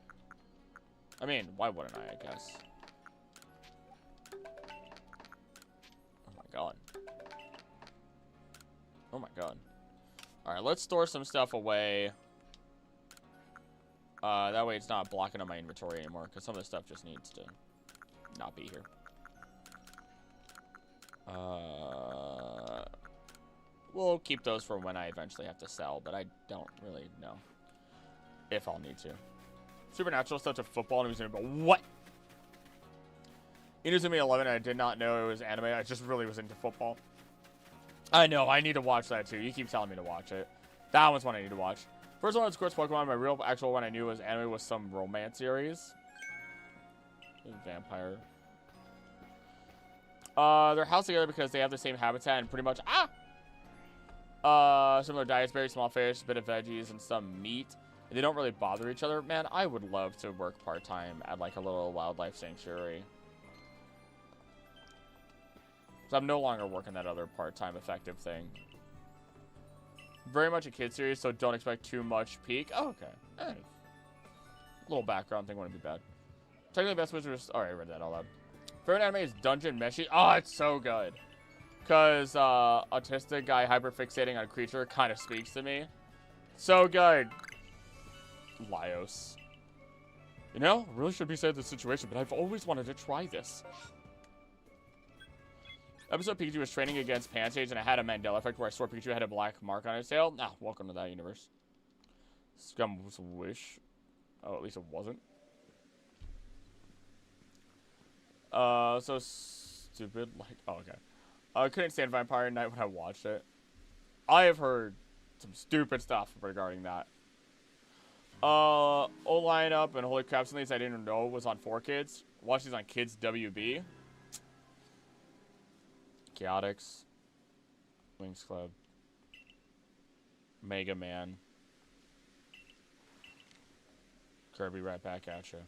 Speaker 1: I mean, why wouldn't I guess? Oh my god. Oh my god. Alright, let's store some stuff away. That way it's not blocking up my inventory anymore, because some of the stuff just needs to not be here. We'll keep those for when I eventually have to sell, but I don't really know if I'll need to. Supernatural stuff to football and Inuzumi, but what? Inuzumi 11, I did not know it was anime. I just really was into football. I know, I need to watch that too. You keep telling me to watch it. That one's one I need to watch. First one was, of course, Pokemon. My real actual one I knew was anime was some romance series. Vampire. They're housed together because they have the same habitat and pretty much similar diets, very small fish, a bit of veggies, and some meat. And they don't really bother each other. Man, I would love to work part-time at like a little wildlife sanctuary. So I'm no longer working that other part-time effective thing. Very much a kid series, so don't expect too much peak. Oh, okay. A little background thing wouldn't be bad. Technically, best wizards. Alright, I read that all out. Favorite anime is Dungeon Meshi. Oh, it's so good. Because autistic guy hyperfixating on a creature kind of speaks to me. So good. Laios. You know, I really should be sad in this situation, but I've always wanted to try this. Episode Pikachu was training against Pansage, and I had a Mandela effect where I swore Pikachu had a black mark on his tail. Nah, welcome to that universe. Scum's wish. Oh, at least it wasn't. So stupid. Like, oh, okay. I couldn't stand Vampire Night when I watched it. I have heard some stupid stuff regarding that. O-Line Up and Holy Crap, some of these I didn't know was on 4Kids. Watch these on Kids WB. Chaotix. Wings Club. Mega Man. Kirby right back at you.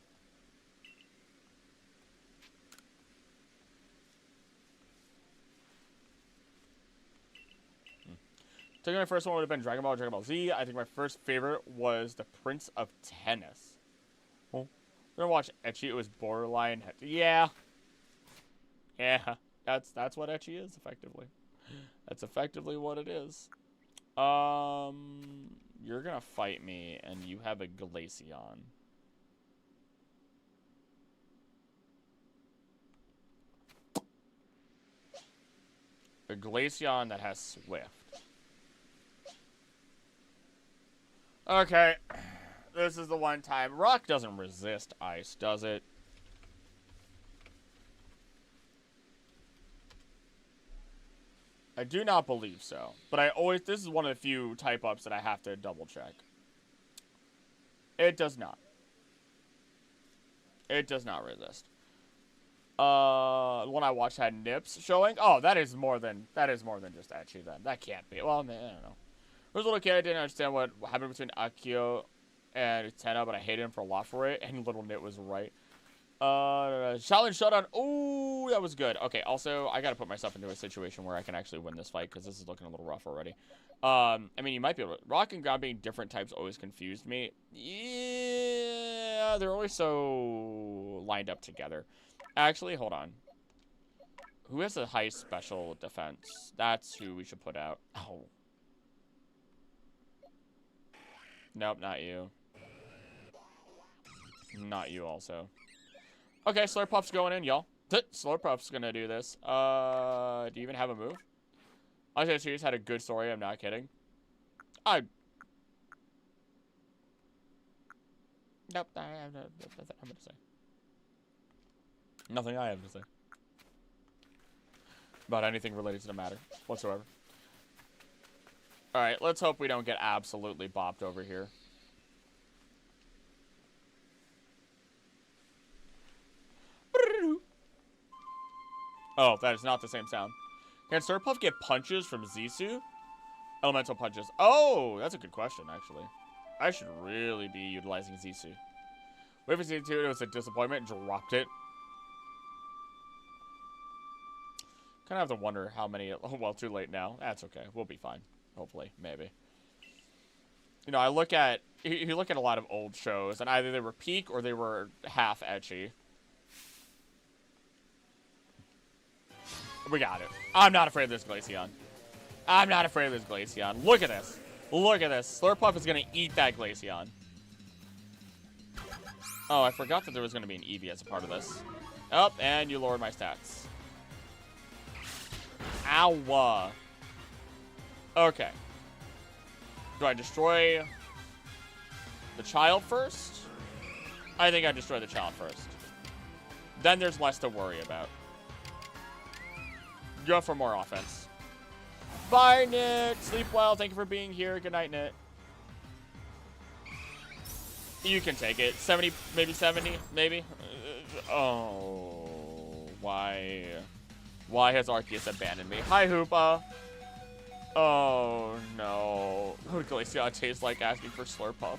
Speaker 1: I think my first one would have been Dragon Ball Z. I think my first favorite was The Prince of Tennis. Oh. I'm gonna watch Ecchi. It was borderline. Yeah. Yeah. That's what Ecchi is, effectively. That's effectively what it is. You're gonna fight me, and you have a Glaceon. A Glaceon that has Swift. Okay, this is the one time. Rock doesn't resist ice, does it? I do not believe so. But this is one of the few type-ups that I have to double-check. It does not. It does not resist. The one I watched had Nips showing. Oh, that is more than just Ecchi then. That can't be. Well, I don't know. When I was a little kid, I didn't understand what happened between Akio and Utena, but I hated him for a lot for it, and Little Nit was right. Shaolin Showdown. Ooh, that was good. Okay, also, I gotta put myself into a situation where I can actually win this fight, because this is looking a little rough already. I mean, you might be able to... Rock and ground being different types always confused me. Yeah, they're always so lined up together. Actually, hold on. Who has the highest special defense? That's who we should put out. Oh. Nope, not you. Not you also. Okay, Slurpuff's going in, y'all. Slurpuff's gonna do this. Do you even have a move? Arceus series had a good story, I'm not kidding. Nope, I have nothing I'm gonna say. Nothing I have to say about anything related to the matter whatsoever. Alright, let's hope we don't get absolutely bopped over here. Oh, that is not the same sound. Can Slurpuff get punches from Zisu? Elemental punches. Oh, that's a good question, actually. I should really be utilizing Zisu. Wait for Zisu, it was a disappointment, dropped it. Kind of have to wonder how many, oh, well, too late now. That's okay, we'll be fine. Hopefully, maybe. You know, you look at a lot of old shows, and either they were peak or they were half ecchi. We got it. I'm not afraid of this Glaceon. I'm not afraid of this Glaceon. Look at this. Look at this. Slurpuff is going to eat that Glaceon. Oh, I forgot that there was going to be an Eevee as a part of this. Oh, and you lowered my stats. Ow. Okay. Do I destroy the child first? I think I destroy the child first. Then there's less to worry about. Go for more offense. Bye, Knit. Sleep well. Thank you for being here. Good night, Knit. You can take it. 70, maybe 70, maybe. Oh, why? Why has Arceus abandoned me? Hi, Hoopa. Oh, no. What would Glaceon taste like asking for Slurpuff?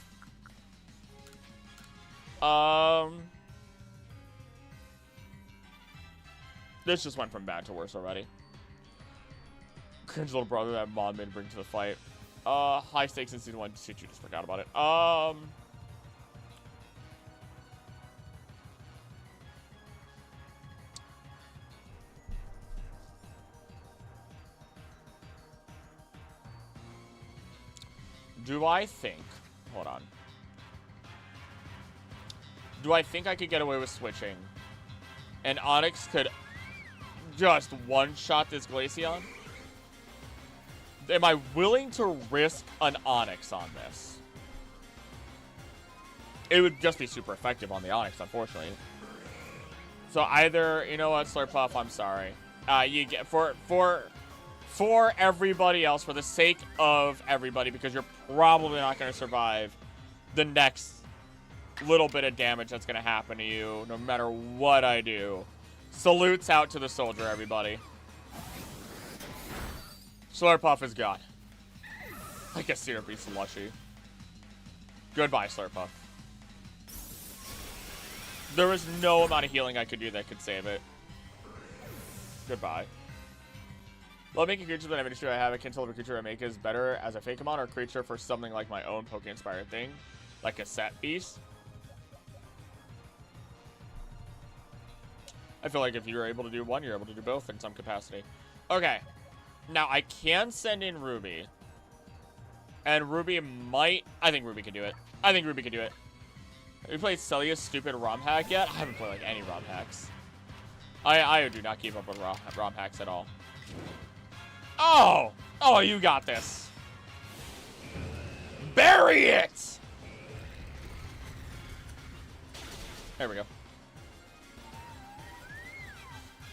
Speaker 1: This just went from bad to worse already. Cringe little brother that mom made bring to the fight. High stakes in season 1. Shit, you just forgot about it. Do I think... Hold on. Do I think I could get away with switching? And Onyx could just one-shot this Glaceon? Am I willing to risk an Onyx on this? It would just be super effective on the Onyx, unfortunately. So either, you know what, Slurpuff, I'm sorry. You get for everybody else, for the sake of everybody, because you're probably not going to survive the next little bit of damage that's going to happen to you, no matter what I do. Salutes out to the soldier, everybody. Slurpuff is gone. Like a syrupy slushy. Goodbye, Slurpuff. There was no amount of healing I could do that could save it. Goodbye. Love making creatures that I have. I can't tell if a creature I make is better as a Fakemon or a creature for something like my own Poke-inspired thing. Like a set piece. I feel like if you're able to do one, you're able to do both in some capacity. Okay. Now, I can send in Ruby. And Ruby might... I think Ruby can do it. I think Ruby can do it. Have you played Celia's stupid ROM hack yet? I haven't played, like, any ROM hacks. I do not keep up with ROM hacks at all. Oh! Oh, you got this. Bury it! There we go.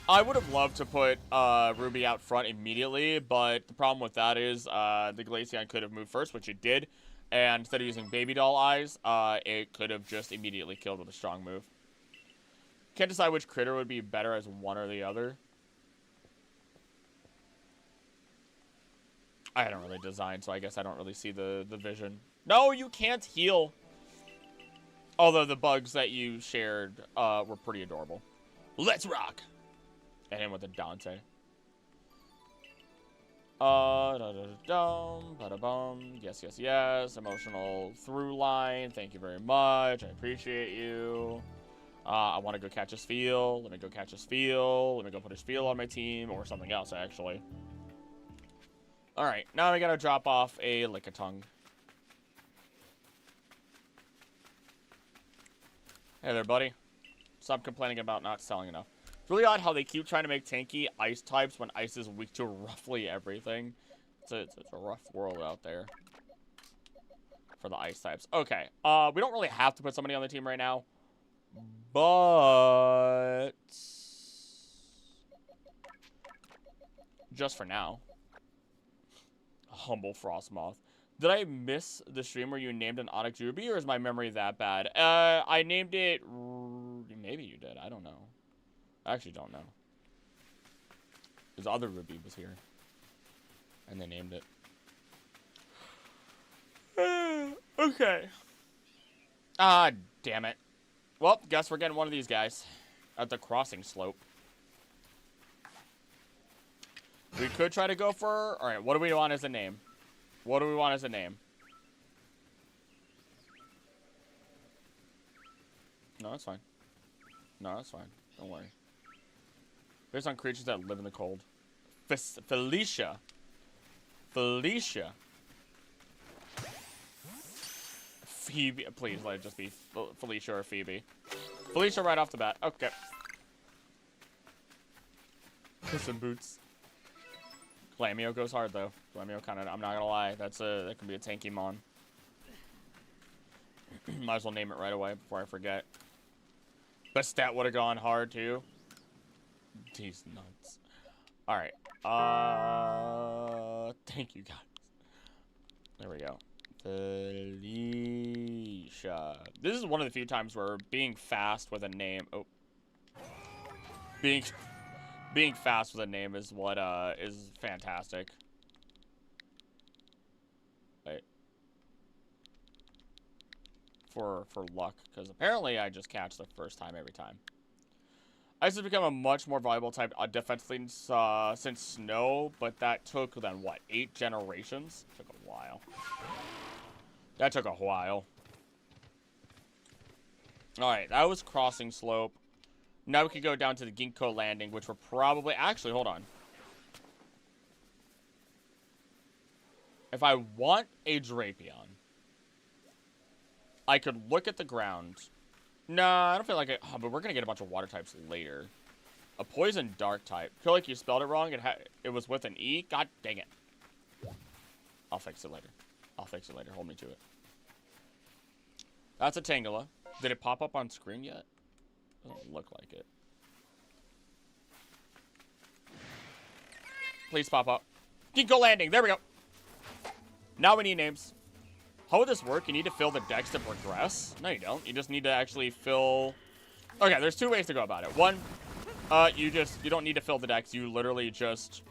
Speaker 1: I would have loved to put Ruby out front immediately, but the problem with that is the Glaceon could have moved first, which it did. And instead of using Baby Doll Eyes, it could have just immediately killed with a strong move. Can't decide which critter would be better as one or the other. I hadn't really designed, so I guess I don't really see the vision. No, you can't heal. Although the bugs that you shared were pretty adorable. Let's rock! And him with the Dante. Yes, yes, yes. Emotional through line. Thank you very much. I appreciate you. I want to go catch his feel. Let me go catch his feel. Let me go put his feel on my team. Or something else, actually. Alright, now we gotta drop off a Lickitung. Hey there, buddy. Stop complaining about not selling enough. It's really odd how they keep trying to make tanky ice types when ice is weak to roughly everything. It's a rough world out there for the ice types. Okay, we don't really have to put somebody on the team right now, But just for now. Humble Frostmoth. Did I miss the stream where you named an Onyx Ruby, or is my memory that bad? I named it... Maybe you did. I don't know. I actually don't know. His other Ruby was here. And they named it. Okay. Ah, damn it. Well, guess we're getting one of these guys. At the crossing slope. We could try to go for... Alright, what do we want as a name? What do we want as a name? No, that's fine. No, that's fine. Don't worry. Based on creatures that live in the cold. Felicia. Felicia. Phoebe. Please let it just be Felicia or Phoebe. Felicia right off the bat. Okay. Puss in Boots. Glamio goes hard though. Glamio kind of, I'm not gonna lie, that can be a tanky mon. Might as well name it right away before I forget. But stat would have gone hard too. These nuts. All right. Thank you guys. There we go. Felicia. This is one of the few times where being fast with a name. Oh. Being fast with a name is what is fantastic. Wait. For luck, because apparently I just catch the first time every time. Ice has become a much more valuable type defensively since Snow, but that took then what, 8 generations? Took a while. That took a while. All right, that was Crossing Slope. Now we can go down to the Ginkgo Landing, which we're probably... Actually, hold on. If I want a Drapion, I could look at the ground. Nah, I don't feel like it... Oh, but we're going to get a bunch of water types later. A Poison Dark type. I feel like you spelled it wrong. It was with an E. God dang it. I'll fix it later. I'll fix it later. Hold me to it. That's a Tangela. Did it pop up on screen yet? Doesn't look like it. Please pop up. Ginkgo Landing. There we go. Now we need names. How would this work? You need to fill the decks to progress? No, you don't. You just need to actually fill... Okay, there's 2 ways to go about it. One, you don't need to fill the decks. You literally just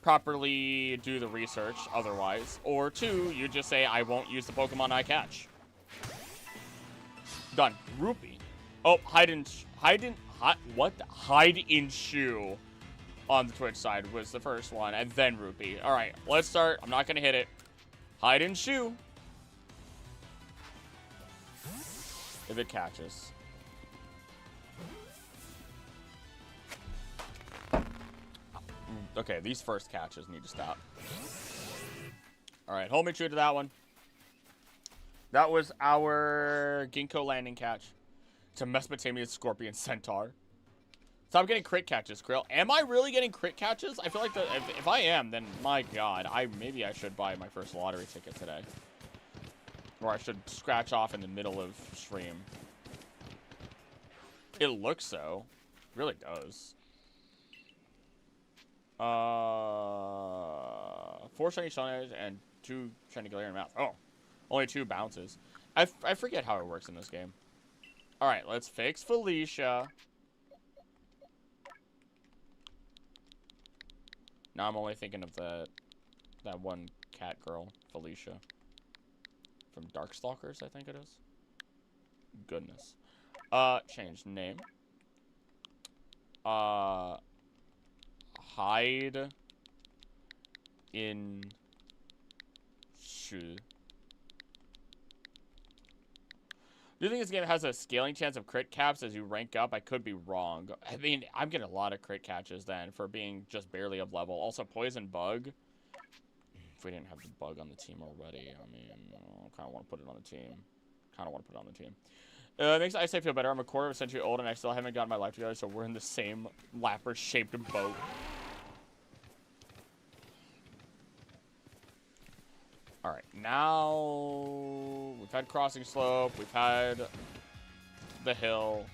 Speaker 1: properly do the research otherwise. Or 2, you just say, I won't use the Pokemon I catch. Done. Rupee. Oh, hide in shoe on the Twitch side was the first one, and then Rupee. All right, let's start. I'm not gonna hit it. Hide in shoe. If it catches. Okay, these first catches need to stop. All right, hold me true to that one. That was our Ginkgo Landing catch. It's a Mesopotamian Scorpion Centaur. Stop getting crit catches, Krill. Am I really getting crit catches? I feel like if I am, then my god, maybe I should buy my first lottery ticket today. Or I should scratch off in the middle of stream. It looks so. It really does. 4 shiny Shonage and 2 shiny Galarian Mouth. Oh, only 2 bounces. I forget how it works in this game. All right, let's fix Felicia. Now I'm only thinking of that one cat girl, Felicia. From Darkstalkers, I think it is. Goodness. Change name. Hide in shoe. Do you think this game has a scaling chance of crit caps as you rank up? I could be wrong. I mean, I'm getting a lot of crit catches then for being just barely of level. Also, Poison Bug. If we didn't have the bug on the team already, I mean, I kind of want to put it on the team. Makes I feel better. I'm a quarter of a century old and I still haven't gotten my life together, so we're in the same Lapras-shaped boat. Alright, now we've had Crossing Slope, we've had the hill.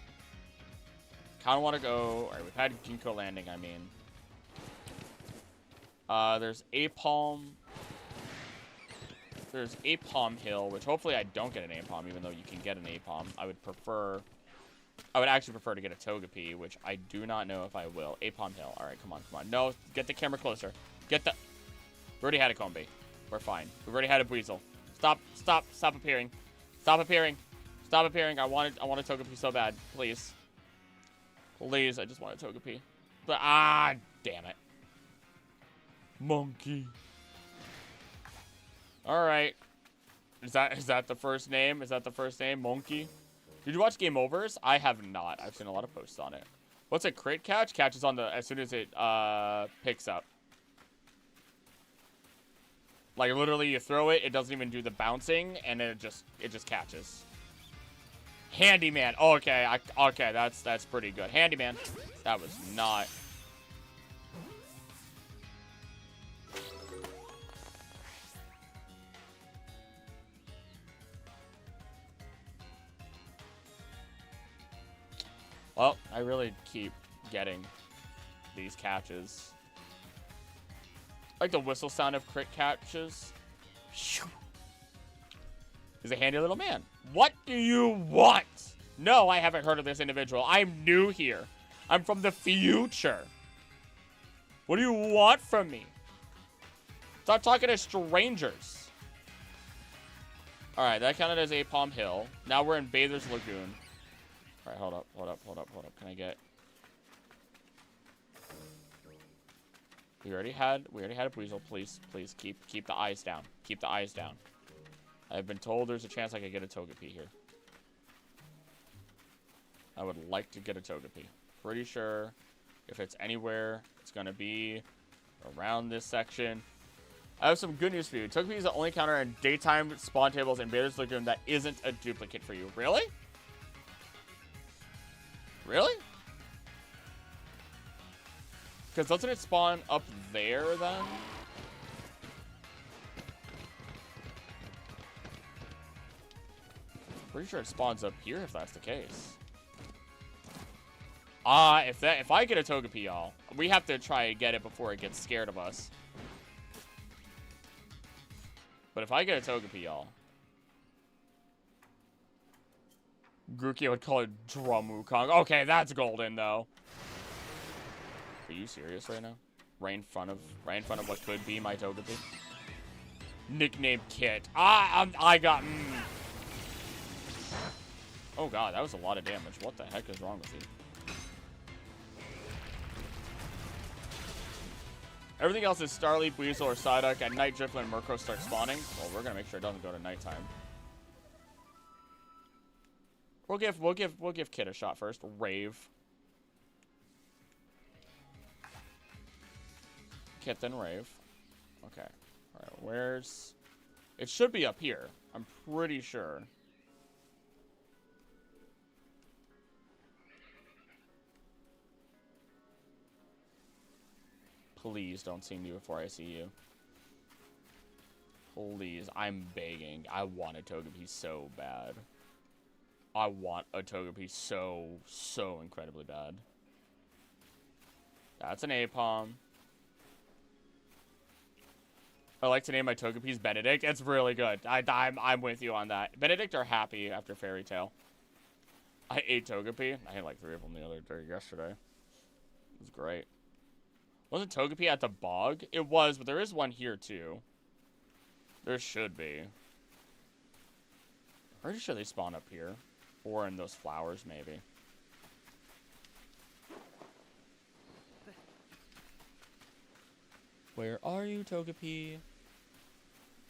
Speaker 1: Kind of want to go. All right, we've had Ginkgo Landing, I mean. There's Apalm. There's Apalm Hill, which hopefully I don't get an Apalm, even though you can get an Apalm. I would actually prefer to get a Togepi, which I do not know if I will. Apalm Hill. All right, come on, come on. No, get the camera closer. Get the... We already had a Combi. We're fine. We've already had a Weasel. Stop appearing. Stop appearing. Stop appearing. I want a Togepi so bad. Please. Please, I just want a Togepi. But, damn it. Monkey. Alright. Is that the first name? Is that the first name? Monkey? Did you watch Game Overs? I have not. I've seen a lot of posts on it. What's a crit catch? Catches on the as soon as it picks up. Like literally you throw it, it doesn't even do the bouncing, and then it just catches. Handyman. Oh, okay, okay, that's pretty good. Handyman. That was not. Well, I really keep getting these catches. I like the whistle sound of crit catches. He's a handy little man. What do you want? No, I haven't heard of this individual. I'm new here. I'm from the future. What do you want from me? Stop talking to strangers. Alright, that counted as Apalm Hill. Now we're in Bather's Lagoon. Alright, hold up. Can I get... We already had a Weasel. Please keep the eyes down. Keep the eyes down. I've been told there's a chance I could get a Togepi here. I would like to get a Togepi. Pretty sure if it's anywhere, it's gonna be around this section. I have some good news for you. Togepi is the only counter in daytime spawn tables in Bather's Lagoon that isn't a duplicate for you. Really? Really? Because doesn't it spawn up there, then? Pretty sure it spawns up here if that's the case. If I get a Togepi, y'all, we have to try and get it before it gets scared of us. But if I get a Togepi, y'all, Grookey would call it Drumukong. Okay, that's golden though. Are you serious right now? Right in front of what could be my Togepi. Nickname Kit. I got. Oh god, that was a lot of damage. What the heck is wrong with you? Everything else is Starleaf, Weasel, or Psyduck. At night, Drifloon and Murkrow start spawning. Well, we're gonna make sure it doesn't go to nighttime. We'll give Kit a shot first. Rave. Kit, then Rave. Okay. Alright, where's... It should be up here. I'm pretty sure. Please don't see me before I see you. Please. I'm begging. I want a Togepi so bad. I want a Togepi so incredibly bad. That's an Apalm. I like to name my Togepis Benedict. It's really good. I'm with you on that. Benedict are happy after Fairy Tail. I ate Togepi. I had like 3 of them the other day yesterday. It was great. Wasn't Togepi at the bog? It was, but there is one here too. There should be. Pretty sure they spawn up here. Or in those flowers, maybe. Where are you, Togepi?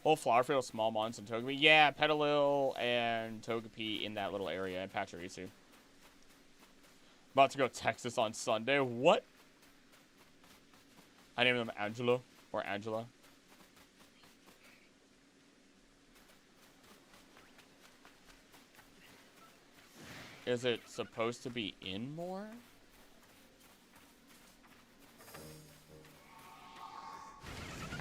Speaker 1: Whole flower field, small mons, and Togepi. Yeah, Petalil and Togepi in that little area in Pachirisu. About to go Texas on Sunday. What? I named them Angelo or Angela. Is it supposed to be in more?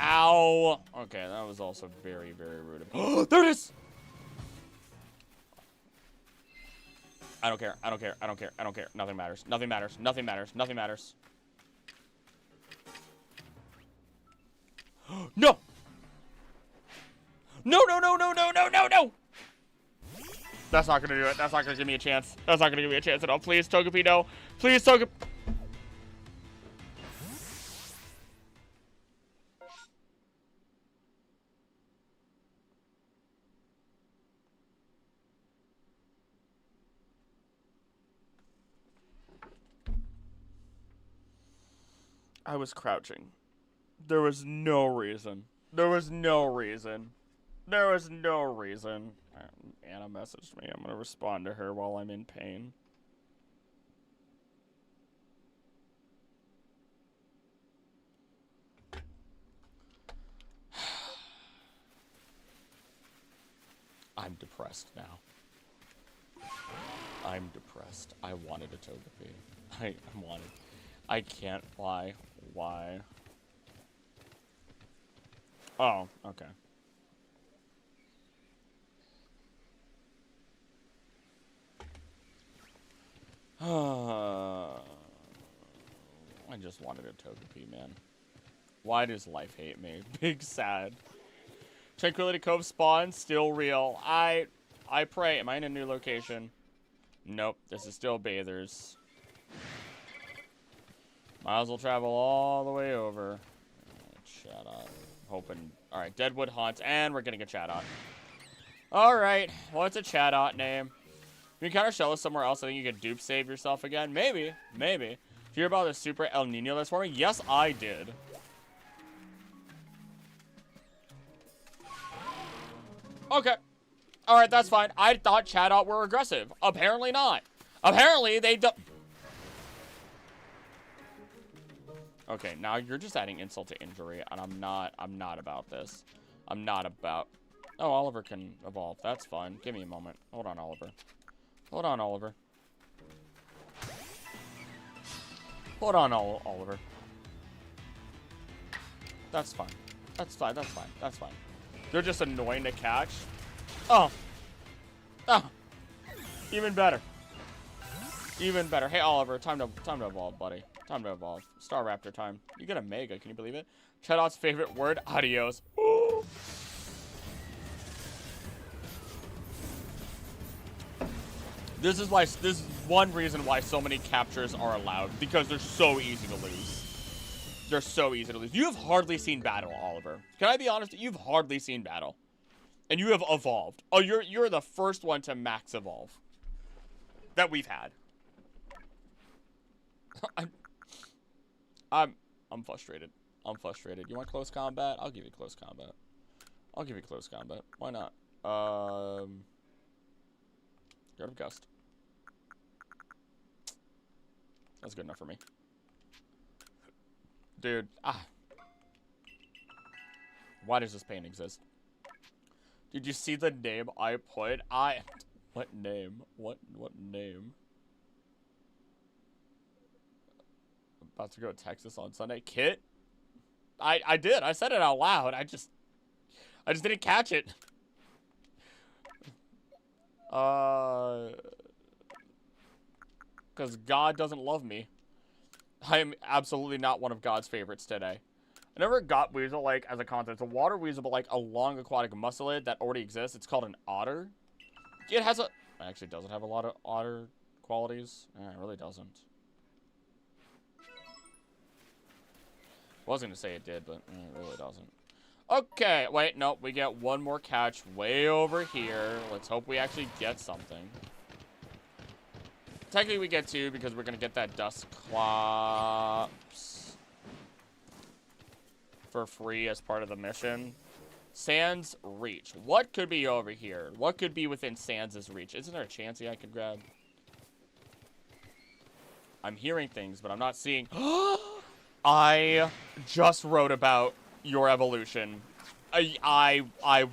Speaker 1: Ow! Okay, that was also very, very rude. Oh, there it is! I don't care. I don't care. I don't care. I don't care. Nothing matters. Nothing matters. Nothing matters. Nothing matters. No! No, no, no, no, no, no, no, no! That's not gonna do it. That's not gonna give me a chance. That's not gonna give me a chance at all. Please, Togepi, no. Please, Togepi. I was crouching. There was no reason. There was no reason. There was no reason. Anna messaged me. I'm gonna respond to her while I'm in pain. I'm depressed now. I'm depressed. I wanted a Togepi. I wanted. I can't lie. Why? Oh, okay. I just wanted a Togepi, man. Why does life hate me? Big sad. Tranquility Cove spawn, still real. I pray. Am I in a new location? Nope, this is still Bathers. Might as well travel all the way over. Chatot. Hoping. Alright, Deadwood Haunts, and we're getting a Chatot. Alright, what's a Chatot name? You can kind of show us somewhere else. I think you could dupe save yourself again. Maybe. Maybe. Did you hear about the Super El Nino that's forming? Yes, I did. Okay. Alright, that's fine. I thought Chatot were aggressive. Apparently not. Apparently they don't. Okay, now you're just adding insult to injury, and I'm not about this. I'm not about... Oh, Oliver can evolve. That's fine. Give me a moment. Hold on, Oliver. Hold on, Oliver. Hold on, Oliver. That's fine. That's fine. That's fine. That's fine. They're just annoying to catch. Oh. Oh. Even better. Even better. Hey, Oliver, time to evolve, buddy. Time to evolve. Star Raptor time. You get a Mega. Can you believe it? Chatot's favorite word, adios. Ooh. This is one reason why so many captures are allowed, because they're so easy to lose. They're so easy to lose. You have hardly seen battle, Oliver. Can I be honest? You've hardly seen battle. And you have evolved. Oh, you're the first one to max evolve that we've had. I'm frustrated. I'm frustrated. You want close combat? I'll give you close combat. I'll give you close combat. Why not? Get rid of Gust. That's good enough for me. Dude, why does this pain exist? Did you see the name I put? What name? What name? About to go to Texas on Sunday. Kit? I did. I said it out loud. I just didn't catch it. Because God doesn't love me. I am absolutely not one of God's favorites today. I never got Weasel, like, as a concept. It's a water weasel, but, like, a long aquatic mustelid that already exists. It's called an otter. It has a... It actually doesn't have a lot of otter qualities. It really doesn't. I was going to say it did, but it really doesn't. Okay, wait, nope. We get one more catch way over here. Let's hope we actually get something. Technically, we get two because we're going to get that Dusclops for free as part of the mission. Sans Reach. What could be over here? What could be within Sans' reach? Isn't there a Chansey I could grab? I'm hearing things, but I'm not seeing... I just wrote about your evolution. I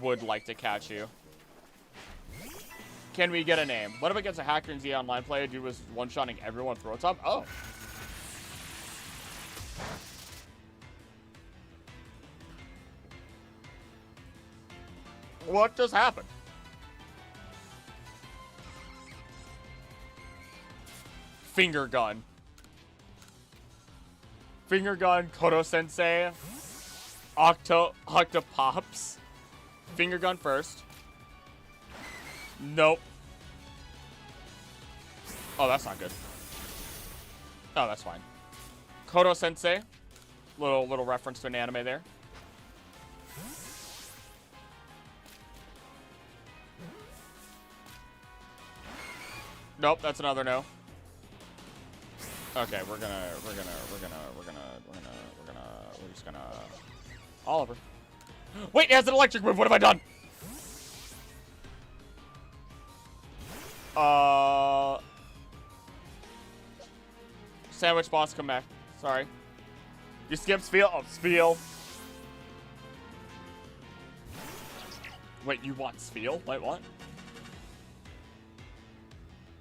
Speaker 1: would like to catch you. Can we get a name? What if it gets a hacker in Z Online play? A dude was one-shotting everyone throw it up? Oh. What just happened? Finger Gun. Finger Gun, Kodo Sensei, Octopops. Finger Gun first. Nope. Oh, that's not good. Oh, that's fine. Kodo Sensei. Little reference to an anime there. Nope, that's another no. Okay, we're just gonna Oliver. Wait, it has an electric move. What have I done? Sandwich boss, come back. Sorry. You skipped Spiel. Oh, Spiel. Wait, you want Spiel? Wait, what?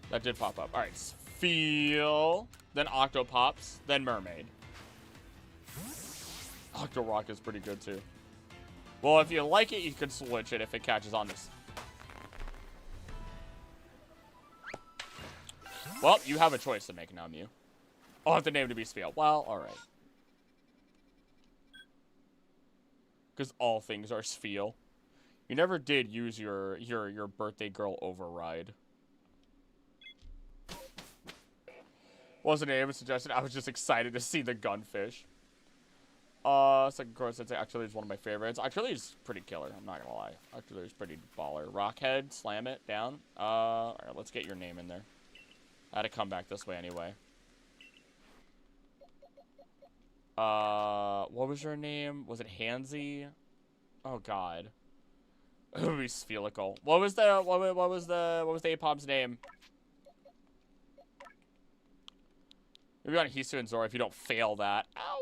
Speaker 1: That did pop up. Alright, Spiel. Then Octopops. Then Mermaid. Octorock is pretty good, too. Well, if you like it, you can switch it if it catches on this. Well, you have a choice to make now, Mew. I'll have the name to be Spiel. Well, alright. Because all things are Spiel. You never did use your birthday girl override. Wasn't a name suggested. I was just excited to see the gunfish. Second course, I'd say actually is one of my favorites. Actually, is pretty killer. I'm not gonna lie. Actually, is pretty baller. Rockhead, slam it down. All right, let's get your name in there. I had to come back this way anyway. What was your name? Was it Hansy? Oh God. It would be Sphelical. What was the Apom's name? Maybe on Hisu and Zora if you don't fail that. Ow.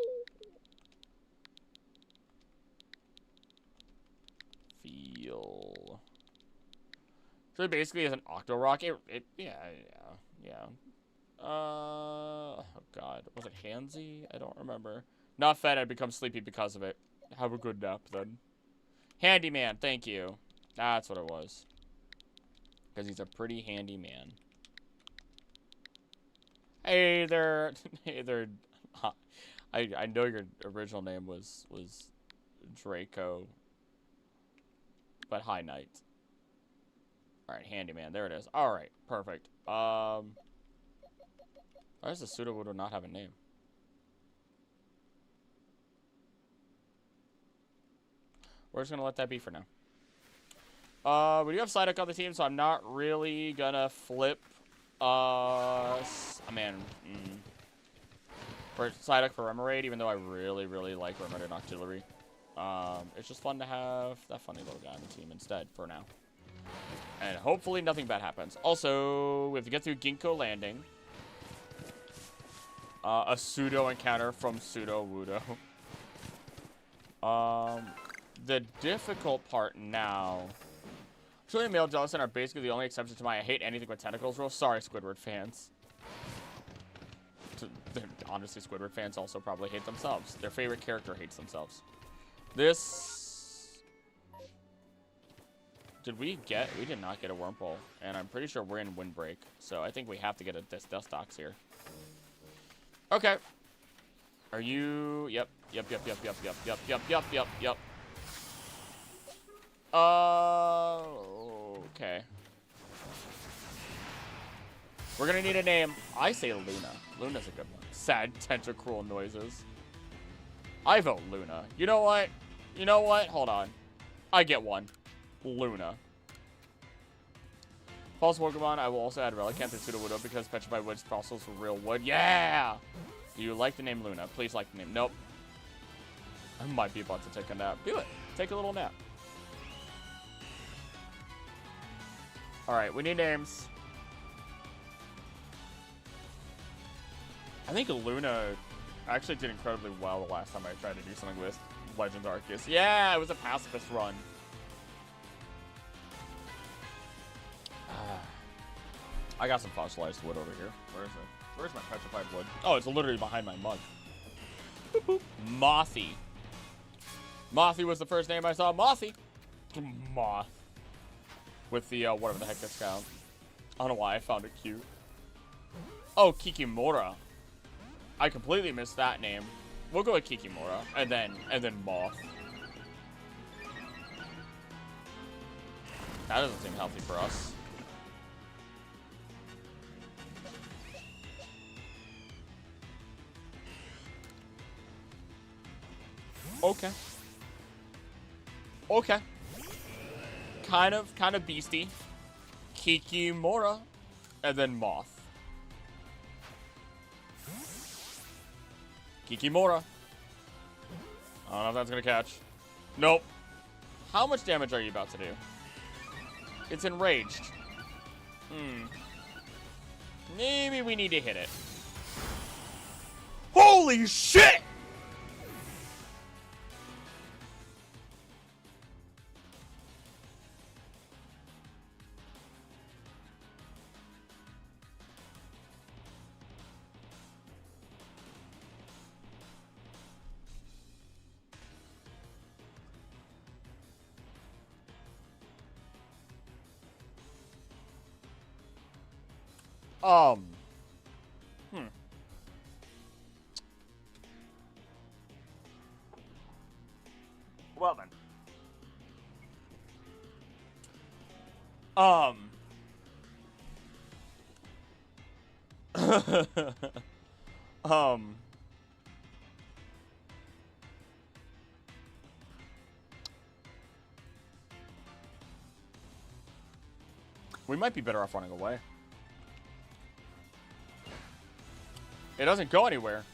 Speaker 1: Feel. So basically, as an Octorock, yeah. Oh God, was it Hansy? I don't remember. Not fed. I become sleepy because of it. Have a good nap then. Handyman, thank you. That's what it was. Because he's a pretty handy man. Hey there. Hey there. I know your original name was Draco. But hi, Knight. Alright, handyman. There it is. Alright, perfect. Why does the Sudowoodo not have a name? We're just gonna let that be for now. We do have Psyduck on the team, so I'm not really gonna flip for Psyduck for Remoraid, even though I really like Remoraid and Octillery. It's just fun to have that funny little guy on the team instead for now. And hopefully nothing bad happens. Also, we have to get through Ginkgo Landing. A pseudo encounter from Sudowoodo. The difficult part now. Truly, male Jellicent are basically the only exception to my I hate anything with tentacles rule. Sorry, Squidward fans. Honestly, Squidward fans also probably hate themselves. Their favorite character hates themselves. This... We did not get a Wurmple. And I'm pretty sure we're in Windbreak. So I think we have to get a Dustox here. Okay. Are you... Yep. Okay. We're gonna need a name. I say Luna. Luna's a good one. Sad tentacruel noises. I vote Luna. You know what? Hold on. I get one. Luna. False Pokemon, I will also add Relicanth and Sudowoodo because Petrified Wood's fossils for real wood. Yeah! Do you like the name Luna? Please like the name. Nope. I might be about to take a nap. Do it. Take a little nap. Alright, we need names. I think Luna actually did incredibly well the last time I tried to do something with Legends Arceus. Yeah, it was a pacifist run. I got some fossilized wood over here. Where is it? Where's my petrified wood? Oh, it's literally behind my mug. Boop, boop. Mothy. Mothy was the first name I saw. Mothy. Moth. With the, whatever the heck that's called. I don't know why I found it cute. Oh, Kikimora. I completely missed that name. We'll go with Kikimora, and then Moth. That doesn't seem healthy for us. Okay. Okay. Kind of beastie. Kikimora, and then Moth. Kikimora. I don't know if that's gonna catch. Nope. How much damage are you about to do? It's enraged. Maybe we need to hit it. Holy shit! Well then. We might be better off running away. It doesn't go anywhere.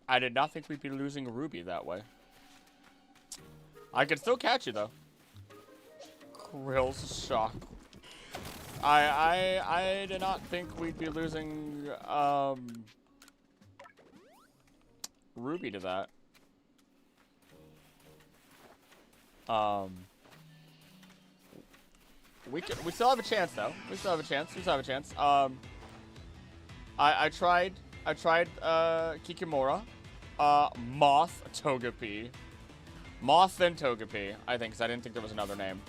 Speaker 1: I did not think we'd be losing Ruby that way. I could still catch you though. Krill's shock. I did not think we'd be losing Ruby to that. We still have a chance though. We still have a chance. I tried Kikimora, Moth, Togepi. Moth, then Togepi, I think, because I didn't think there was another name.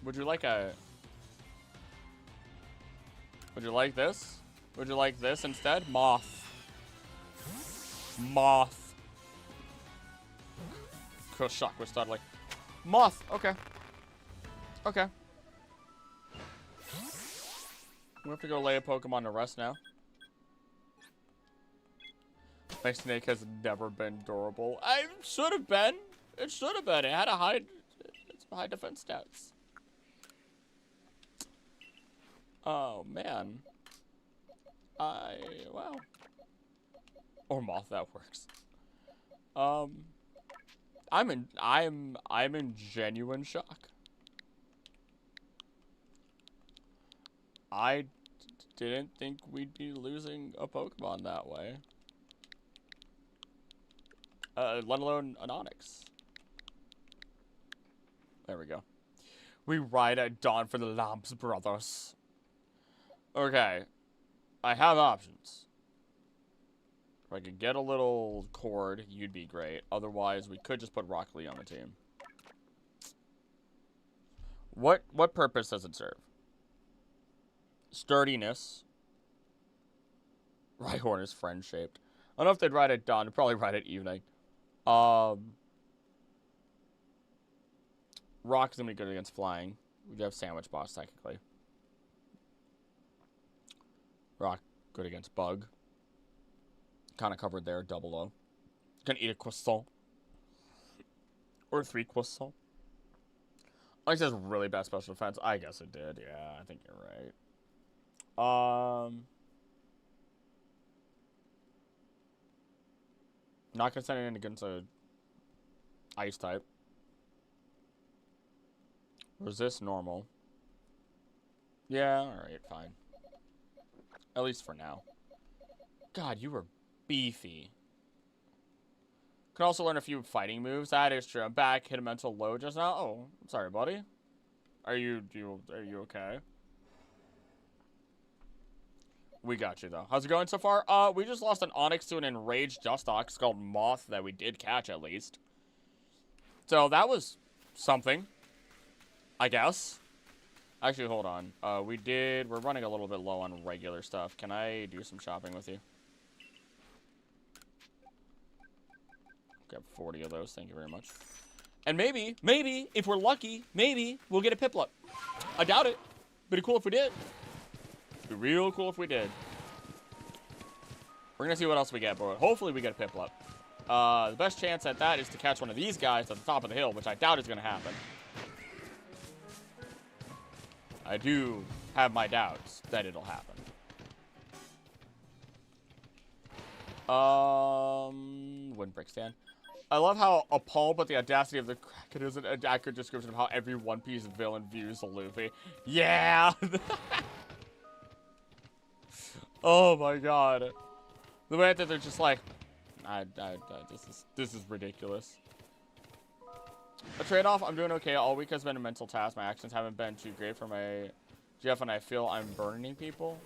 Speaker 1: Would you like this? Would you like this instead? Moth. Moth. Krill Shock was startling. Moth, okay. Okay. We have to go lay a Pokemon to rest now. My snake has never been durable. I should have been. It should have been. It had a high defense stats. Oh man. Wow. Or Moth, that works. I'm in genuine shock. I didn't think we'd be losing a Pokemon that way. Let alone an Onix. There we go. We ride at dawn for the Lamps brothers. Okay. I have options. If I could get a little cord, you'd be great. Otherwise, we could just put Rock Lee on the team. What purpose does it serve? Sturdiness. Rhyhorn is friend-shaped. I don't know if they'd ride at dawn. They'd probably ride at evening. Rock's gonna be good against flying. We do have Sandwich Boss, technically. Rock, good against Bug. Kind of covered there, double O. Gonna eat a croissant. Or 3 croissants. Alex has really bad special defense. I guess it did, yeah, I think you're right. Not gonna send it in against a ice type. Resist normal. Yeah, alright, fine. At least for now. God, you were beefy. Can also learn a few fighting moves. That is true. I'm back. Hit a mental low just now. Oh, I'm sorry, buddy. Are you okay? We got you, though. How's it going so far? We just lost an Onix to an enraged Dustox called Moth that we did catch, at least. So that was something, I guess. Actually, hold on. We're running a little bit low on regular stuff. Can I do some shopping with you? Grab 40 of those. Thank you very much. And maybe, if we're lucky, maybe we'll get a Piplup. I doubt it. But it'd be cool if we did. It'd be real cool if we did. We're gonna see what else we get, but hopefully we get a Piplup. The best chance at that is to catch one of these guys at the top of the hill, which I doubt is gonna happen. I do have my doubts that it'll happen. Windbreak stand. I love how appalled but the audacity of the Kraken is an accurate description of how every One Piece villain views Luffy. Yeah! Oh my god. The way that they're just like, this is ridiculous. A trade-off, I'm doing okay. All week has been a mental task. My actions haven't been too great for my Jeff, and I feel I'm burning people.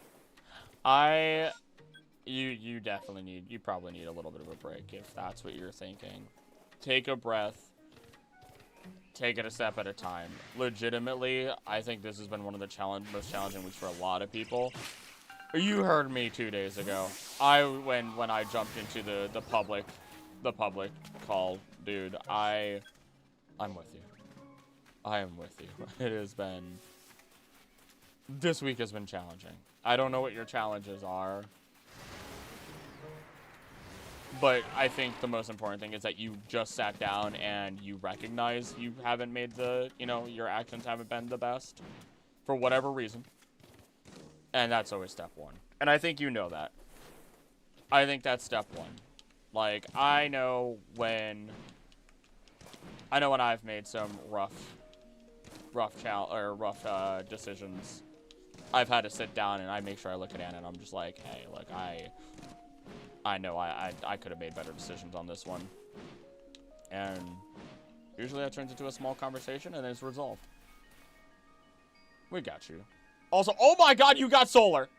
Speaker 1: You definitely need, you probably need a little bit of a break if that's what you're thinking. Take a breath. Take it a step at a time. Legitimately, I think this has been one of the most challenging weeks for a lot of people. You heard me 2 days ago. When I jumped into the public call, dude, I'm with you. I am with you. It has been, this week has been challenging. I don't know what your challenges are, but I think the most important thing is that you just sat down and you recognize you haven't made your actions haven't been the best for whatever reason. And that's always step one. And I think you know that. I think that's step one. Like, I know when I've made some rough decisions. I've had to sit down and I make sure I look at Anna and I'm just like, hey, look, I know I could have made better decisions on this one. And usually that turns into a small conversation and it's resolved. We got you. Also, oh my god, you got solar!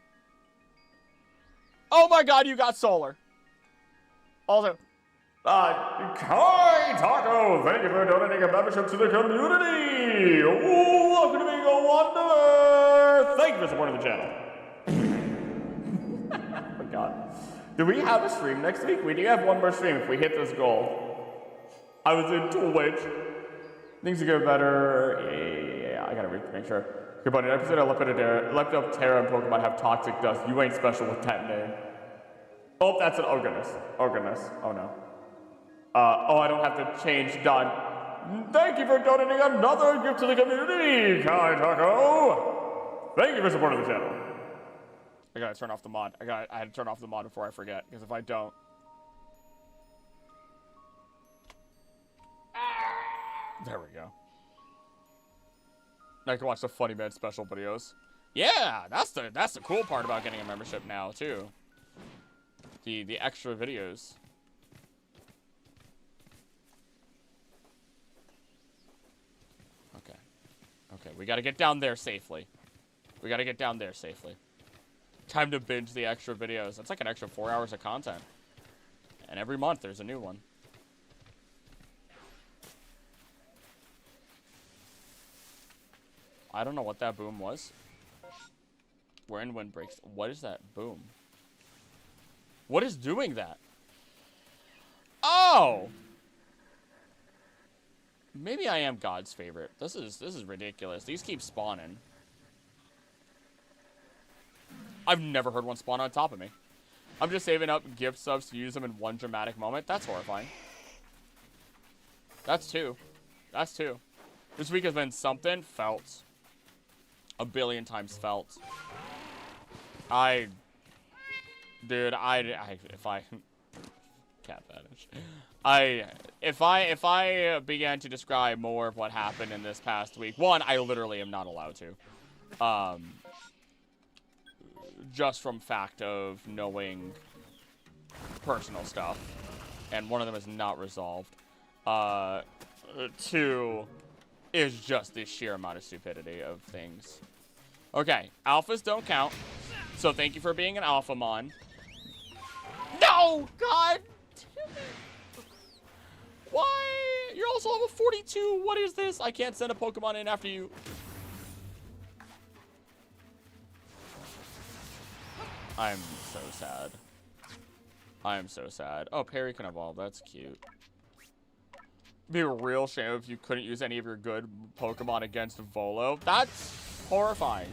Speaker 1: Oh my god, you got solar! Also, Kai Taco, thank you for donating a membership to the community! Ooh, welcome to being a wanderer! Thank you for supporting the channel. Oh my god. Do we have a stream next week? We do have one more stream if we hit this goal. I was in Twitch. Things are getting better. Yeah, I gotta make sure. Okay, buddy, an episode of Lepidoptera and Pokemon have toxic dust. You ain't special with that name. Oh, that's an Organus. Oh no. Oh, I don't have to change. Done. Thank you for donating another gift to the community, Kai Taco. Thank you for supporting the channel. I gotta turn off the mod. I had to turn off the mod before I forget, because if I don't. There we go. Now I can watch the Funny Man special videos. Yeah, that's the cool part about getting a membership now too. The extra videos. Okay, we gotta get down there safely. Time to binge the extra videos. That's like an extra 4 hours of content. And every month there's a new one. I don't know what that boom was. We're in windbreaks. What is that boom? What is doing that? Oh! Maybe I am God's favorite. This is ridiculous. These keep spawning. I've never heard one spawn on top of me. I'm just saving up gift subs to use them in one dramatic moment. That's horrifying. That's two. This week has been something felt. A billion times felt. Dude, if I cat fetish. If I began to describe more of what happened in this past week, one, I literally am not allowed to. Just from fact of knowing personal stuff, and one of them is not resolved. Two is just the sheer amount of stupidity of things. Okay, alphas don't count. So thank you for being an alpha mon. No! God! Why? You're all also level 42. What is this? I can't send a Pokemon in after you. I'm so sad. I am so sad. Oh, Perry can evolve. That's cute. It'd be a real shame if you couldn't use any of your good Pokemon against Volo. That's horrifying.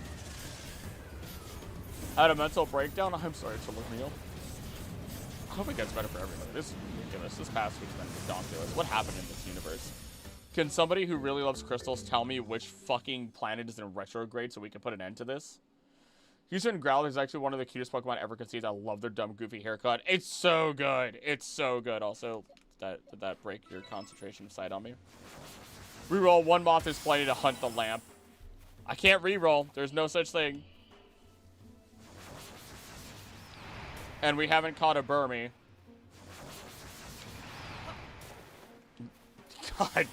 Speaker 1: I had a mental breakdown. I'm sorry, Chillermeal. I hope it gets better for everybody. This is ridiculous. This past week's been ridiculous. What happened in this universe? Can somebody who really loves crystals tell me which fucking planet is in retrograde so we can put an end to this? Houston Growler is actually one of the cutest Pokemon ever conceived. I love their dumb, goofy haircut. It's so good. It's so good. Also, did that break your concentration of sight on me? Reroll. One moth is plenty to hunt the lamp. I can't reroll. There's no such thing. And we haven't caught a Burmy. God.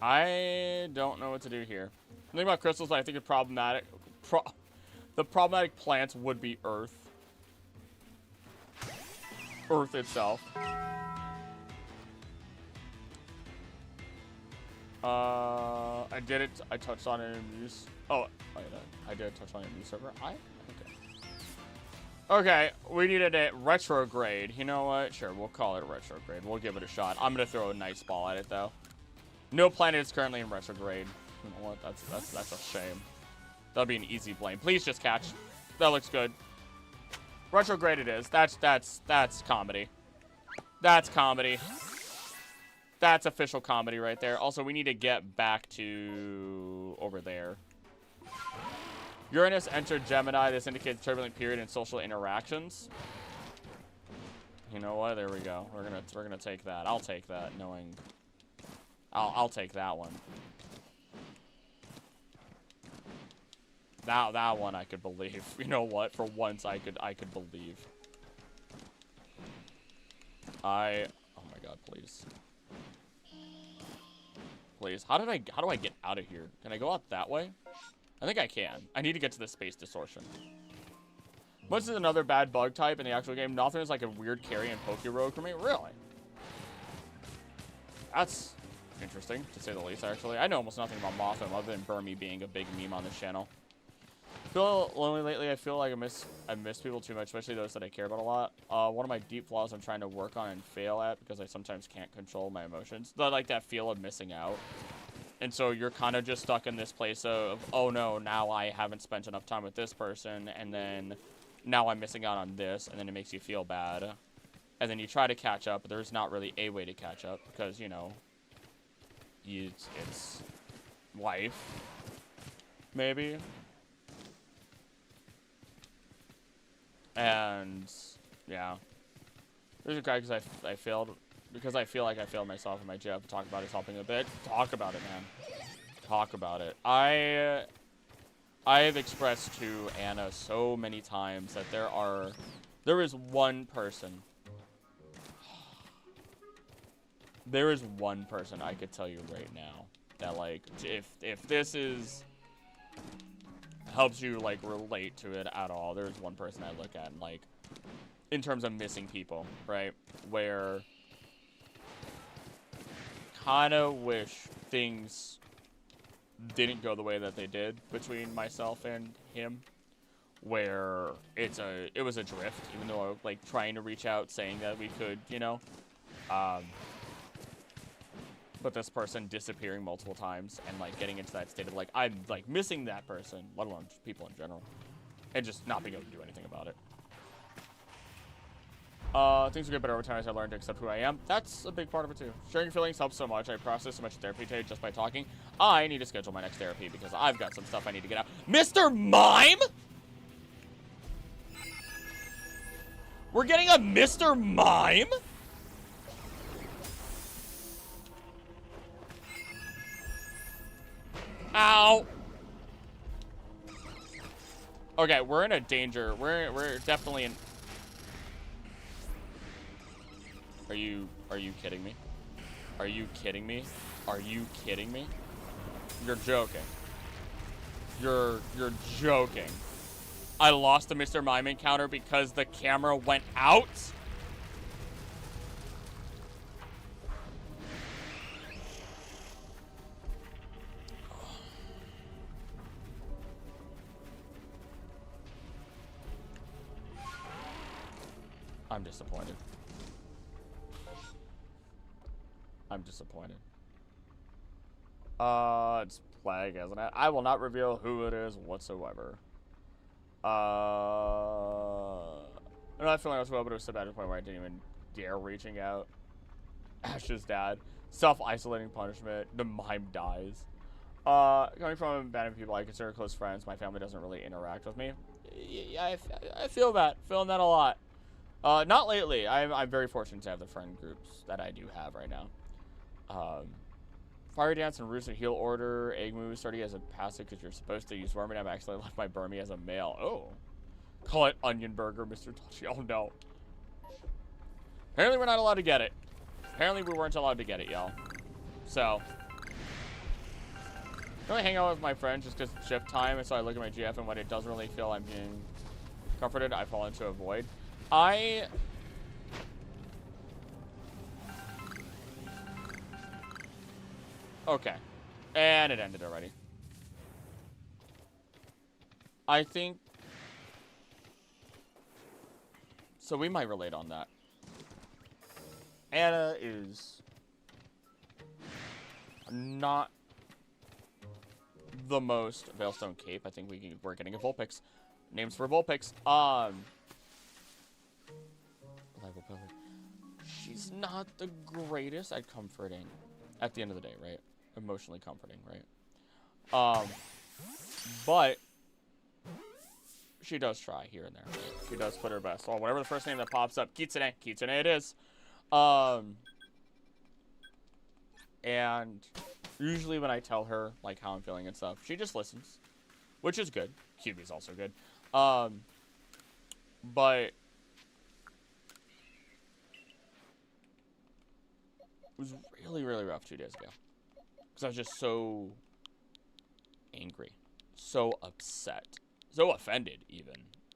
Speaker 1: I don't know what to do here. The thing about crystals, I think, is problematic. The problematic plants would be Earth. Earth itself. I did it. I touched on it in news. Oh, I did touch on it in news server. Okay, we needed a retrograde. You know what? Sure, we'll call it a retrograde. We'll give it a shot. I'm gonna throw a nice ball at it though. No planet is currently in retrograde. You know what? That's a shame. That'll be an easy blame. Please just catch. That looks good. Retrograde it is. That's comedy. That's comedy. That's official comedy right there. Also, we need to get back to over there. Uranus entered Gemini. This indicates turbulent period in social interactions. You know what? There we go. We're gonna take that. I'll take that, knowing. I'll take that one. That one I could believe. You know what? For once I could believe. Oh my god, please. Please. How do I get out of here? Can I go out that way? I think I can. I need to get to the space distortion. Much is another bad bug type in the actual game. Nothing is like a weird carry in Pokerogue for me. Really? That's interesting, to say the least, actually. I know almost nothing about Mothim other than Burmy being a big meme on this channel. I feel lonely lately. I feel like I miss people too much, especially those that I care about a lot. One of my deep flaws I'm trying to work on and fail at because I sometimes can't control my emotions. Like that feel of missing out. And so you're kind of just stuck in this place of, oh no, now I haven't spent enough time with this person, and then now I'm missing out on this, and then it makes you feel bad. And then you try to catch up, but there's not really a way to catch up because, you know, it's life, maybe. And, yeah. There's a guy because I failed. Because I feel like I failed myself in my job. Talk about it helping a bit. Talk about it, man. Talk about it. I have expressed to Anna so many times that there is one person. There is one person I could tell you right now that, like, if this helps you, like, relate to it at all, there's one person I look at and, like, in terms of missing people, right? Where kind of wish things didn't go the way that they did between myself and him, where it was a drift, even though I was, like, trying to reach out, saying that we could, you know, but this person disappearing multiple times and, like, getting into that state of, like, I'm, like, missing that person, let alone just people in general, and just not being able to do anything about it. Things will get better over time as I learn to accept who I am. That's a big part of it, too. Sharing feelings helps so much. I process so much therapy today just by talking. I need to schedule my next therapy because I've got some stuff I need to get out. Mr. Mime? We're getting a Mr. Mime? Ow. Okay, we're in a danger. We're definitely in... Are you kidding me? Are you kidding me? Are you kidding me? You're joking. You're joking. I lost the Mr. Mime encounter because the camera went out? I'm disappointed. I'm disappointed. It's Plague, isn't it? I will not reveal who it is whatsoever. I'm not feeling as well, but it was so bad to the point where I didn't even dare reaching out. Ash's dad. Self-isolating punishment. The mime dies. Coming from abandoned people I consider close friends, my family doesn't really interact with me. Yeah, I feel that. Feeling that a lot. Not lately. I'm very fortunate to have the friend groups that I do have right now. Fire Dance and Roost and Heal Order. Egg Move starting as a passive because you're supposed to use Wormy. I've actually left my Burmy as a male. Oh. Call it Onion Burger, Mr. Touchy. Oh, no. Apparently we're not allowed to get it. Apparently we weren't allowed to get it, y'all. So. I really hang out with my friends just because it's shift time, and so I look at my GF, and when it doesn't really feel I'm being comforted, I fall into a void. Okay. And it ended already. I think... So we might relate on that. Anna is... not... the most Veilstone Cape. I think we're getting a Vulpix. Names for Vulpix. She's not the greatest at comforting. At the end of the day, right? Emotionally comforting, right? But she does try here and there. She does put her best. Well, whatever the first name that pops up, Kitsune. Kitsune it is. And usually when I tell her, like, how I'm feeling and stuff, she just listens. Which is good. QB's also good. But... it was really, really rough 2 days ago. Because I was just so... angry. So upset. So offended, even.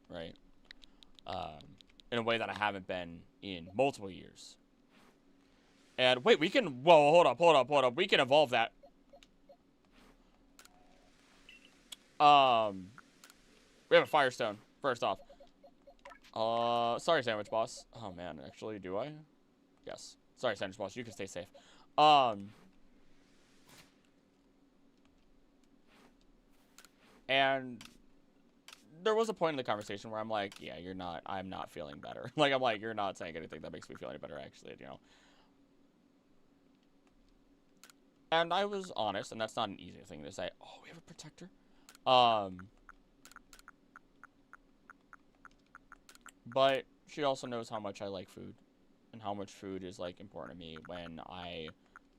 Speaker 1: Right? In a way that I haven't been in multiple years. And wait, we can... whoa, hold up. We can evolve that. We have a Firestone, first off. Sorry, Sandwich Boss. Oh, man, actually, do I? Yes. Sorry, Sandwich Boss, you can stay safe. And there was a point in the conversation where I'm like, yeah, I'm not feeling better. Like, I'm like, you're not saying anything that makes me feel any better, actually, you know. And I was honest, and that's not an easy thing to say. Oh, we have a protector? But she also knows how much I like food. And how much food is, like, important to me when I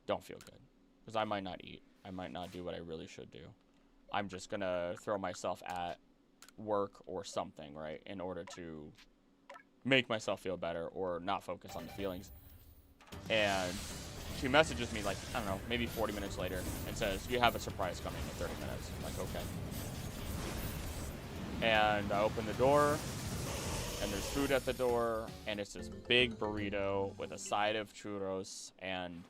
Speaker 1: don't feel good. Because I might not eat. I might not do what I really should do. I'm just gonna throw myself at work or something, right? In order to make myself feel better or not focus on the feelings. And she messages me, like, I don't know, maybe 40 minutes later and says, you have a surprise coming in 30 minutes. I'm like, okay. And I open the door, and there's food at the door, and it's this big burrito with a side of churros, and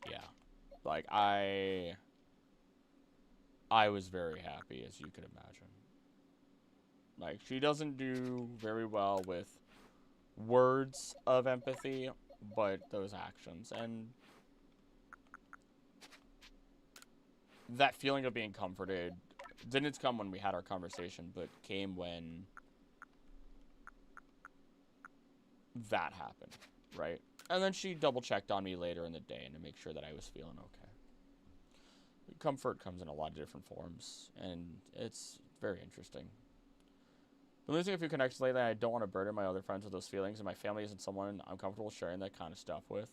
Speaker 1: yeah. Like, I was very happy, as you could imagine. Like, she doesn't do very well with words of empathy, but those actions. And that feeling of being comforted didn't come when we had our conversation, but came when that happened, right? And then she double-checked on me later in the day and to make sure that I was feeling okay. Comfort comes in a lot of different forms, and it's very interesting. Been losing a few connections lately. I don't want to burden my other friends with those feelings, and my family isn't someone I'm comfortable sharing that kind of stuff with.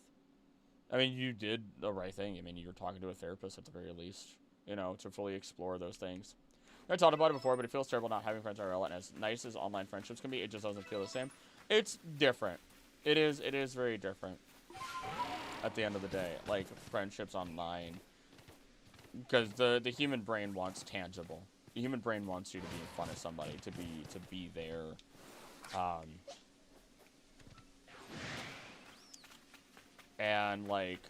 Speaker 1: I mean, you did the right thing. I mean, you were talking to a therapist at the very least, you know, to fully explore those things. I talked about it before, but it feels terrible not having friends IRL, and as nice as online friendships can be, it just doesn't feel the same. It's different. It is very different at the end of the day. Like, friendships online. Because the human brain wants tangible. The human brain wants you to be in front of somebody, to be there. And, like,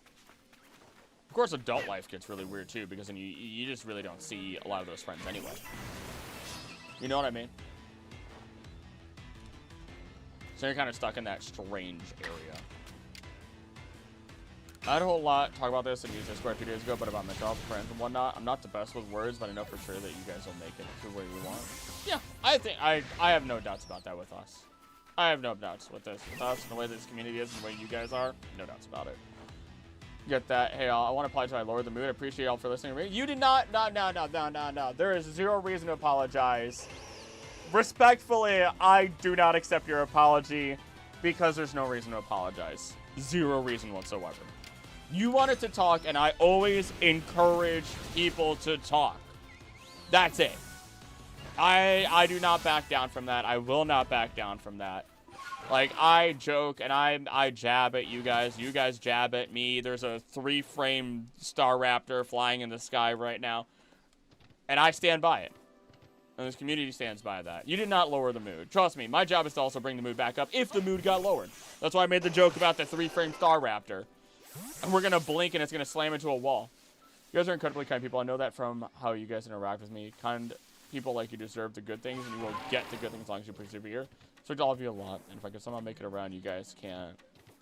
Speaker 1: of course adult life gets really weird too, because then you just really don't see a lot of those friends anyway. You know what I mean? So you're kind of stuck in that strange area. I had a whole lot talk about this in User Square 2 days ago, but about mental health, friends, and whatnot. I'm not the best with words, but I know for sure that you guys will make it to where you want. Yeah, I think I have no doubts about that with us. I have no doubts with this. With us, and the way this community is, and the way you guys are, no doubts about it. Get that. Hey, I want to apply to I lowered the mood. I appreciate y'all for listening to me. You did not. No. There is zero reason to apologize. Respectfully, I do not accept your apology because there's no reason to apologize. Zero reason whatsoever. You wanted to talk, and I always encourage people to talk. That's it. I do not back down from that. I will not back down from that. Like, I joke, and I jab at you guys. You guys jab at me. There's a 3-frame Star Raptor flying in the sky right now. And I stand by it. And this community stands by that. You did not lower the mood. Trust me, my job is to also bring the mood back up if the mood got lowered. That's why I made the joke about the 3-frame Star Raptor. And we're going to blink and it's going to slam into a wall. You guys are incredibly kind people. I know that from how you guys interact with me. Kind people like you deserve the good things, and you will get the good things as long as you persevere. So to all of you a lot. And if I can somehow make it around, you guys can.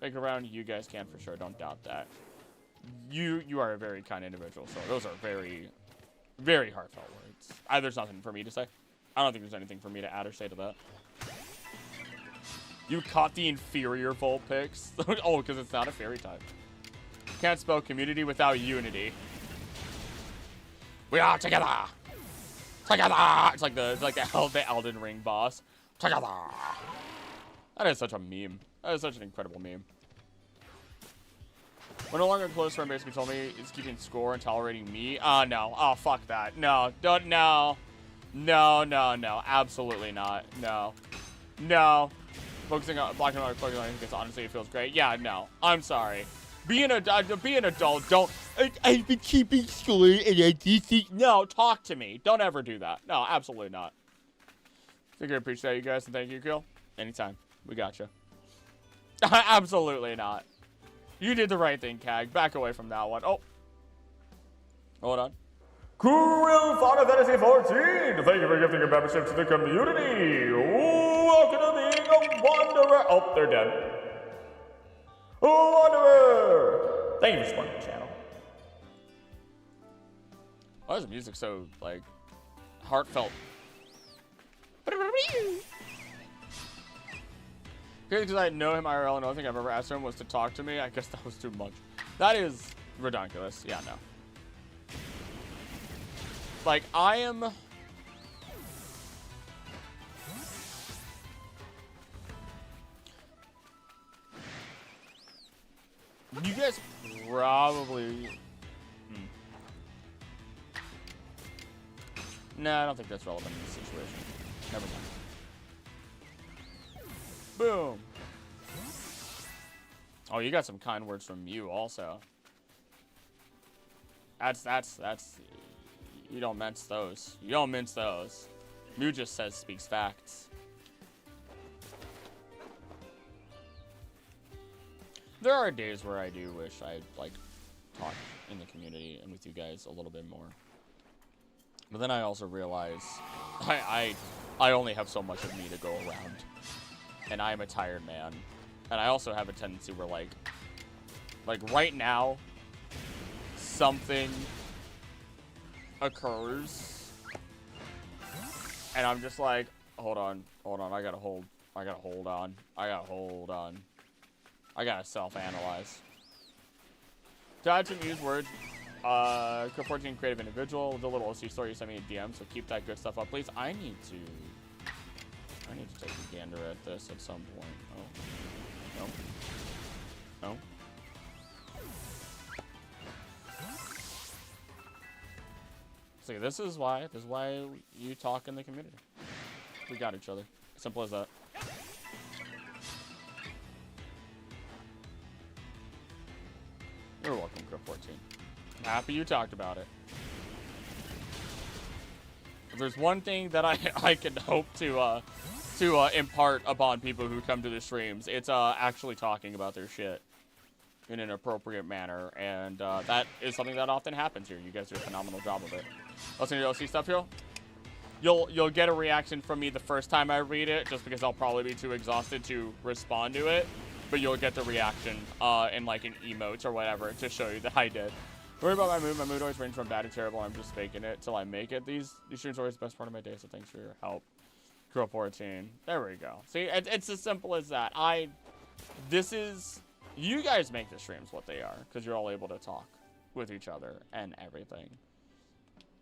Speaker 1: Make it around, you guys can for sure. Don't doubt that. You are a very kind individual. So those are very, very heartfelt words. There's nothing for me to say. I don't think there's anything for me to add or say to that. You caught the inferior Vulpix. Oh, because it's not a fairy type. Can't spell community without unity. We are together. Together. It's like the Elden Ring boss. Together. That is such a meme. That is such an incredible meme. We're no longer a close friend. Basically told me it's keeping score and tolerating me. No. Oh, fuck that. No. Don't. No. No. Absolutely not. No. Focusing on blocking out focusing on because honestly it feels great. Yeah. No. I'm sorry. Be an adult. Don't. I've been keeping score and I just no. Talk to me. Don't ever do that. No. Absolutely not. I think I appreciate you guys and thank you, Kill. Anytime. We got you. Absolutely not. You did the right thing, Cag. Back away from that one. Oh. Hold on. Cool Final Fantasy 14. Thank you for gifting your membership to the community. Welcome to being a wanderer. Oh, they're dead. Wanderer. Thank you for supporting the channel. Why is the music so, like, heartfelt? Because I know him IRL and the only thing I've ever asked him was to talk to me. I guess that was too much. That is ridiculous. Yeah, no. Like, I am... You guys probably... Nah, I don't think that's relevant in this situation. Never mind. Boom. Oh, you got some kind words from you also. That's you don't mince those. You don't mince those. Mew just says speaks facts. There are days where I do wish I'd like talk in the community and with you guys a little bit more. But then I also realize I only have so much of me to go around. And I'm a tired man. And I also have a tendency where like right now something occurs and I'm just like, hold on, I gotta hold on. I gotta self-analyze. To add some used words, K14 creative individual, the little OC story you sent me a DM, so keep that good stuff up, please. I need to take a gander at this at some point. Oh. No. See, this is why you talk in the community. We got each other. Simple as that. You're welcome, K14. I'm happy you talked about it. If there's one thing that I can hope to impart upon people who come to the streams, it's actually talking about their shit in an appropriate manner, and that is something that often happens here. You guys do a phenomenal job of it. Listen to the OC stuff here. You'll get a reaction from me the first time I read it, just because I'll probably be too exhausted to respond to it. But you'll get the reaction in like an emote or whatever to show you that I did. Worry about my mood. My mood always ranges from bad to terrible. I'm just faking it till I make it. These streams are always the best part of my day, so thanks for your help. Girl 14. There we go. See, it's as simple as that. You guys make the streams what they are, because you're all able to talk with each other and everything.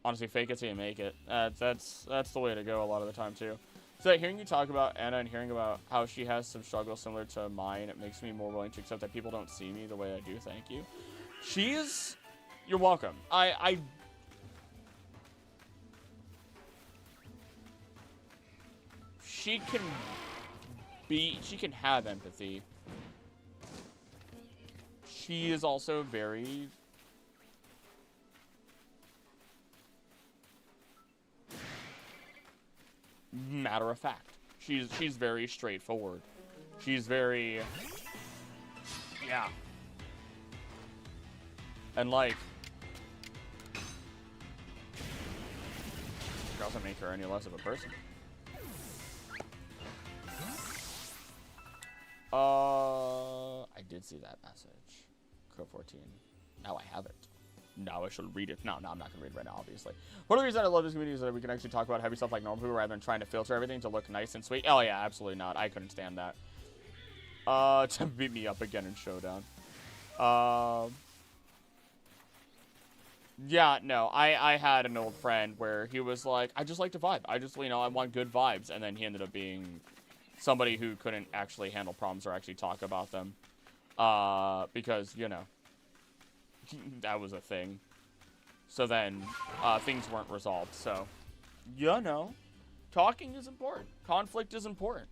Speaker 1: Honestly, fake it till you make it. That's the way to go a lot of the time, too. So hearing you talk about Anna and hearing about how she has some struggles similar to mine, it makes me more willing to accept that people don't see me the way I do. Thank you. You're welcome. She can have empathy. She is also very matter of fact. She's very straightforward. She's very, yeah. And like, it doesn't make her any less of a person. I did see that message. Crow 14. Now I have it. Now I should read it. No, I'm not going to read it right now, obviously. One of the reasons I love this community is that we can actually talk about heavy stuff like normal people rather than trying to filter everything to look nice and sweet. Oh, yeah, absolutely not. I couldn't stand that. To beat me up again in Showdown. Yeah, no, I had an old friend where he was like, I just like to vibe. I want good vibes. And then he ended up being somebody who couldn't actually handle problems or actually talk about them. Because, that was a thing. So then, things weren't resolved. So, talking is important. Conflict is important.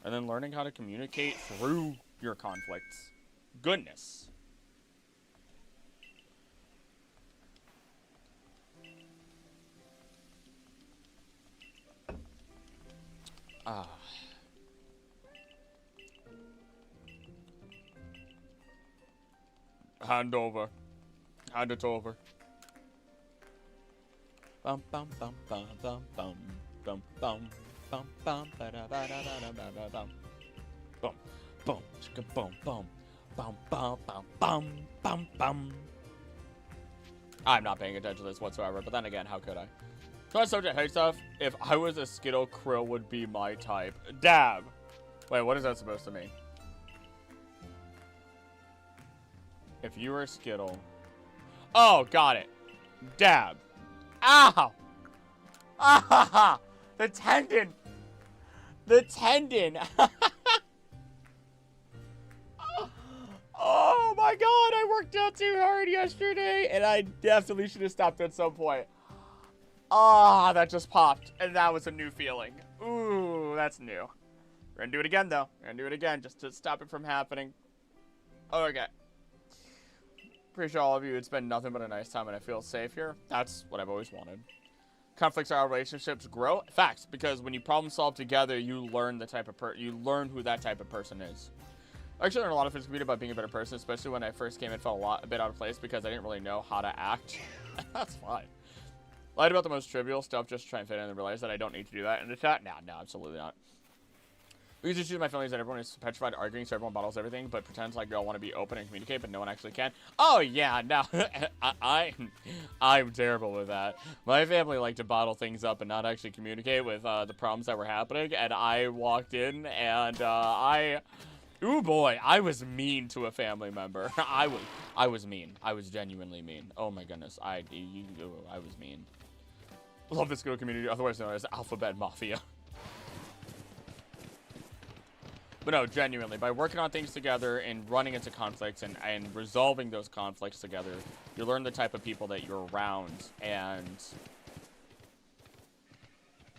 Speaker 1: And then learning how to communicate through your conflicts. Goodness. Hand over. Hand it over. Bum bum bum bum bum bum bum bum bum bum ba da ba da da da da bum bum bum chicka bum bum bum bum bum bum bum bum. I'm not paying attention to this whatsoever, but then again, how could I? So subject hate stuff. If I was a Skittle, Krill would be my type. Dab. Wait, what is that supposed to mean? If you were a Skittle. Oh, got it. Dab. Ow! Ah! The tendon! The tendon! Oh my god, I worked out too hard yesterday, and I definitely should have stopped at some point. Ah, that just popped, and that was a new feeling. Ooh, that's new. We're gonna do it again, though. We're gonna do it again, just to stop it from happening. Okay. Pretty sure all of you, it's been nothing but a nice time, and I feel safe here. That's what I've always wanted. Conflicts are how relationships grow. Facts, because when you problem solve together, you learn the type of you learn who that type of person is. I actually learned a lot of physical community about being a better person, especially when I first came. It felt a bit out of place because I didn't really know how to act. That's fine. Lied about the most trivial stuff just to try and fit in and realize that I don't need to do that in the chat. No, absolutely not. We usually choose my family is that everyone is petrified arguing, so everyone bottles everything, but pretends like they all want to be open and communicate, but no one actually can. Oh yeah, no, I'm terrible with that. My family liked to bottle things up and not actually communicate with the problems that were happening, and I walked in and ooh boy, I was mean to a family member. I was mean. I was genuinely mean. Oh my goodness, I was mean. Love this good community, otherwise known as Alphabet Mafia. But no, genuinely, by working on things together and running into conflicts and resolving those conflicts together, you learn the type of people that you're around, and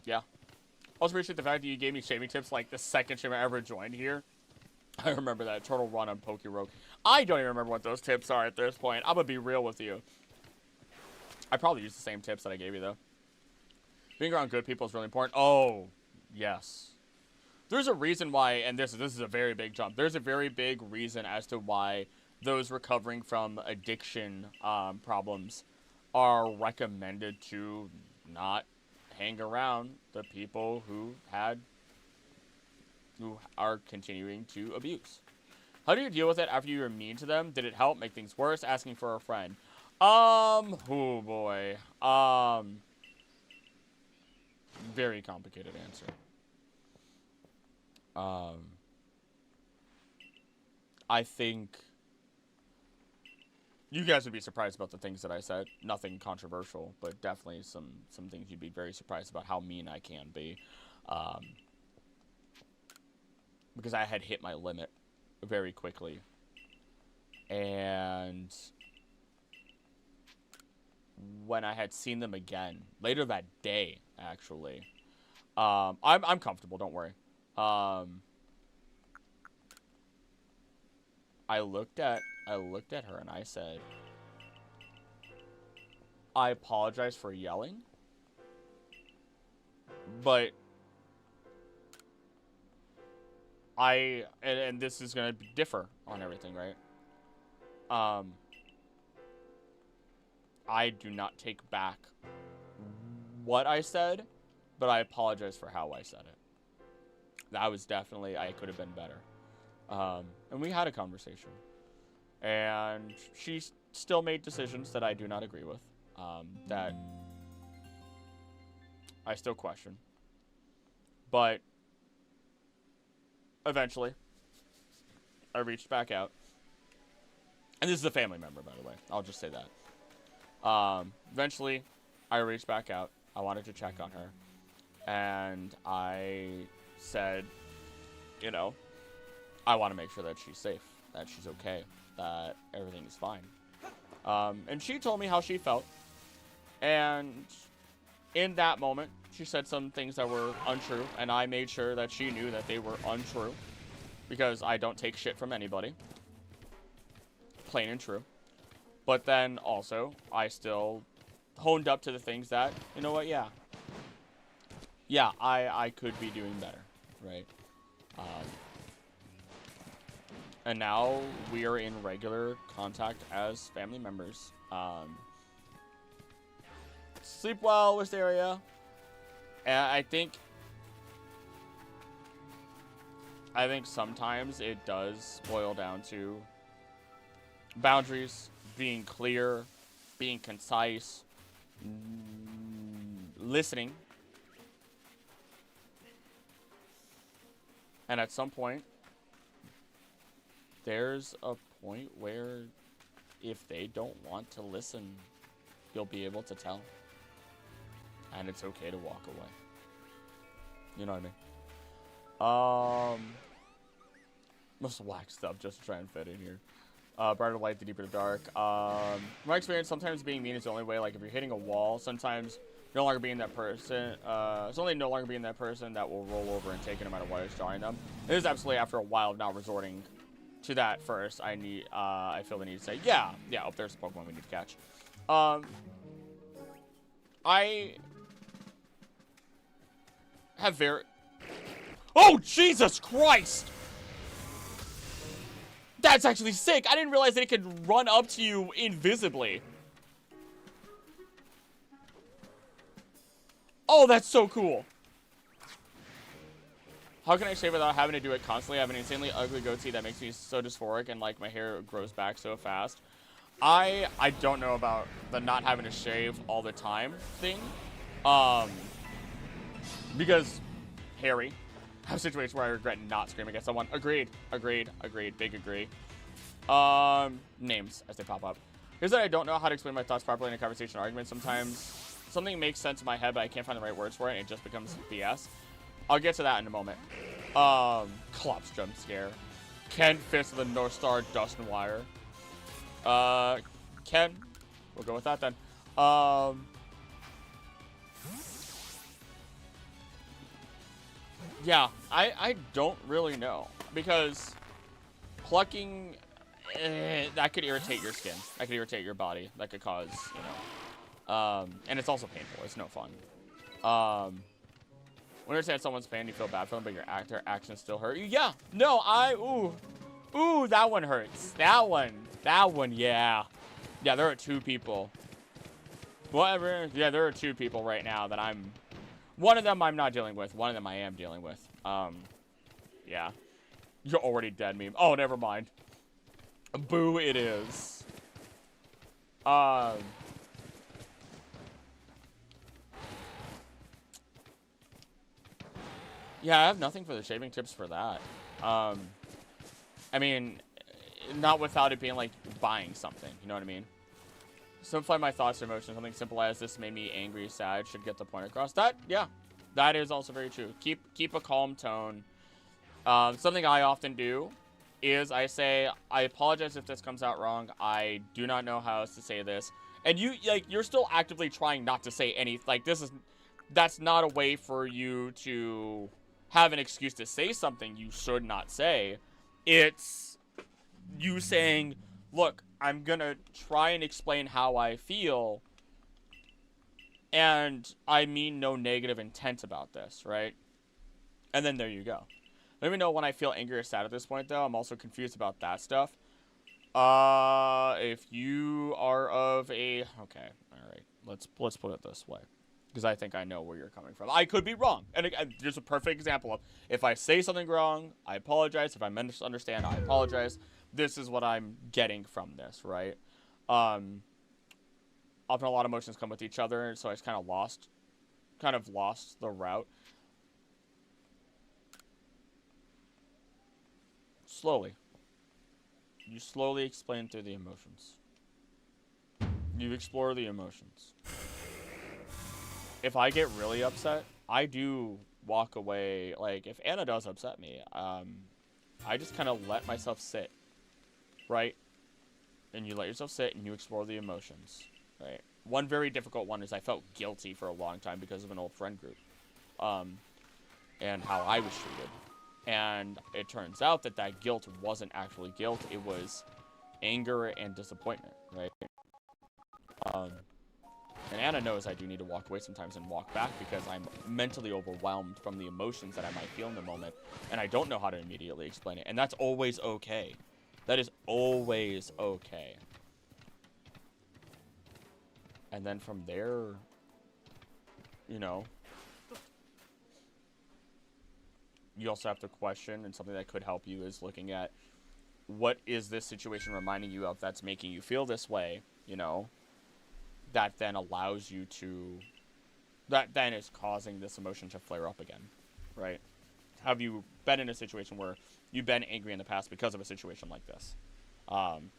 Speaker 1: yeah. Also appreciate the fact that you gave me shaving tips like the second stream I ever joined here. I remember that Turtle Run on Pokerogue. I don't even remember what those tips are at this point. I'm gonna be real with you. I probably use the same tips that I gave you, though. Being around good people is really important. Oh, yes. There's a reason why, and this is a very big jump. There's a very big reason as to why those recovering from addiction problems are recommended to not hang around the people who are continuing to abuse. How do you deal with it after you were mean to them? Did it help? Make things worse? Asking for a friend. Oh boy. Very complicated answer. I think you guys would be surprised about the things that I said. Nothing controversial, but definitely some things you'd be very surprised about how mean I can be. Because I had hit my limit very quickly. And when I had seen them again, later that day, actually, I'm comfortable, don't worry. I looked at her and I said, I apologize for yelling, but and this is gonna differ on everything, right? I do not take back what I said, but I apologize for how I said it. That was definitely, I could have been better. And we had a conversation. And she still made decisions that I do not agree with. That I still question. But eventually, I reached back out. And this is a family member, by the way. I'll just say that. Eventually, I reached back out. I wanted to check on her. And I said, you know, I want to make sure that she's safe, that she's okay, that everything's fine. And she told me how she felt. And in that moment, she said some things that were untrue. And I made sure that she knew that they were untrue. Because I don't take shit from anybody. Plain and true. But then also, I still honed up to the things that, you know what, yeah, I could be doing better, right? And now we are in regular contact as family members. Sleep well, Wisteria. And I think sometimes it does boil down to boundaries, being clear, being concise, listening. And at some point, there's a point where if they don't want to listen, you'll be able to tell. And it's okay to walk away. You know what I mean? Must waxed up just to try and fit in here. Brighter light, the deeper the dark. My experience, sometimes being mean is the only way. Like, if you're hitting a wall, sometimes no longer being that person, it's only no longer being that person that will roll over and take it no matter what is jarring them. It is absolutely after a while of not resorting to that first. I feel the need to say, yeah, oh, there's a Pokemon we need to catch. I have oh, Jesus Christ! That's actually sick. I didn't realize that it could run up to you invisibly. Oh, that's so cool. How can I shave without having to do it constantly? I have an insanely ugly goatee that makes me so dysphoric and like my hair grows back so fast. I don't know about the not having to shave all the time thing. Because Harry, I have a situation where I regret not screaming at someone. Agreed. Big agree. Names as they pop up. Here's that I don't know how to explain my thoughts properly in a conversation or argument. Sometimes something makes sense in my head, but I can't find the right words for it, and it just becomes BS. I'll get to that in a moment. Clops jump scare. Ken Fist of the North Star Dust and Wire. Ken. We'll go with that then. Yeah, I don't really know. Because plucking, that could irritate your skin. That could irritate your body. That could cause, you know. And it's also painful. It's no fun. When you understand someone's pain, you feel bad for them, but their actions still hurt you. Yeah. No, Ooh, that one hurts. That one, yeah. Yeah, there are 2 people. Whatever. Yeah, there are 2 people right now that I'm... One of them I'm not dealing with. One of them I am dealing with. Yeah. You're already dead, meme. Oh, never mind. Boo, it is. Yeah, I have nothing for the shaving tips for that. I mean, not without it being like buying something, you know what I mean? Simplify my thoughts or emotions. Something simple as this made me angry, sad, should get the point across. That, yeah, that is also very true. Keep a calm tone. Something I often do is I say, I apologize if this comes out wrong. I do not know how else to say this. And you're still actively trying not to say anything. Like, that's not a way for you to have an excuse to say something you should not say. It's you saying, look, I'm gonna try and explain how I feel, and I mean no negative intent about this, right? And then there you go. Let me know when I feel angry or sad at this point, though. I'm also confused about that stuff. If you are of a... Okay, alright. Let's put it this way. Because I think I know where you're coming from. I could be wrong. And there's a perfect example of, if I say something wrong, I apologize. If I misunderstand, I apologize. This is what I'm getting from this, right? Often a lot of emotions come with each other, so I just kind of lost the route. Slowly. You slowly explain through the emotions. You explore the emotions. If I get really upset, I do walk away. Like, if Anna does upset me, I just kind of let myself sit, right? And you let yourself sit and you explore the emotions, right? One very difficult one is I felt guilty for a long time because of an old friend group, and how I was treated. And it turns out that that guilt wasn't actually guilt. It was anger and disappointment, right? And Anna knows I do need to walk away sometimes and walk back because I'm mentally overwhelmed from the emotions that I might feel in the moment. And I don't know how to immediately explain it. And that's always okay. That is always okay. And then from there, you know, you also have to question, and something that could help you is looking at, what is this situation reminding you of that's making you feel this way, you know? That then allows you to, that then is causing this emotion to flare up again, right? Have you been in a situation where you've been angry in the past because of a situation like this? And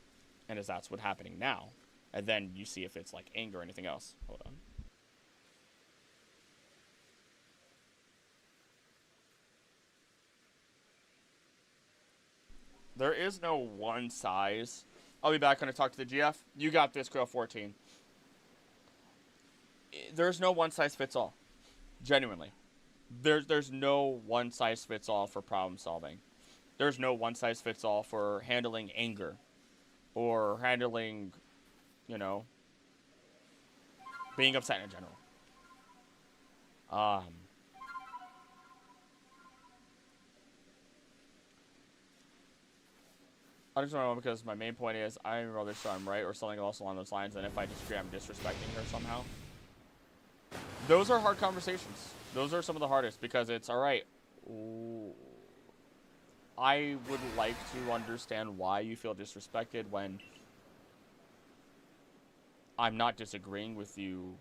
Speaker 1: is that's what's happening now? And then you see if it's like anger or anything else. Hold on. There is no one size. I'll be back when I talk to the GF. You got this, girl 14. There's no one size fits all. Genuinely. There's no one size fits all for problem solving. There's no one size fits all for handling anger. Or handling, you know, being upset in general. I just want to know because my main point is I'm rather sure I'm right or something else along those lines, and if I disagree, I'm disrespecting her somehow. Those are hard conversations. Those are some of the hardest because it's alright. I would like to understand why you feel disrespected when I'm not disagreeing with you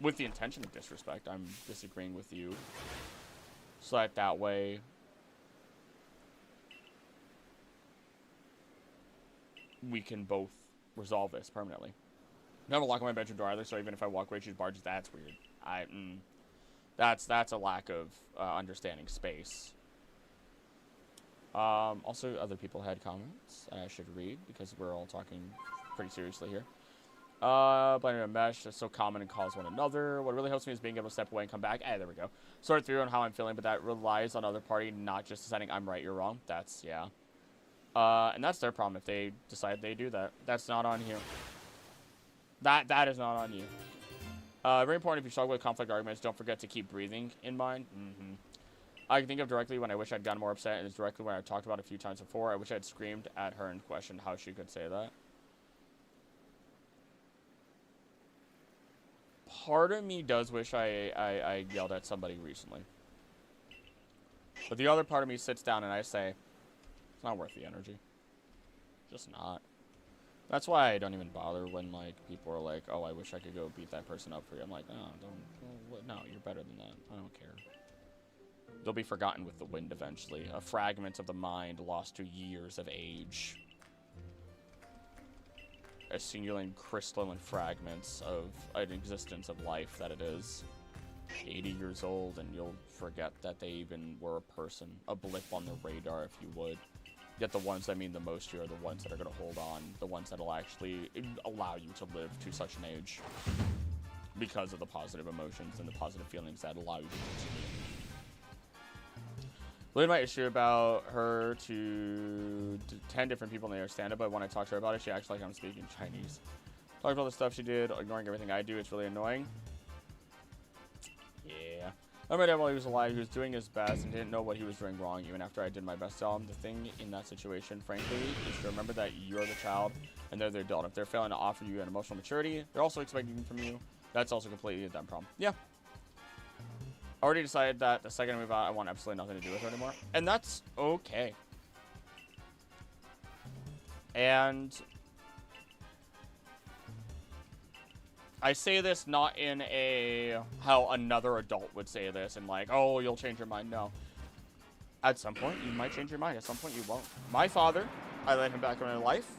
Speaker 1: with the intention of disrespect. I'm disagreeing with you so that way we can both resolve this permanently. Never lock my bedroom door either, so even if I walk away, she's barges. That's weird. That's a lack of understanding space. Also, other people had comments I should read because we're all talking pretty seriously here. Blending a mesh is so common and cause one another. What really helps me is being able to step away and come back. There we go. Sort through on how I'm feeling, but that relies on other party, not just deciding I'm right, you're wrong. That's, yeah. And that's their problem if they decide they do that. That's not on you. That is not on you. Very important if you struggle with conflict arguments, don't forget to keep breathing in mind. I can think of directly when I wish I'd gotten more upset, and it's directly when I talked about it a few times before. I wish I'd screamed at her and questioned how she could say that. Part of me does wish I yelled at somebody recently. But the other part of me sits down and I say, it's not worth the energy. Just not. That's why I don't even bother when, like, people are like, oh, I wish I could go beat that person up for you. I'm like, no, no, you're better than that. I don't care. They'll be forgotten with the wind eventually. A fragment of the mind lost to years of age. A singular crystalline fragments of an existence of life that it is. 80 years old, and you'll forget that they even were a person. A blip on the radar, if you would. Yet the ones that mean the most to you are the ones that are going to hold on. The ones that will actually allow you to live to such an age. Because of the positive emotions and the positive feelings that allow you to continue. Related my issue about her to 10 different people in the stand-up, but when I talk to her about it, she acts like I'm speaking Chinese. Talking about the stuff she did, ignoring everything I do, it's really annoying. Yeah. I remember that while he was alive, he was doing his best and didn't know what he was doing wrong, even after I did my best to tell him. The thing in that situation, frankly, is to remember that you're the child and they're the adult. If they're failing to offer you an emotional maturity, they're also expecting from you. That's also completely a dumb problem. Yeah. I already decided that the second I move out, I want absolutely nothing to do with her anymore. And that's okay. And I say this not in a how another adult would say this and like, oh, you'll change your mind. No. At some point, you might change your mind. At some point, you won't. My father, I let him back in my life.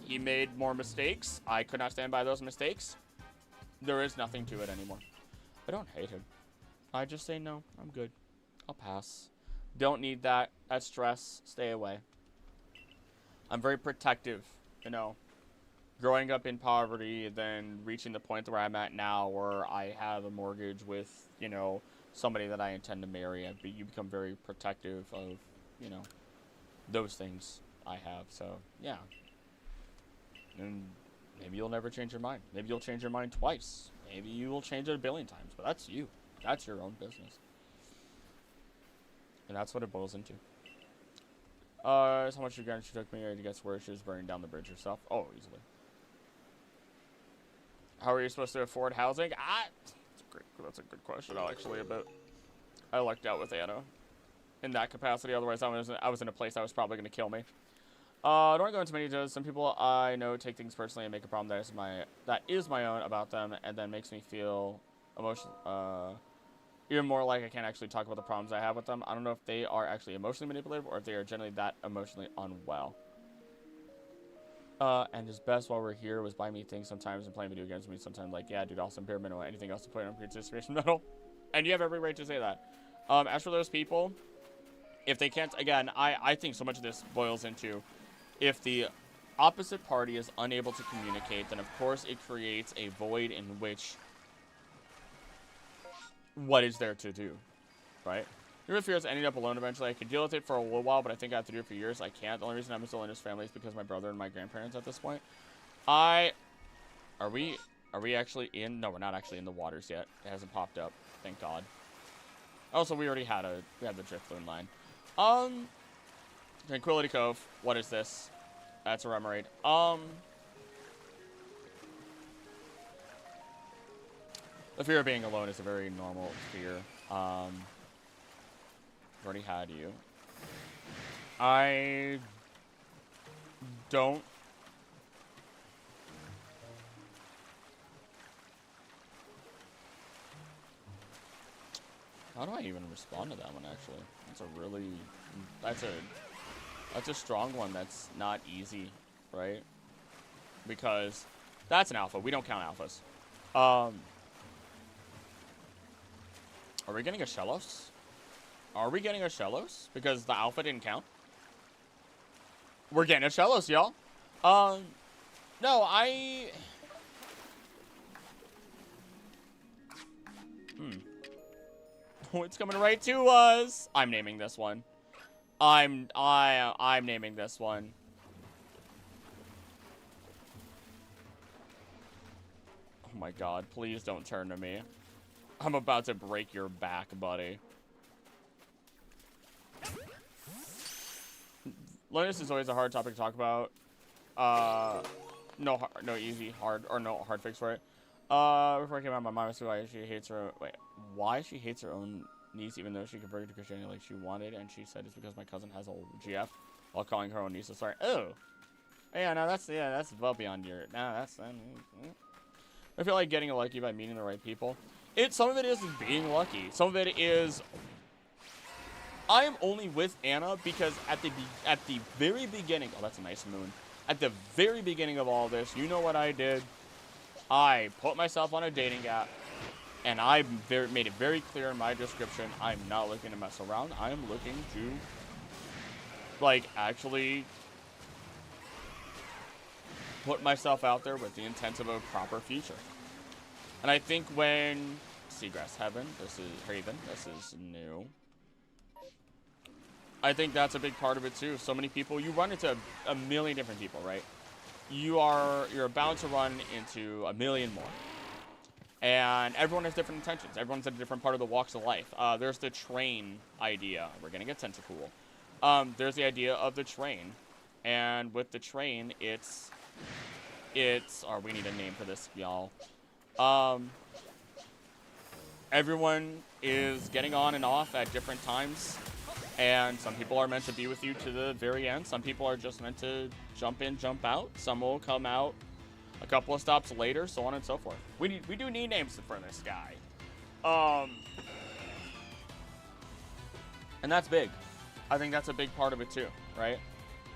Speaker 1: He made more mistakes. I could not stand by those mistakes. There is nothing to it anymore. I don't hate him. I just say, no, I'm good. I'll pass. Don't need that. That's stress. Stay away. I'm very protective, you know. Growing up in poverty, then reaching the point where I'm at now where I have a mortgage with, you know, somebody that I intend to marry. You become very protective of, you know, those things I have. So, yeah. And maybe you'll never change your mind. Maybe you'll change your mind twice. Maybe you will change it a billion times. But that's you. That's your own business. And that's what it boils into. That's how much you she took me to get where she was burning down the bridge herself. Oh, easily. How are you supposed to afford housing? That's a good question, actually, a bit. I lucked out with Anna in that capacity. Otherwise, I was in a place that was probably going to kill me. I don't want to go into many details. Some people I know take things personally and make a problem that is my own about them, and then makes me feel emotional. Even more like I can't actually talk about the problems I have with them. I don't know if they are actually emotionally manipulative or if they are generally that emotionally unwell. And his best while we're here was buy me things sometimes and playing video games with me sometimes. Like, yeah, dude, awesome bare minimum. Anything else to play on participation medal? And you have every right to say that. As for those people, if they can't, again, I think so much of this boils into if the opposite party is unable to communicate, then of course it creates a void in which what is there to do, right? Your fears ending up alone eventually. I could deal with it for a little while, but I think I have to do it for years. I can't. The only reason I'm still in his family is because of my brother and my grandparents at this point. Are we actually in? No, we're not actually in the waters yet. It hasn't popped up. Thank God. Also, we already had the drift balloon line. Tranquility Cove. What is this? That's a Remoraid. The fear of being alone is a very normal fear. I've already had you. I don't. How do I even respond to that one, actually? That's a strong one that's not easy, right? Because that's an alpha. We don't count alphas. Are we getting a Shellos? Are we getting a Shellos? Because the alpha didn't count. We're getting a Shellos, y'all. No, It's coming right to us. I'm naming this one. I'm naming this one. Oh my God, please don't turn to me. I'm about to break your back, buddy. loneliness is always a hard topic to talk about. No easy, hard, or no hard fix for it. Before I came out, my mom was why she hates her. Wait, why she hates her own niece, even though she converted to Christianity like she wanted, and she said it's because my cousin has a GF, while calling her own niece a sorry. Oh, yeah, no, that's well beyond your. No, that's. I feel like getting lucky by meeting the right people. Some of it is being lucky. Some of it is. I am only with Anna because at the very beginning. Oh, that's a nice moon. At the very beginning of all this, you know what I did? I put myself on a dating app, and I made it very clear in my description, I'm not looking to mess around. I am looking to, like, actually put myself out there with the intent of a proper future. And I think when Seagrass Heaven, this is Haven, this is new. I think that's a big part of it too. So many people, you run into a million different people, right? You're bound to run into a million more. And everyone has different intentions. Everyone's at a different part of the walks of life. There's the train idea. We're gonna get tentacool. There's the idea of the train. And with the train, it's or we need a name for this, y'all. Everyone is getting on and off at different times. And some people are meant to be with you to the very end. Some people are just meant to jump in, jump out. Some will come out a couple of stops later, so on and so forth. We do need names for this guy. And that's big. I think that's a big part of it too, right?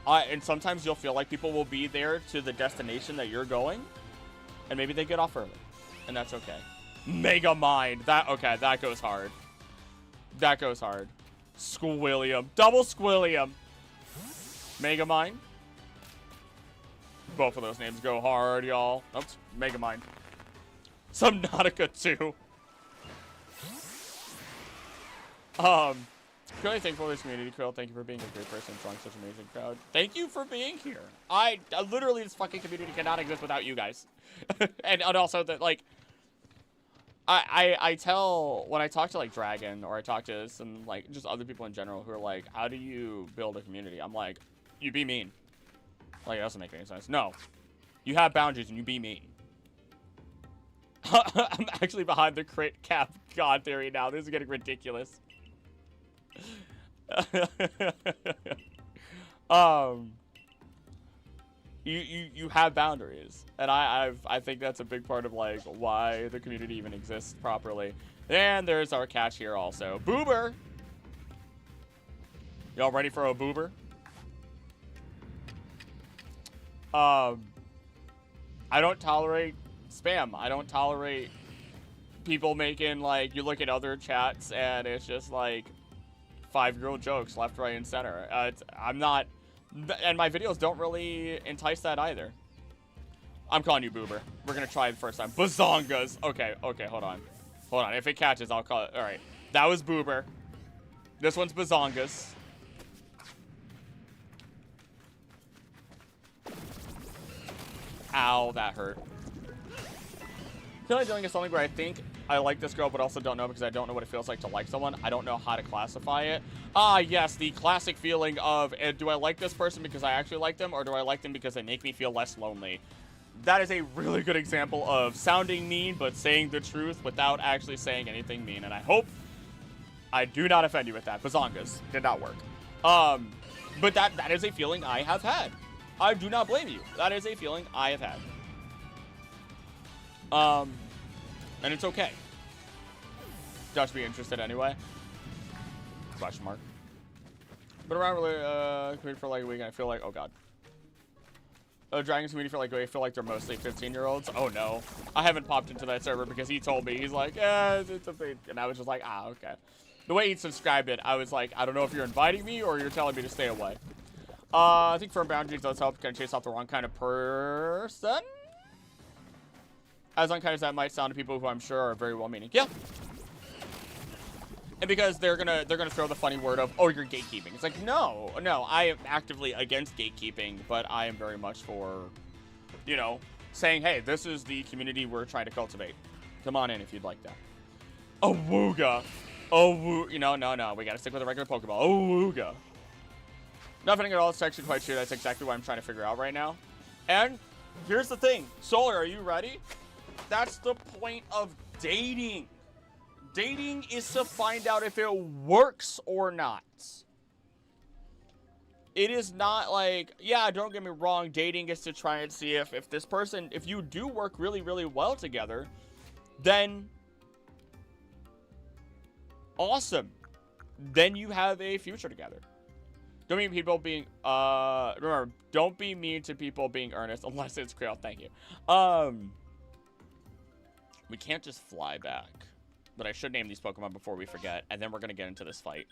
Speaker 1: And sometimes you'll feel like people will be there to the destination that you're going, and maybe they get off early, and that's okay. Mega Mind. That goes hard. That goes hard. Squilliam. Double Squilliam. Megamind. Both of those names go hard, y'all. Oops. Megamind. Subnautica too. Really thankful for this community, Krill. Thank you for being a great person and drawing such an amazing crowd. Thank you for being here. I literally, this fucking community cannot exist without you guys. and also that, like, I tell, when I talk to, like, Dragon, or I talk to some, like, just other people in general who are like, how do you build a community? I'm like, you be mean. Like, it doesn't make any sense. No. You have boundaries and you be mean. I'm actually behind the crit cap god theory now. This is getting ridiculous. You have boundaries, and I think that's a big part of, like, why the community even exists properly. And there's our catch here also, Boober. Y'all ready for a Boober? I don't tolerate spam. I don't tolerate people making, like, you look at other chats and it's just like 5-year-old jokes left, right, and center. I'm not. And my videos don't really entice that either. I'm calling you Boober. We're going to try it the first time. Bazongas. Okay, hold on. Hold on. If it catches, I'll call it. All right. That was Boober. This one's Bazongas. Ow, that hurt. I feel like doing something where I think I like this girl, but also don't know because I don't know what it feels like to like someone. I don't know how to classify it. Ah, yes, the classic feeling of, do I like this person because I actually like them, or do I like them because they make me feel less lonely? That is a really good example of sounding mean, but saying the truth without actually saying anything mean. And I hope I do not offend you with that. Bazongas did not work. But that is a feeling I have had. I do not blame you. That is a feeling I have had. And it's okay. Just be interested anyway. Question mark. But around really, community for like a week, I feel like, oh god. Dragon's community for like a week, I feel like they're mostly 15-year-olds. Oh no. I haven't popped into that server because he told me, he's like, yeah, it's a thing. And I was just like, ah, okay. The way he subscribed it, I was like, I don't know if you're inviting me or you're telling me to stay away. I think firm boundaries does help kind of chase off the wrong kind of person. As unkind as that might sound to people who I'm sure are very well-meaning. Yeah. And because they're gonna throw the funny word of, oh, you're gatekeeping. It's like, no, I am actively against gatekeeping, but I am very much for, you know, saying, hey, this is the community we're trying to cultivate. Come on in if you'd like that. Oh, Wooga. Oh, no, we gotta stick with a regular Pokeball. Oh, Wooga. Nothing at all. It's actually quite true. That's exactly what I'm trying to figure out right now. And here's the thing. Solar, are you ready? That's the point of dating. Dating is to find out if it works or not. It is not like, yeah, don't get me wrong, dating is to try and see if this person, if you do work really, really well together, then awesome. Then you have a future together. Don't mean people being, remember, don't be mean to people being earnest unless it's real. Thank you. We can't just fly back. But I should name these Pokemon before we forget, and then we're going to get into this fight.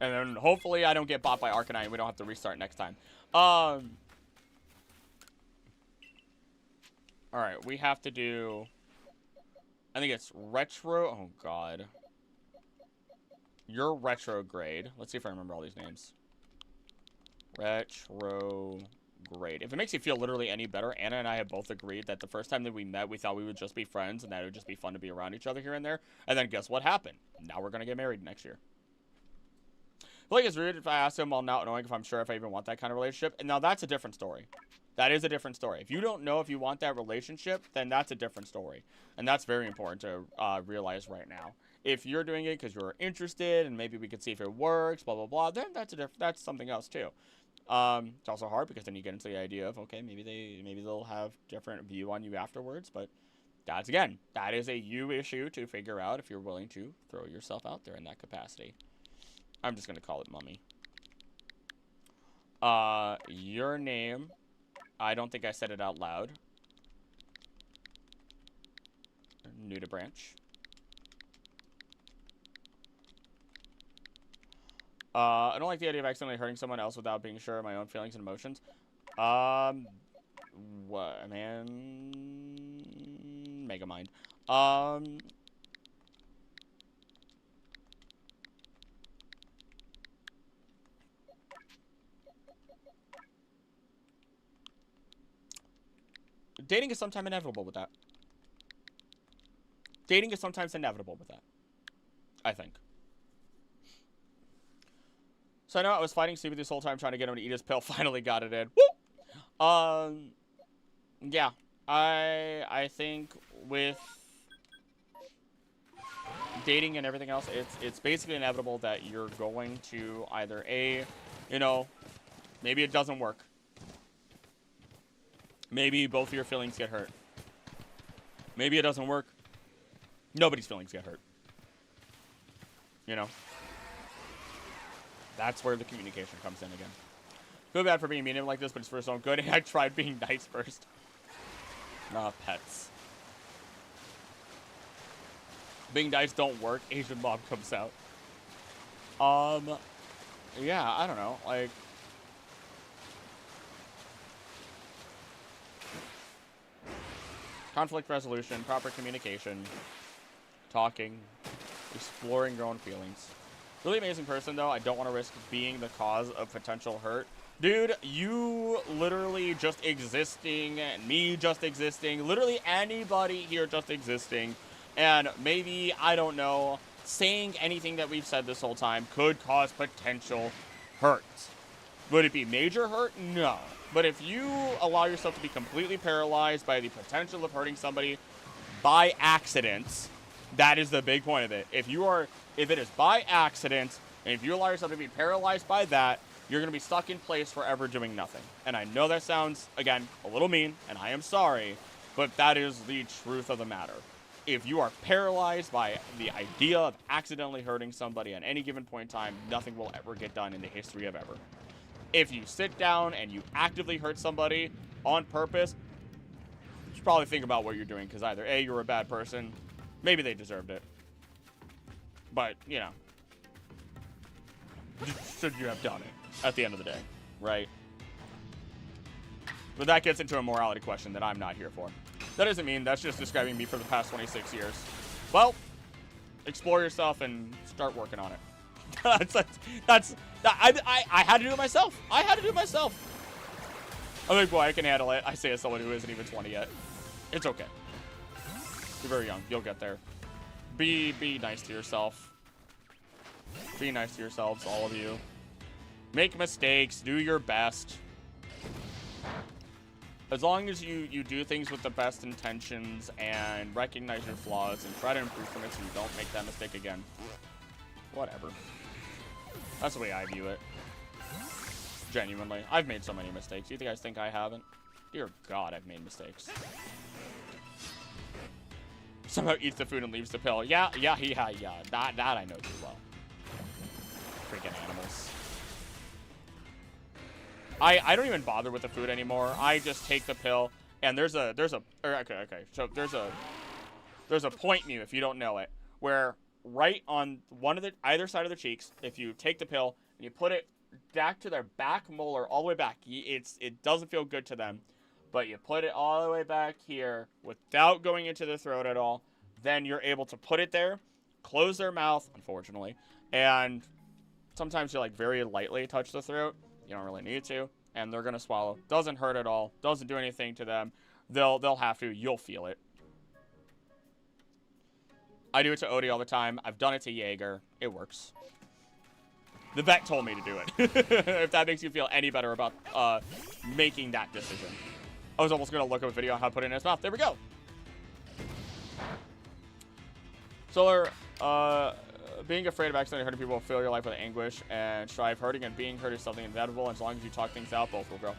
Speaker 1: And then hopefully I don't get bought by Arcanine and we don't have to restart next time. Alright, we have to do... I think it's Retro... Oh, God. You're Retrograde. Let's see if I remember all these names. Retrograde. If it makes you feel literally any better, Anna and I have both agreed that the first time that we met, we thought we would just be friends and that it would just be fun to be around each other here and there. And then guess what happened? Now we're going to get married next year. I feel like it's rude if I ask him while not knowing if I'm sure if I even want that kind of relationship. And now that's a different story. That is a different story. If you don't know if you want that relationship, then that's a different story. And that's very important to realize right now. If you're doing it because you're interested and maybe we could see if it works, blah, blah, blah, then that's something else too. It's also hard because then you get into the idea of, okay, maybe they'll have different view on you afterwards. But that's, again, that is a you issue to figure out if you're willing to throw yourself out there in that capacity. I'm just going to call it Mummy. Your name, I don't think I said it out loud. New to branch. I don't like the idea of accidentally hurting someone else without being sure of my own feelings and emotions. What, man? Megamind. Dating is sometimes inevitable with that. Dating is sometimes inevitable with that. I think. So I know I was fighting Stevie this whole time trying to get him to eat his pill. Finally got it in. Woo! Yeah. I think with dating and everything else, it's basically inevitable that you're going to either maybe it doesn't work. Maybe both of your feelings get hurt. Maybe it doesn't work. Nobody's feelings get hurt. You know? That's where the communication comes in again. Feel bad for being mean like this, but it's for his own good. I tried being nice first. Pets. Being nice don't work. Asian mom comes out. Yeah, I don't know. Like, conflict resolution, proper communication, talking, exploring your own feelings. Really amazing person, though. I don't want to risk being the cause of potential hurt. Dude, you literally just existing, and me just existing, literally anybody here just existing, and maybe, I don't know, saying anything that we've said this whole time could cause potential hurt. Would it be major hurt? No. But if you allow yourself to be completely paralyzed by the potential of hurting somebody by accident, that is the big point of it. If it is by accident, and if you allow yourself to be paralyzed by that, you're going to be stuck in place forever doing nothing. And I know that sounds, again, a little mean, and I am sorry, but that is the truth of the matter. If you are paralyzed by the idea of accidentally hurting somebody at any given point in time, nothing will ever get done in the history of ever. If you sit down and you actively hurt somebody on purpose, you should probably think about what you're doing, because either A, you're a bad person, maybe they deserved it. But, you know, should you have done it at the end of the day, right? But that gets into a morality question that I'm not here for. That doesn't mean that's just describing me for the past 26 years. Well, explore yourself and start working on it. I had to do it myself. I had to do it myself. I'm like, boy, I can handle it. I say as someone who isn't even 20 yet. It's okay. You're very young. You'll get there. Be nice to yourself. Be nice to yourselves, all of you. Make mistakes. Do your best. As long as you do things with the best intentions and recognize your flaws and try to improve from it so you don't make that mistake again. Whatever. That's the way I view it. Genuinely. I've made so many mistakes. You guys think I haven't? Dear God, I've made mistakes. Somehow eats the food and leaves the pill. Yeah. That I know too well. Freaking animals. I don't even bother with the food anymore. I just take the pill, and there's a okay. So there's a point mute if you don't know it, where right on one of the either side of the cheeks, if you take the pill and you put it back to their back molar all the way back, it doesn't feel good to them, but you put it all the way back here without going into the throat at all, then you're able to put it there, close their mouth, unfortunately, and sometimes you like very lightly touch the throat. You don't really need to, and they're gonna swallow. Doesn't hurt at all. Doesn't do anything to them. They'll have to. You'll feel it. I do it to Odie all the time. I've done it to Jaeger. It works. The vet told me to do it. If that makes you feel any better about making that decision. I was almost gonna look up a video on how to put it in his mouth. There we go. Solar, being afraid of accidentally hurting people will fill your life with anguish and strive. Hurting and being hurt is something inevitable, and as long as you talk things out, both will grow.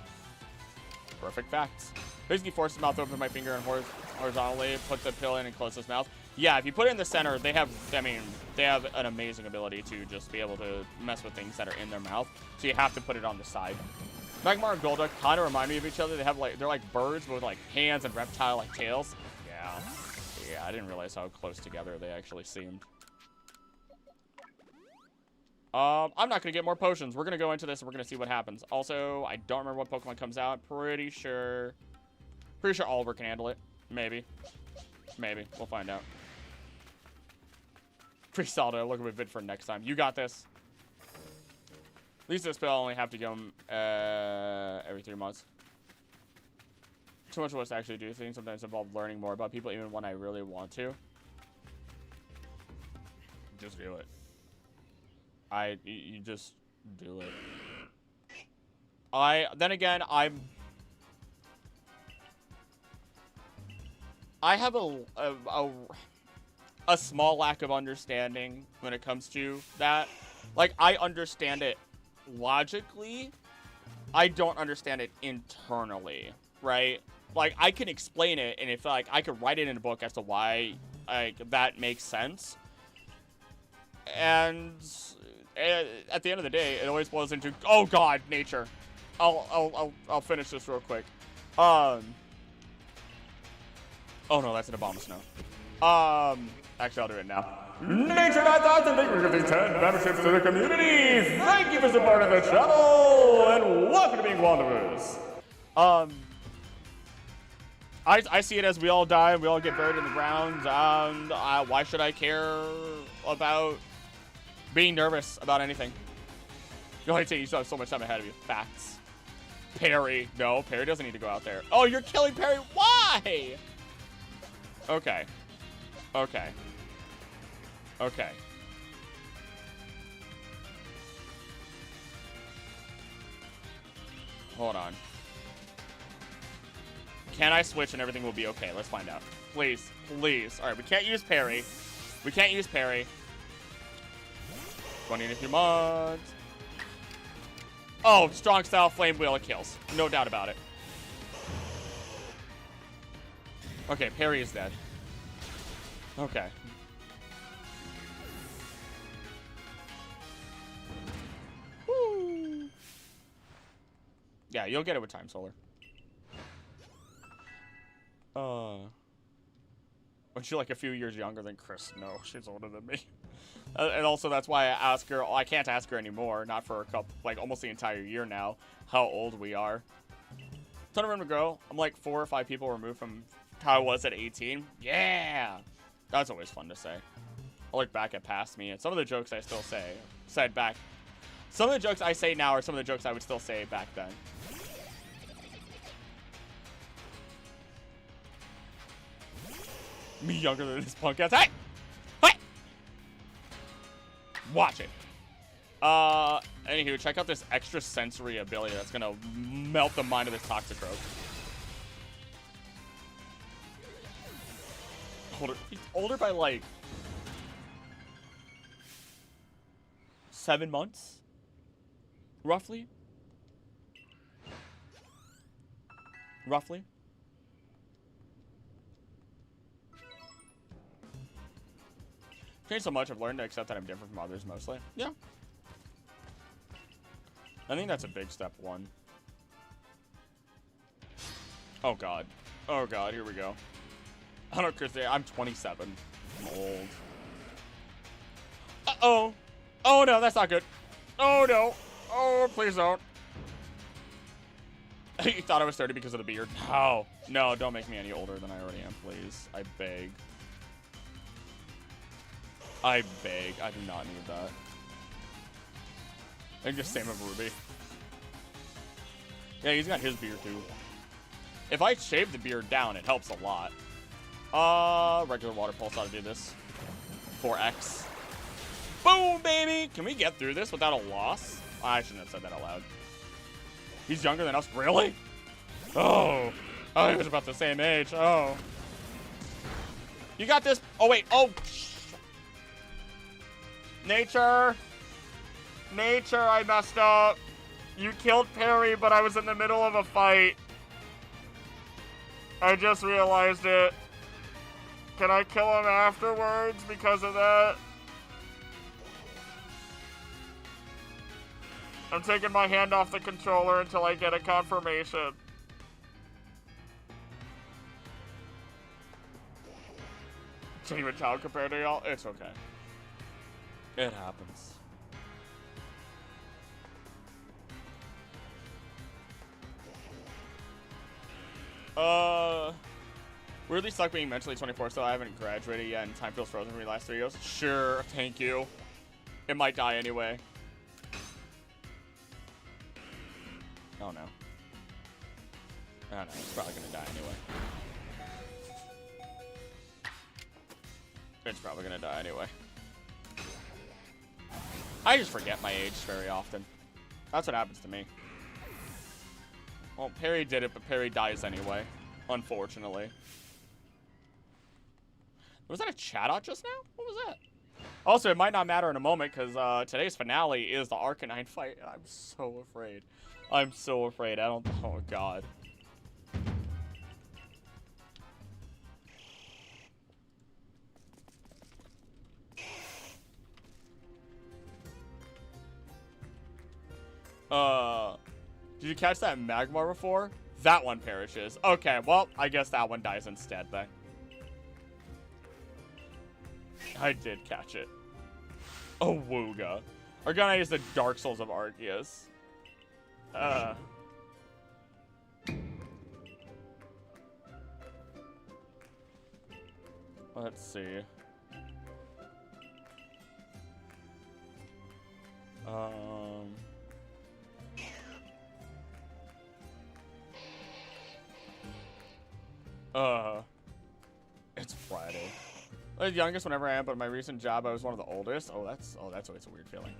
Speaker 1: Perfect facts. Basically force his mouth open with my finger and horizontally put the pill in and close his mouth. Yeah, if you put it in the center, they have an amazing ability to just be able to mess with things that are in their mouth. So you have to put it on the side. Magmar and Golduck kind of remind me of each other. They're like birds with like hands and reptile-like tails. Yeah, I didn't realize how close together they actually seemed. I'm not gonna get more potions. We're gonna go into this and we're gonna see what happens. Also, I don't remember what Pokemon comes out. Pretty sure Oliver can handle it. Maybe. We'll find out. Pretty solid. I'll look at a bit for next time. You got this. At least this pill I only have to go every 3 months. Too much of what's actually do things sometimes involve learning more about people, even when I really want to. Just do it. You just do it. Then again, I have a small lack of understanding when it comes to that. Like, I understand it logically. I don't understand it internally, right? Like, I can explain it, and if like I could write it in a book as to why that makes sense. And at the end of the day, it always boils into, oh God, nature. I'll finish this real quick. Oh no, that's an Abomasnow. Actually, I'll do it now. Nature 9000, thank you for giving 10 memberships to the community. Thank you for supporting the channel, and welcome to being Wanderers. I see it as we all die, we all get buried in the ground. Why should I care about being nervous about anything? You'll hate to say you still have so much time ahead of you. Facts. Perry. No, Perry doesn't need to go out there. Oh, you're killing Perry. Why? Okay. Hold on. Can I switch and everything will be okay? Let's find out. Please. All right, we can't use Perry. 20 in a few months. Oh, strong style flame wheel, it kills. No doubt about it. Okay, Perry is dead. Okay. Woo. Yeah, you'll get it with time, Solar. Was she like a few years younger than Chris? No, she's older than me. And also, that's why I ask her. I can't ask her anymore. Not for a couple, like almost the entire year now. How old we are. Ton of room to grow. I'm like 4 or 5 people removed from how I was at 18. Yeah, that's always fun to say. I look back at past me, and some of the jokes I still said back. Some of the jokes I say now are some of the jokes I would still say back then. Me younger than this punk ass. Hey! Watch it. Anywho, check out this extra sensory ability that's gonna melt the mind of this Toxicroak. He's older by like 7 months, roughly. Roughly. Changed so much, I've learned to accept that I'm different from others mostly. Yeah. I think that's a big step one. Oh god. Oh god, here we go. I don't know, Chris, I'm 27. I'm old. Uh-oh. Oh no, that's not good. Oh no. Oh, please don't. You thought I was 30 because of the beard. No. No, don't make me any older than I already am, please. I beg. I beg. I do not need that. I think just same with Ruby. Yeah, he's got his beard too. If I shave the beard down, it helps a lot. Regular water pulse ought to do this. 4x. Boom, baby! Can we get through this without a loss? I shouldn't have said that out loud. He's younger than us? Really? Oh. Oh, he was about the same age. Oh. You got this. Oh, wait. Oh. Nature. Nature, I messed up. You killed Perry, but I was in the middle of a fight. I just realized it. Can I kill him afterwards because of that? I'm taking my hand off the controller until I get a confirmation. Genuine child compared to y'all? It's okay. It happens. Weirdly stuck being mentally 24, so I haven't graduated yet and time feels frozen for me the last 3 years. Sure, thank you. It might die anyway. Oh no. Oh no, it's probably gonna die anyway. It's probably gonna die anyway. I just forget my age very often. That's what happens to me. Well, Perry did it, but Perry dies anyway. Unfortunately. Was that a chat out just now? What was that? Also, it might not matter in a moment, because today's finale is the Arcanine fight. I'm so afraid. I'm so afraid. I don't... Oh, God. Did you catch that Magmar before? That one perishes. Okay, well, I guess that one dies instead, then. I did catch it. Oh, Wooga. Arcanine is the Dark Souls of Arceus. Let's see. It's Friday. The youngest whenever I am, but in my recent job I was one of the oldest. Oh, that's always a weird feeling.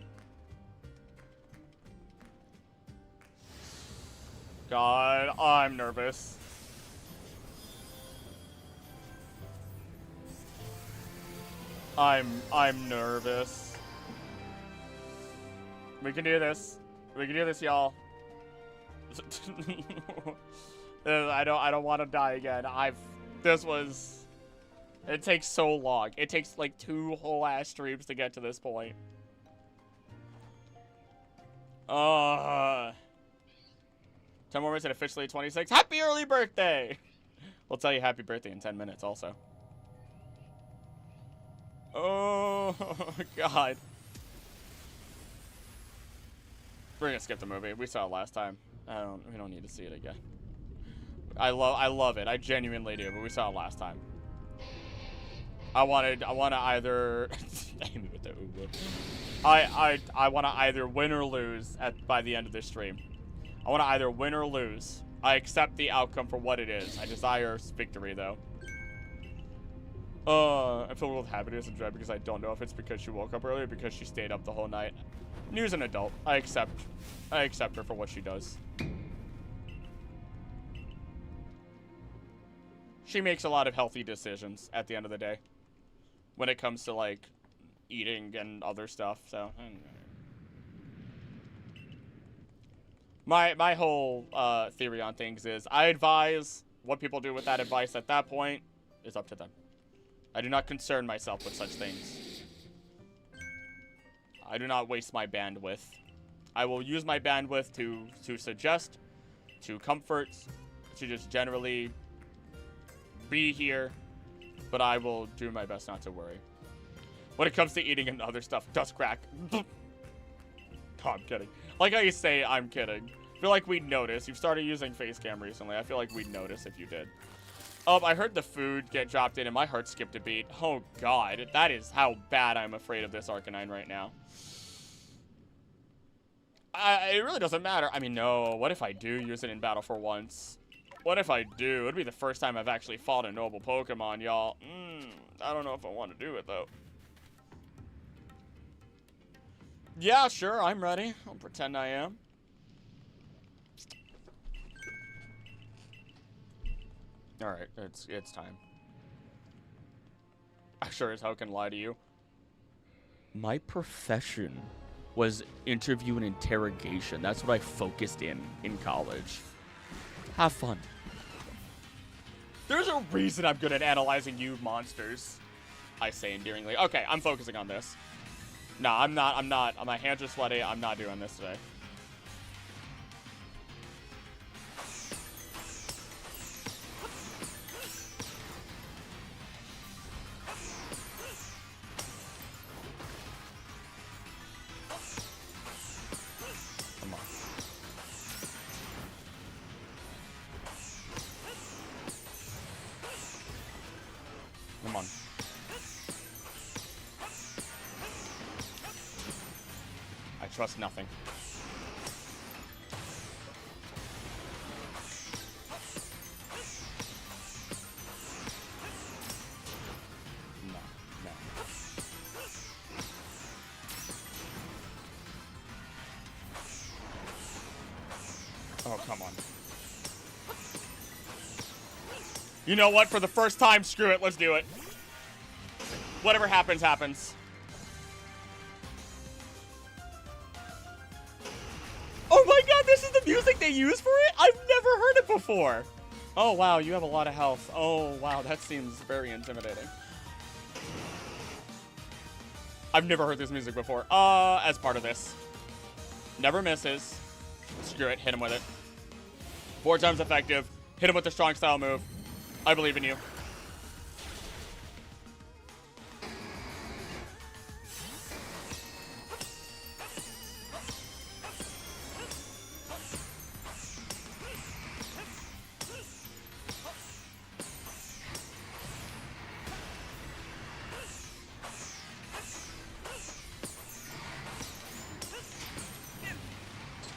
Speaker 1: God, I'm nervous. I'm nervous. We can do this. We can do this, y'all. I don't want to die again. It takes so long. It takes like 2 whole ass streams to get to this point. 10 more minutes and officially 26. Happy early birthday! We'll tell you happy birthday in 10 minutes also. Oh, God. We're gonna skip the movie. We saw it last time. We don't need to see it again. I love it. I genuinely do, but we saw it last time. I want to either Amy with the Uber. I want to either win or lose by the end of this stream. I want to either win or lose. I accept the outcome for what it is. I desire victory though. I'm filled with happiness and dread because I don't know if it's because she woke up early or because she stayed up the whole night. New's an adult. I accept her for what she does. She makes a lot of healthy decisions at the end of the day when it comes to, like, eating and other stuff, so. My whole theory on things is I advise. What people do with that advice at that point is up to them. I do not concern myself with such things. I do not waste my bandwidth. I will use my bandwidth to suggest, to comfort, to just generally be here, but I will do my best not to worry. When it comes to eating and other stuff, dust crack. Oh, I'm kidding. Like I say, I'm kidding. I feel like we'd notice. You've started using face cam recently. I feel like we'd notice if you did. I heard the food get dropped in and my heart skipped a beat. Oh, God. That is how bad I'm afraid of this Arcanine right now. It really doesn't matter. I mean, no. What if I do use it in battle for once? What if I do? It'd be the first time I've actually fought a noble Pokemon, y'all. I don't know if I want to do it, though. Yeah, sure. I'm ready. I'll pretend I am. Alright, it's time. I sure as hell can lie to you. My profession was interview and interrogation. That's what I focused in college. Have fun. There's a reason I'm good at analyzing you monsters. I say endearingly. Okay, I'm focusing on this. No, I'm not. My hands are sweaty. I'm not doing this today. Come on. I trust nothing. No. Oh, come on. You know what? For the first time, screw it. Let's do it. Whatever happens, happens. Oh my god, this is the music they use for it? I've never heard it before. Oh wow, you have a lot of health. Oh wow, that seems very intimidating. I've never heard this music before. As part of this. Never misses. Screw it, hit him with it. 4 times effective. Hit him with the strong style move. I believe in you.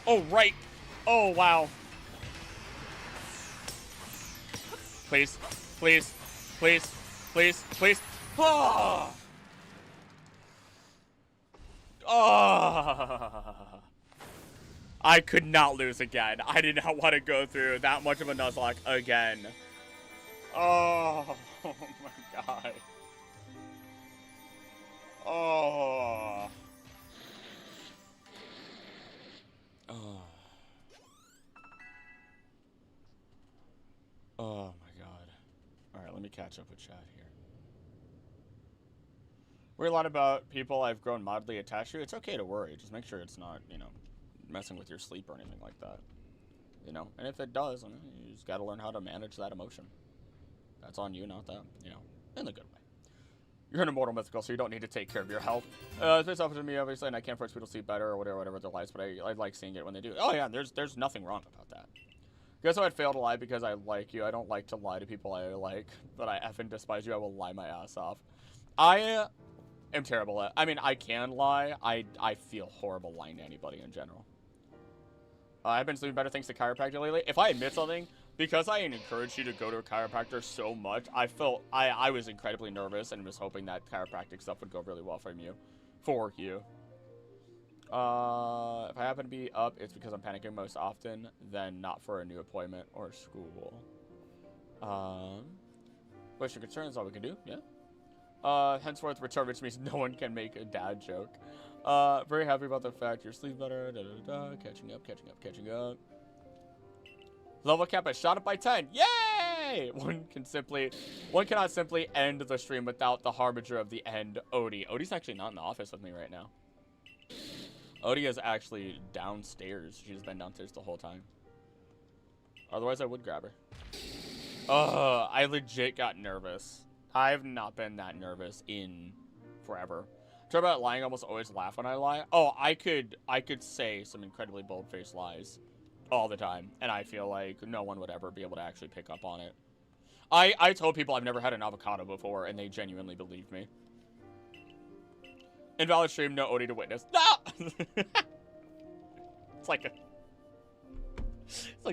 Speaker 1: Oh, right. Oh, wow. Please. Please. Please. Please. Please. Oh. Oh. I could not lose again. I did not want to go through that much of a Nuzlocke again. Oh. Oh, my God. Oh. Oh. Oh my god. Alright, let me catch up with chat here. Worry a lot about people I've grown mildly attached to. It's okay to worry. Just make sure it's not, you know, messing with your sleep or anything like that. You know? And if it does, I mean, you just gotta learn how to manage that emotion. That's on you, not them. You know, in the good way. You're an immortal mythical, so you don't need to take care of your health. It's often to me, obviously, and I can't force people to sleep better or whatever their lives, but I like seeing it when they do. Oh yeah, there's nothing wrong about that. Guess I'd fail to lie because I like you. I don't like to lie to people I like, but I effing despise you. I will lie my ass off. I am terrible at. I mean, I can lie. I feel horrible lying to anybody in general. I've been sleeping better thanks to chiropractor lately. If I admit something, because I encouraged you to go to a chiropractor so much, I was incredibly nervous and was hoping that chiropractic stuff would go really well for you. If I happen to be up, it's because I'm panicking most often, then not for a new appointment or school. Wish your concern is all we can do, yeah. Henceforth return, which means no one can make a dad joke. Very happy about the fact you're sleeping better, catching up. Level cap, I shot it by 10, yay! One cannot simply end the stream without the harbinger of the end, Odie. Odie's actually not in the office with me right now. Odie is actually downstairs. She's been downstairs the whole time. Otherwise, I would grab her. I legit got nervous. I've not been that nervous in forever. Talk about lying, I almost always laugh when I lie. Oh, I could say some incredibly bold-faced lies all the time, and I feel like no one would ever be able to actually pick up on it. I told people I've never had an avocado before, and they genuinely believed me. Invalid stream, no Odie to witness. No! It's like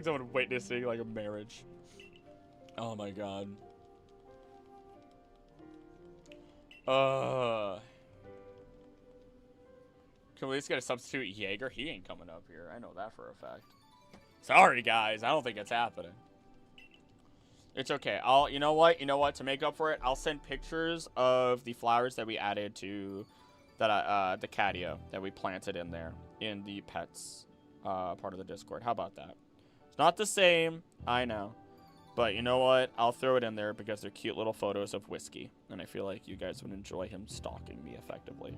Speaker 1: someone witnessing like a marriage. Oh my god. Can we at least get a substitute Jaeger? He ain't coming up here. I know that for a fact. Sorry, guys. I don't think it's happening. It's okay. You know what? To make up for it, I'll send pictures of the flowers that we added to that the catio that we planted in there in the pets part of the Discord. How about that? It's not the same, I know. But you know what? I'll throw it in there because they're cute little photos of Whiskey. And I feel like you guys would enjoy him stalking me effectively.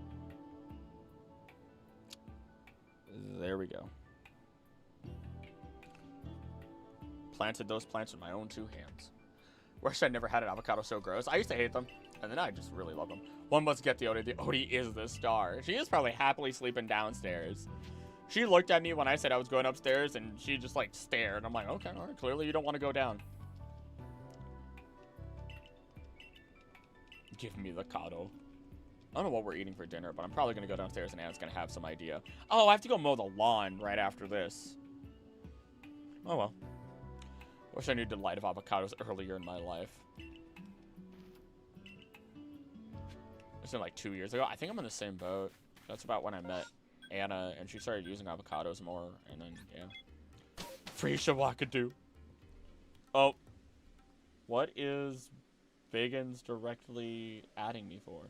Speaker 1: There we go. Planted those plants with my own 2 hands. Wish I never had an avocado so gross. I used to hate them, and then I just really love them. One must get the Odie. The Odie is the star. She is probably happily sleeping downstairs. She looked at me when I said I was going upstairs, and she just, like, stared. I'm like, okay, all right, clearly you don't want to go down. Give me the avocado. I don't know what we're eating for dinner, but I'm probably going to go downstairs, and Anna's going to have some idea. Oh, I have to go mow the lawn right after this. Oh, well. Wish I knew the delight of avocados earlier in my life. It's been like 2 years ago. I think I'm in the same boat. That's about when I met Anna, and she started using avocados more, and then, yeah. Free Shawakadu. Oh. What is Biggins directly adding me for?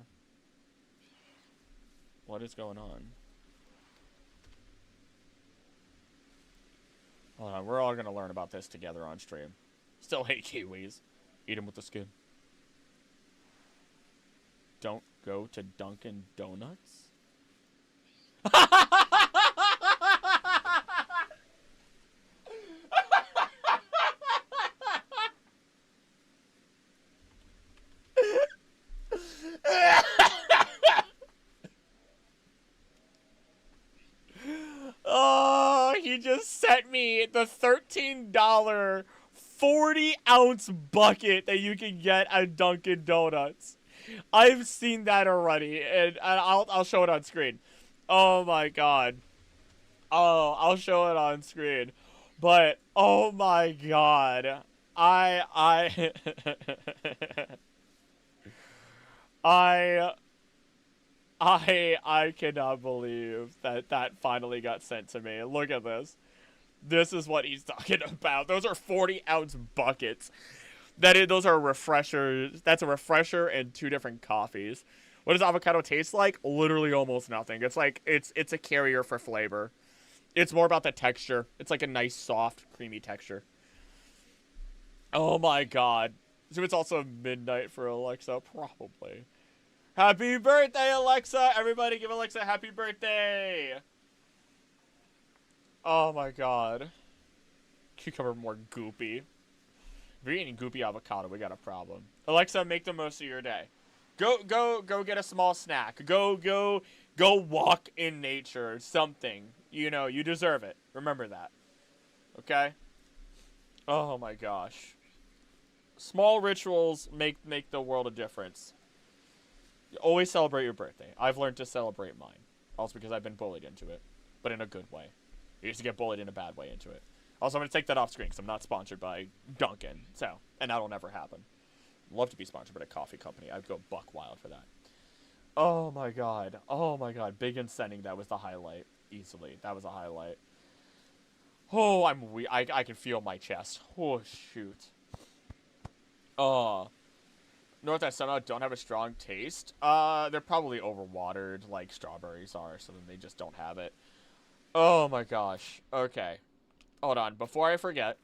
Speaker 1: What is going on? Hold on, we're all gonna learn about this together on stream. Still hate kiwis. Eat them with the skin. Don't go to Dunkin' Donuts? Oh, he just sent me the $13 40-ounce bucket that you can get at Dunkin' Donuts. I've seen that already, and I'll show it on screen. Oh my god. Oh, I'll show it on screen. But oh my god. I cannot believe that finally got sent to me. Look at this. This is what he's talking about. Those are 40-ounce buckets. Those are refreshers. That's a refresher and 2 different coffees. What does avocado taste like? Literally almost nothing. It's like it's a carrier for flavor. It's more about the texture. It's like a nice, soft, creamy texture. Oh my god. So it's also midnight for Alexa, probably. Happy birthday, Alexa! Everybody give Alexa a happy birthday! Oh my god. Cucumber more goopy. If you're eating goopy avocado, we got a problem. Alexa, make the most of your day. Go get a small snack. Go walk in nature. Something. You know, you deserve it. Remember that. Okay? Oh my gosh. Small rituals make the world a difference. Always celebrate your birthday. I've learned to celebrate mine. Also because I've been bullied into it. But in a good way. I used to get bullied in a bad way into it. Also, I'm going to take that off screen because I'm not sponsored by Dunkin'. So, and that'll never happen. I'd love to be sponsored by a coffee company. I'd go buck wild for that. Oh my god. Oh my god. Big and sending that was the highlight. easily. That was a highlight. Oh, I'm weak. I can feel my chest. Oh, shoot. North that somehow don't have a strong taste. They're probably overwatered like strawberries are, so then they just don't have it. Oh my gosh. Okay. Hold on. Before I forget.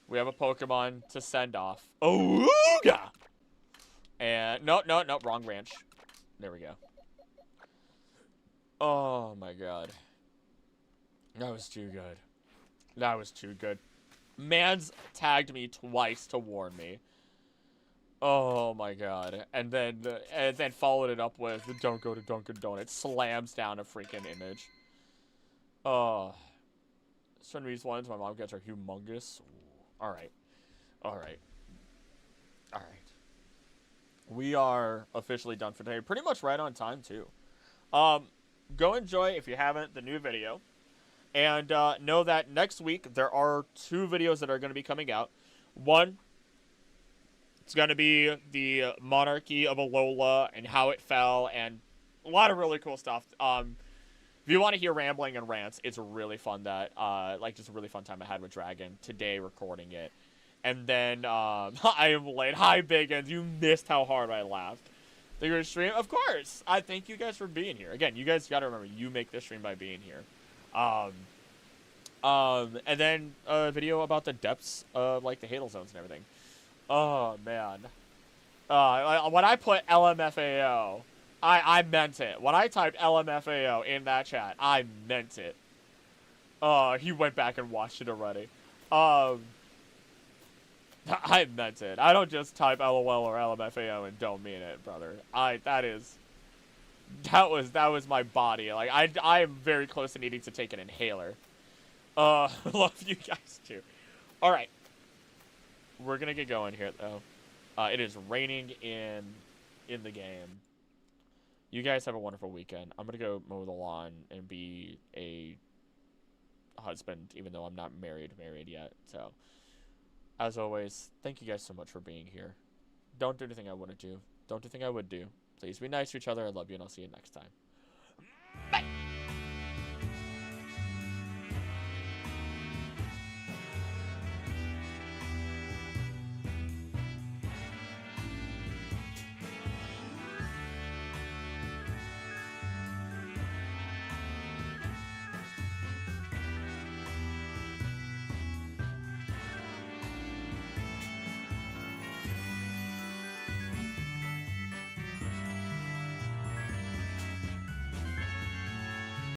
Speaker 1: We have a Pokemon to send off. Ooga! And, no, wrong ranch. There we go. Oh my god. That was too good. That was too good. Mans tagged me twice to warn me. Oh my god. And then followed it up with, don't go to Dunkin' Donuts. Slams down a freaking image. Oh. Some of these ones, my mom gets are humongous. Alright. Alright. Alright. We are officially done for today. Pretty much right on time, too. Go enjoy, if you haven't, the new video. And know that next week, there are 2 videos that are going to be coming out. One, it's going to be the monarchy of Alola and how it fell, and a lot of really cool stuff. If you want to hear rambling and rants, it's really fun that, just a really fun time I had with Dragon today recording it. And then, I am late. Hi, Biggins. You missed how hard I laughed. Thank you for the stream. Of course. I thank you guys for being here. Again, you guys got to remember, you make this stream by being here. And then a video about the depths of, like, the Hadal zones and everything. Oh, man. When I put LMFAO, I meant it. When I typed LMFAO in that chat, I meant it. He went back and watched it already. I meant it. I don't just type LOL or LMFAO and don't mean it, brother. That was my body. Like, I am very close to needing to take an inhaler. Love you guys too. Alright. We're gonna get going here, though. It is raining in the game. You guys have a wonderful weekend. I'm gonna go mow the lawn and be a husband, even though I'm not married yet. So, as always, thank you guys so much for being here. Don't do anything I wouldn't do. Don't do anything I would do. Please be nice to each other. I love you, and I'll see you next time. Bye!